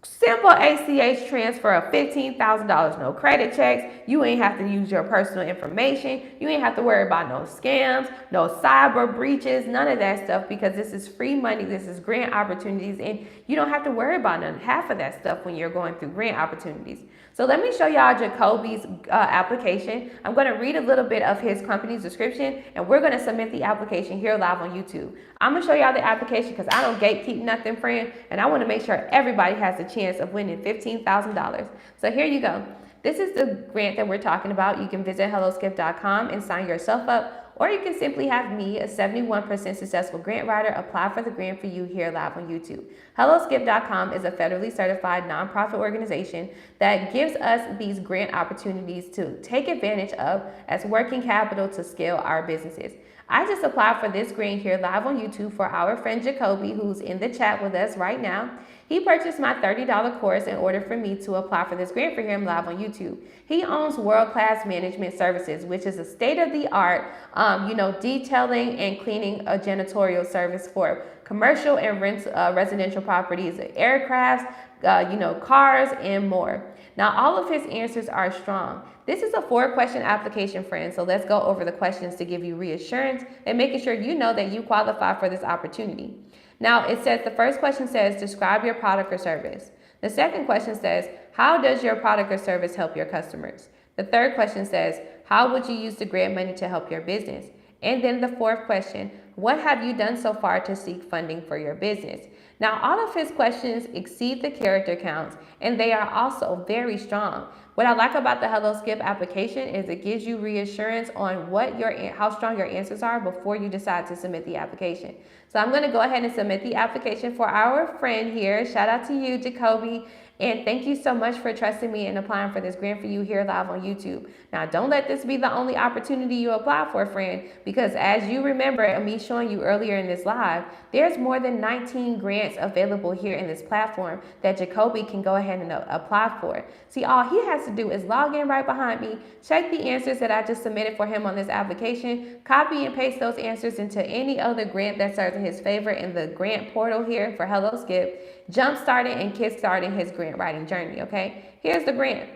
Simple ACH transfer of $15,000, no credit checks. You ain't have to use your personal information. You ain't have to worry about no scams, no cyber breaches, none of that stuff, because this is free money. This is grant opportunities, and you don't have to worry about half of that stuff when you're going through grant opportunities. So let me show y'all Jacoby's application. I'm going to read a little bit of his company's description, and we're going to submit the application here live on YouTube. I'm going to show y'all the application because I don't gatekeep nothing, friend, and I want to make sure everybody has a chance of winning $15,000. So here you go. This is the grant that we're talking about. You can visit helloskip.com and sign yourself up, or you can simply have me, a 71% successful grant writer, apply for the grant for you here live on YouTube. HelloSkip.com is a federally certified nonprofit organization that gives us these grant opportunities to take advantage of as working capital to scale our businesses. I just applied for this grant here live on YouTube for our friend Jacoby, who's in the chat with us right now. He purchased my $30 course in order for me to apply for this grant for him live on YouTube. He owns World Class Management Services, which is a state-of-the-art, detailing and cleaning a janitorial service for commercial and residential properties, aircrafts, cars, and more. Now, all of his answers are strong. This is a 4-question application, friends, so let's go over the questions to give you reassurance and making sure you know that you qualify for this opportunity. Now, it says, the first question says, describe your product or service. The second question says, how does your product or service help your customers? The third question says, how would you use the grant money to help your business? And then the fourth question, what have you done so far to seek funding for your business? Now, all of his questions exceed the character counts, and they are also very strong. What I like about the Hello Skip application is it gives you reassurance on how strong your answers are before you decide to submit the application. So I'm going to go ahead and submit the application for our friend here. Shout out to you, Jacoby. And thank you so much for trusting me and applying for this grant for you here live on YouTube. Now, don't let this be the only opportunity you apply for, friend, because as you remember me showing you earlier in this live, there's more than 19 grants available here in this platform that Jacoby can go ahead and apply for. See, all he has to do is log in right behind me, check the answers that I just submitted for him on this application, copy and paste those answers into any other grant that serves in his favor in the grant portal here for Hello Skip, jump-starting and kick-starting his grant writing journey, okay? Here's the grant.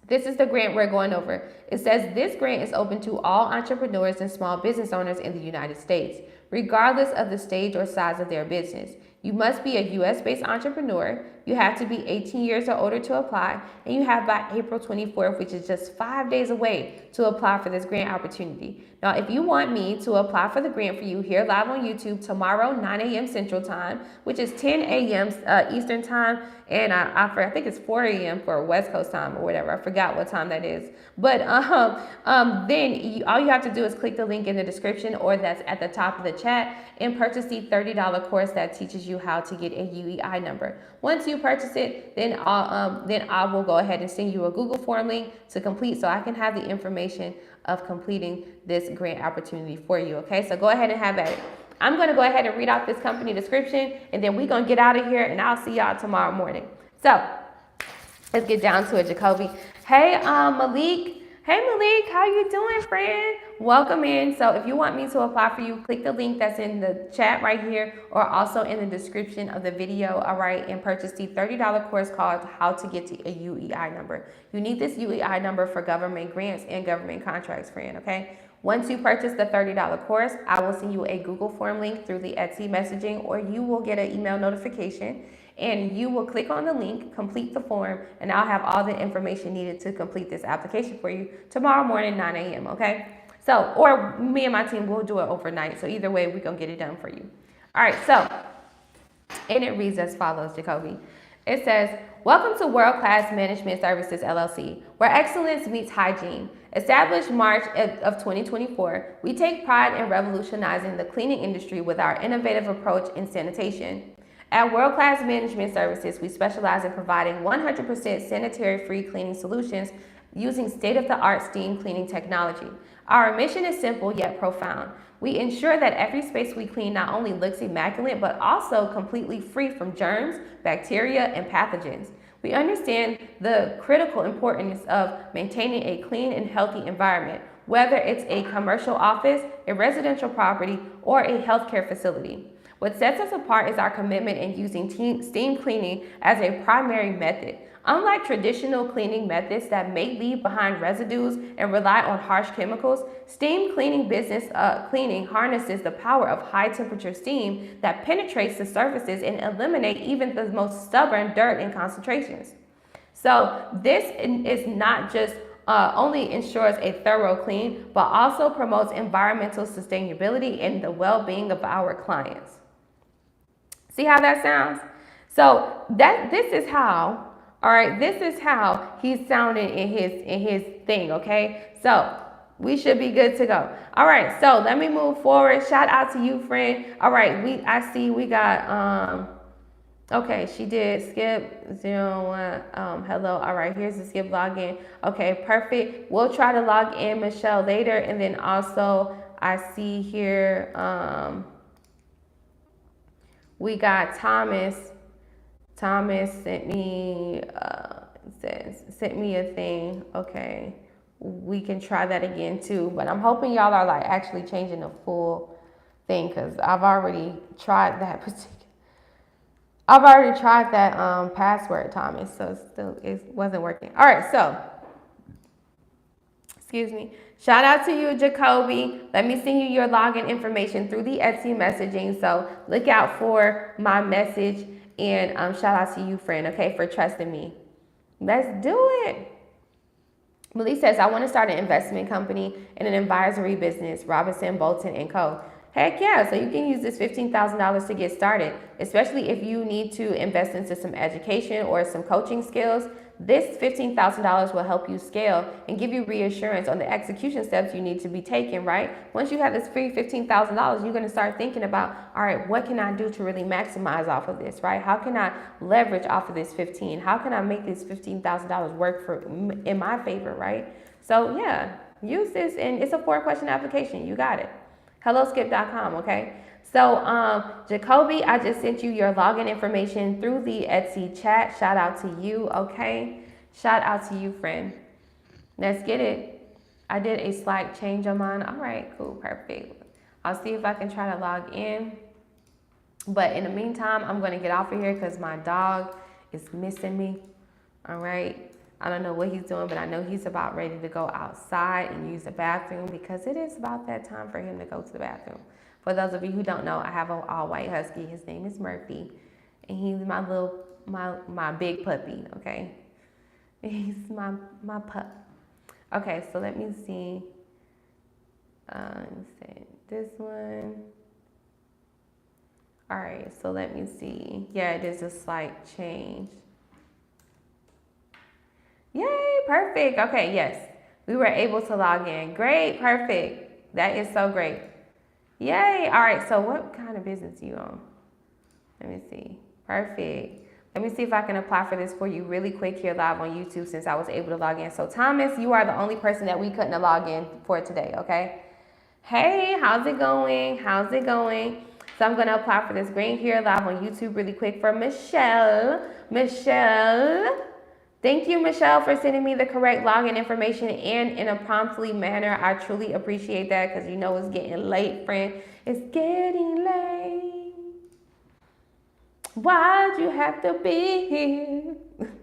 This is the grant we're going over. It says this grant is open to all entrepreneurs and small business owners in the United States, regardless of the stage or size of their business. You must be a U.S.-based entrepreneur. You have to be 18 years or older to apply, and you have by April 24th, which is just 5 days away, to apply for this grant opportunity. Now, if you want me to apply for the grant for you here live on YouTube tomorrow, 9 a.m. Central Time, which is 10 a.m. Eastern Time, and I think it's 4 a.m. for West Coast time or whatever. I forgot what time that is. But then all you have to do is click the link in the description or that's at the top of the chat and purchase the $30 course that teaches you how to get a UEI number. Once you purchase it, then I will go ahead and send you a Google form link to complete so I can have the information of completing this grant opportunity for you. Okay, so go ahead and have at it. I'm going to go ahead and read out this company description, and then we're going to get out of here, and I'll see y'all tomorrow morning. So let's get down to it, Jacoby. Hey, Malik. Hey, Malik, how you doing, friend? Welcome in. So if you want me to apply for you, click the link that's in the chat right here or also in the description of the video, all right, and purchase the $30 course called How to Get to a UEI Number. You need this UEI number for government grants and government contracts, friend, okay? Once you purchase the $30 course, I will send you a Google form link through the Etsy messaging, or you will get an email notification, and you will click on the link, complete the form, and I'll have all the information needed to complete this application for you tomorrow morning, 9 a.m., okay? So, or me and my team will do it overnight, so either way, we're going to get it done for you. All right, so, and it reads as follows, Jacoby. It says, welcome to World Class Management Services, LLC, where excellence meets hygiene. Established March of 2024, we take pride in revolutionizing the cleaning industry with our innovative approach in sanitation. At World Class Management Services, we specialize in providing 100% sanitary-free cleaning solutions using state-of-the-art steam cleaning technology. Our mission is simple yet profound. We ensure that every space we clean not only looks immaculate, but also completely free from germs, bacteria, and pathogens. We understand the critical importance of maintaining a clean and healthy environment, whether it's a commercial office, a residential property, or a healthcare facility. What sets us apart is our commitment in using steam cleaning as a primary method. Unlike traditional cleaning methods that may leave behind residues and rely on harsh chemicals, steam cleaning cleaning harnesses the power of high temperature steam that penetrates the surfaces and eliminates even the most stubborn dirt and concentrations. So this is not just only ensures a thorough clean, but also promotes environmental sustainability and the well-being of our clients. See how that sounds? So this is how, all right, this is how he's sounding in his thing, okay? So We should be good to go. All right, so let me move forward. Shout out to you, friend. All right, I see we got okay, she did skip 01. Hello. All right, here's the skip login. Okay, perfect. We'll try to log in Michelle later, and then also I see here we got Thomas. Thomas sent me sent me a thing. Okay, we can try that again too. But I'm hoping y'all are like actually changing the full thing because I've already tried that particular. I've already tried that password, Thomas. So it wasn't working. All right, so excuse me. Shout out to you, Jacoby. Let me send you your login information through the Etsy messaging. So look out for my message. And shout out to you, friend, okay, for trusting me. Let's do it. Malik says, I want to start an investment company and an advisory business, Robinson, Bolton, and Co. Heck yeah, so you can use this $15,000 to get started, especially if you need to invest into some education or some coaching skills. This $15,000 will help you scale and give you reassurance on the execution steps you need to be taking, right? Once you have this free $15,000, you're going to start thinking about, all right, what can I do to really maximize off of this, right? How can I leverage off of this 15? How can I make this $15,000 work in my favor, right? So yeah, use this, and it's a 4-question application. You got it. Helloskip.com, okay? So, Jacoby, I just sent you your login information through the Etsy chat. Shout out to you, okay? Shout out to you, friend. Let's get it. I did a slight change on mine. All right, cool, perfect. I'll see if I can try to log in. But in the meantime, I'm going to get off of here because my dog is missing me, all right? I don't know what he's doing, but I know he's about ready to go outside and use the bathroom because it is about that time for him to go to the bathroom. For those of you who don't know, I have an all-white husky. His name is Murphy, and he's my big puppy, okay? He's my pup. Okay, so let me see. This one. All right, so let me see. Yeah, it is a slight change. Yay, perfect. Okay, yes. We were able to log in. Great, perfect. That is so great. Yay. All right, so what kind of business are you on? Let me see. Perfect. Let me see if I can apply for this for you really quick here live on YouTube since I was able to log in. So Thomas, you are the only person that we couldn't log in for today, okay? Hey, how's it going? How's it going? So I'm going to apply for this grant here live on YouTube really quick for Michelle. Michelle. Thank you, Michelle, for sending me the correct login information and in a promptly manner. I truly appreciate that because you know it's getting late, friend. It's getting late. Why'd you have to be here?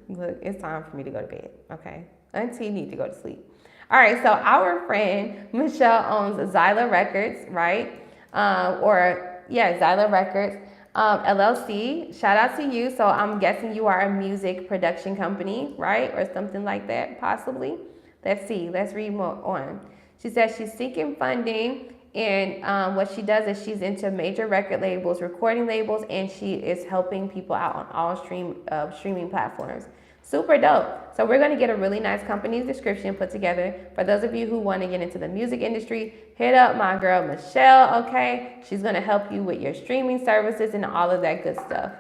Look, it's time for me to go to bed, okay? Auntie need to go to sleep. All right, so our friend Michelle owns Zyla Records, right? Zyla Records. LLC, shout out to you. So I'm guessing you are a music production company, right? Or something like that, possibly. Let's see, let's read more on. She says she's seeking funding, and what she does is she's into major record labels, recording labels, and she is helping people out on all streaming platforms. Super dope. So we're going to get a really nice company description put together. For those of you who want to get into the music industry, hit up my girl Michelle, okay? She's going to help you with your streaming services and all of that good stuff.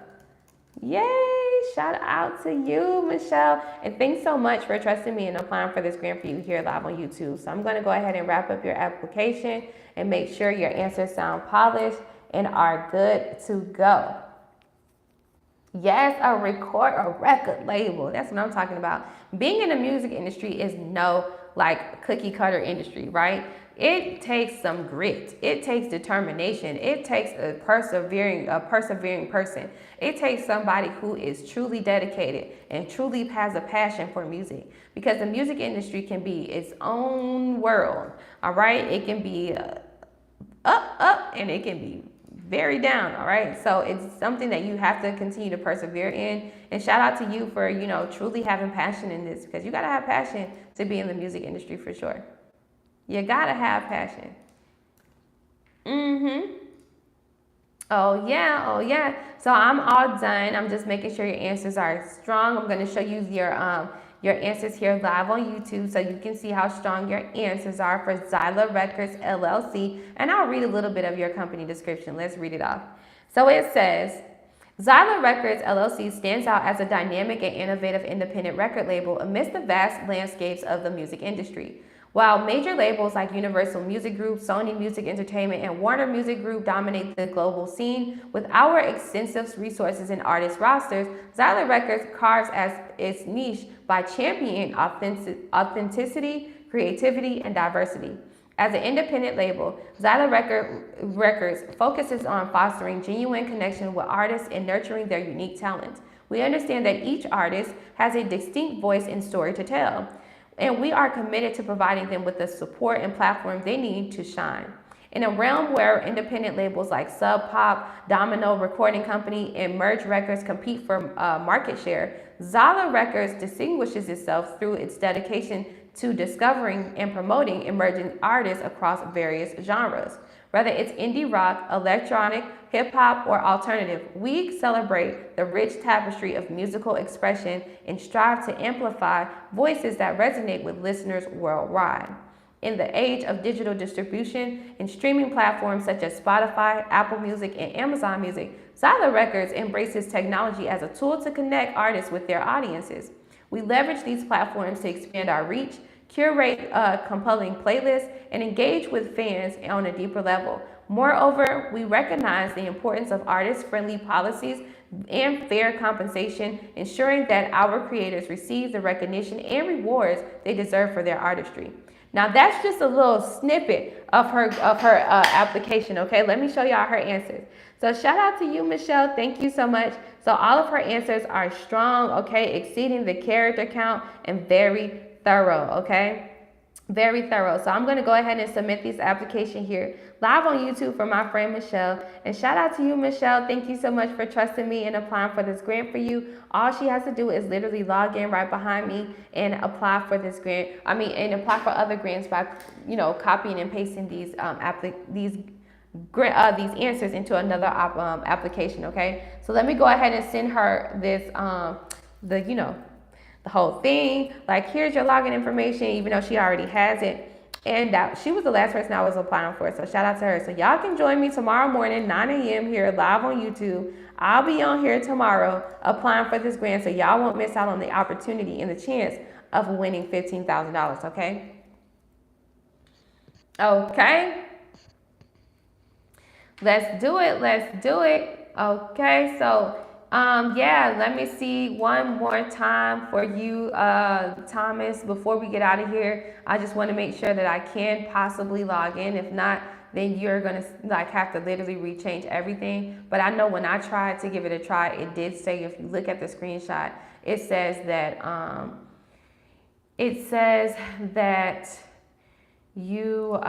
Yay! Shout out to you, Michelle. And thanks so much for trusting me and applying for this grant for you here live on YouTube. So I'm going to go ahead and wrap up your application and make sure your answers sound polished and are good to go. Yes, a record label. That's what I'm talking about. Being in the music industry is no cookie cutter industry, right? It takes some grit. It takes determination. It takes a persevering person. It takes somebody who is truly dedicated and truly has a passion for music, because the music industry can be its own world. All right. It can be up, and it can be very down, all right? So it's something that you have to continue to persevere in. And shout out to you for, truly having passion in this, because you got to have passion to be in the music industry for sure. You got to have passion. Oh, yeah. So I'm all done. I'm just making sure your answers are strong. I'm going to show you your answers here live on YouTube so you can see how strong your answers are for Zyla Records LLC. And I'll read a little bit of your company description. Let's read it off. So it says, Zyla Records LLC stands out as a dynamic and innovative independent record label amidst the vast landscapes of the music industry. While major labels like Universal Music Group, Sony Music Entertainment, and Warner Music Group dominate the global scene, with our extensive resources and artist rosters, Zyla Records carves as its niche by championing authenticity, creativity, and diversity. As an independent label, Zyla Records focuses on fostering genuine connection with artists and nurturing their unique talent. We understand that each artist has a distinct voice and story to tell, and we are committed to providing them with the support and platform they need to shine. In a realm where independent labels like Sub Pop, Domino Recording Company, and Merge Records compete for market share, Zyla Records distinguishes itself through its dedication to discovering and promoting emerging artists across various genres. Whether it's indie rock, electronic, hip hop, or alternative, we celebrate the rich tapestry of musical expression and strive to amplify voices that resonate with listeners worldwide. In the age of digital distribution and streaming platforms such as Spotify, Apple Music, and Amazon Music, Zyla Records embraces technology as a tool to connect artists with their audiences. We leverage these platforms to expand our reach, curate compelling playlists, and engage with fans on a deeper level. Moreover, we recognize the importance of artist-friendly policies and fair compensation, ensuring that our creators receive the recognition and rewards they deserve for their artistry. Now that's just a little snippet of her application, okay? Let me show y'all her answers. So shout out to you, Michelle. Thank you so much. So all of her answers are strong, okay? Exceeding the character count and very thorough, okay? Very thorough. So I'm going to go ahead and submit this application here live on YouTube for my friend Michelle. And shout out to you, Michelle. Thank you so much for trusting me and applying for this grant for you. All she has to do is literally log in right behind me and apply for this grant. And apply for other grants by, copying and pasting these answers into another application. Okay. So let me go ahead and send her this the whole thing. Like, here's your login information, even though she already has it. And that she was the last person I was applying for. So shout out to her. So y'all can join me tomorrow morning, 9 a.m. here live on YouTube. I'll be on here tomorrow applying for this grant, so y'all won't miss out on the opportunity and the chance of winning $15,000, okay? Okay. Let's do it. Let's do it. Okay, so let me see one more time for you, Thomas, before we get out of here. I just want to make sure that I can possibly log in. If not, then you're going to have to literally rechange everything. But I know when I tried to give it a try, it did say, if you look at the screenshot, it says that you,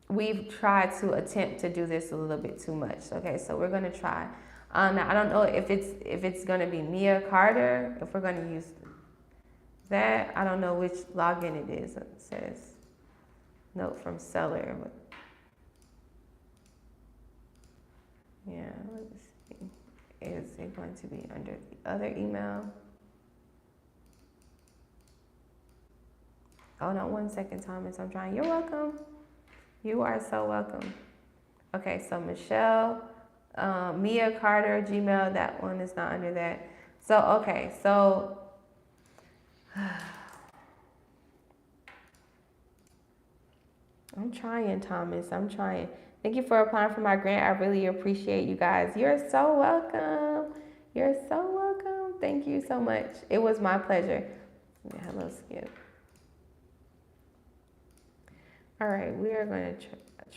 we've tried to attempt to do this a little bit too much. Okay, so we're going to try. Now I don't know if it's going to be Mia Carter, if we're going to use that. I don't know which login it is. It says note from seller. But yeah, let's see. Is it going to be under the other email? Hold on 1 second, Thomas. I'm trying. You're welcome. You are so welcome. Okay, so Michelle. Mia Carter, Gmail, that one is not under that. So, okay, so I'm trying, Thomas. I'm trying. Thank you for applying for my grant. I really appreciate you guys. You're so welcome. You're so welcome. Thank you so much. It was my pleasure. Hello, Skip. All right, we are going to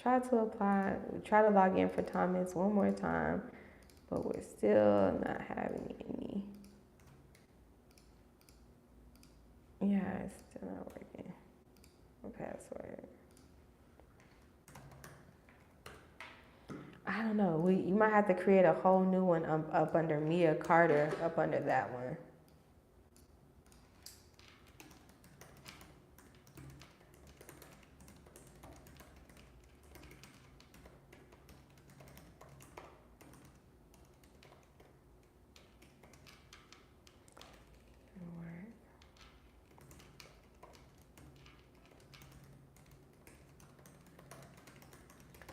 try to apply, try to log in for Thomas one more time, but we're still not having any. Yeah, it's still not working. Password. I don't know. You might have to create a whole new one up under Mia Carter, up under that one.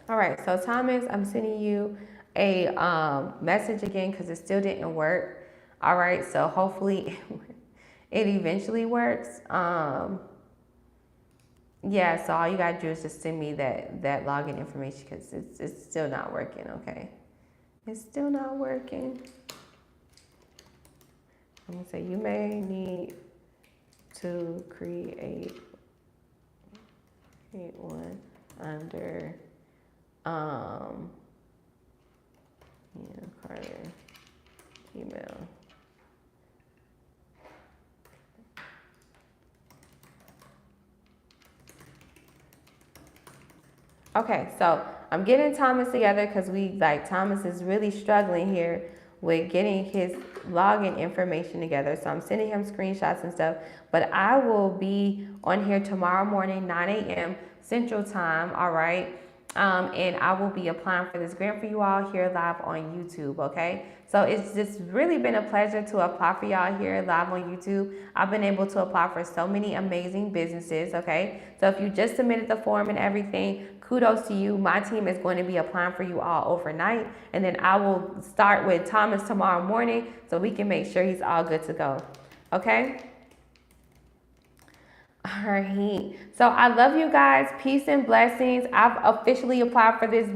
All right, so Thomas, I'm sending you a message again because it still didn't work. All right, so hopefully it eventually works. Yeah, so all you gotta do is just send me that login information because it's still not working. Okay, it's still not working. I'm gonna say you may need to create one under Carter email. Okay, so I'm getting Thomas together because Thomas is really struggling here with getting his login information together. So I'm sending him screenshots and stuff. But I will be on here tomorrow morning, 9 a.m. Central Time, all right? And I will be applying for this grant for you all here live on YouTube, okay? So it's just really been a pleasure to apply for y'all here live on YouTube. I've been able to apply for so many amazing businesses, okay? So if you just submitted the form and everything, kudos to you. My team is going to be applying for you all overnight. And then I will start with Thomas tomorrow morning so we can make sure he's all good to go, okay? All right. So I love you guys. Peace and blessings. I've officially applied for this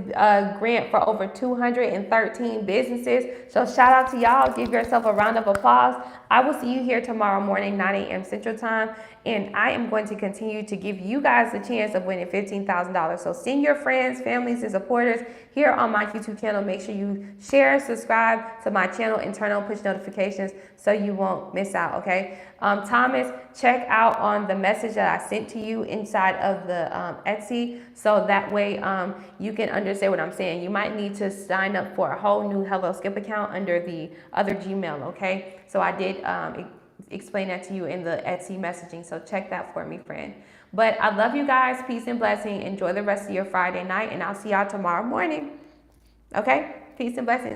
grant for over 213 businesses. So shout out to y'all. Give yourself a round of applause. I will see you here tomorrow morning, 9 a.m. Central Time. And I am going to continue to give you guys the chance of winning $15,000. So send your friends, families, and supporters here on my YouTube channel. Make sure you share, subscribe to my channel, and turn on push notifications so you won't miss out, okay? Thomas, check out on the message that I sent to you inside of the Etsy, so that way you can understand what I'm saying. You might need to sign up for a whole new Hello Skip account under the other Gmail, okay? So I did explain that to you in the Etsy messaging, so check that for me, friend. But I love you guys. Peace and blessing. Enjoy the rest of your Friday night, and I'll see y'all tomorrow morning. Okay? Peace and blessings.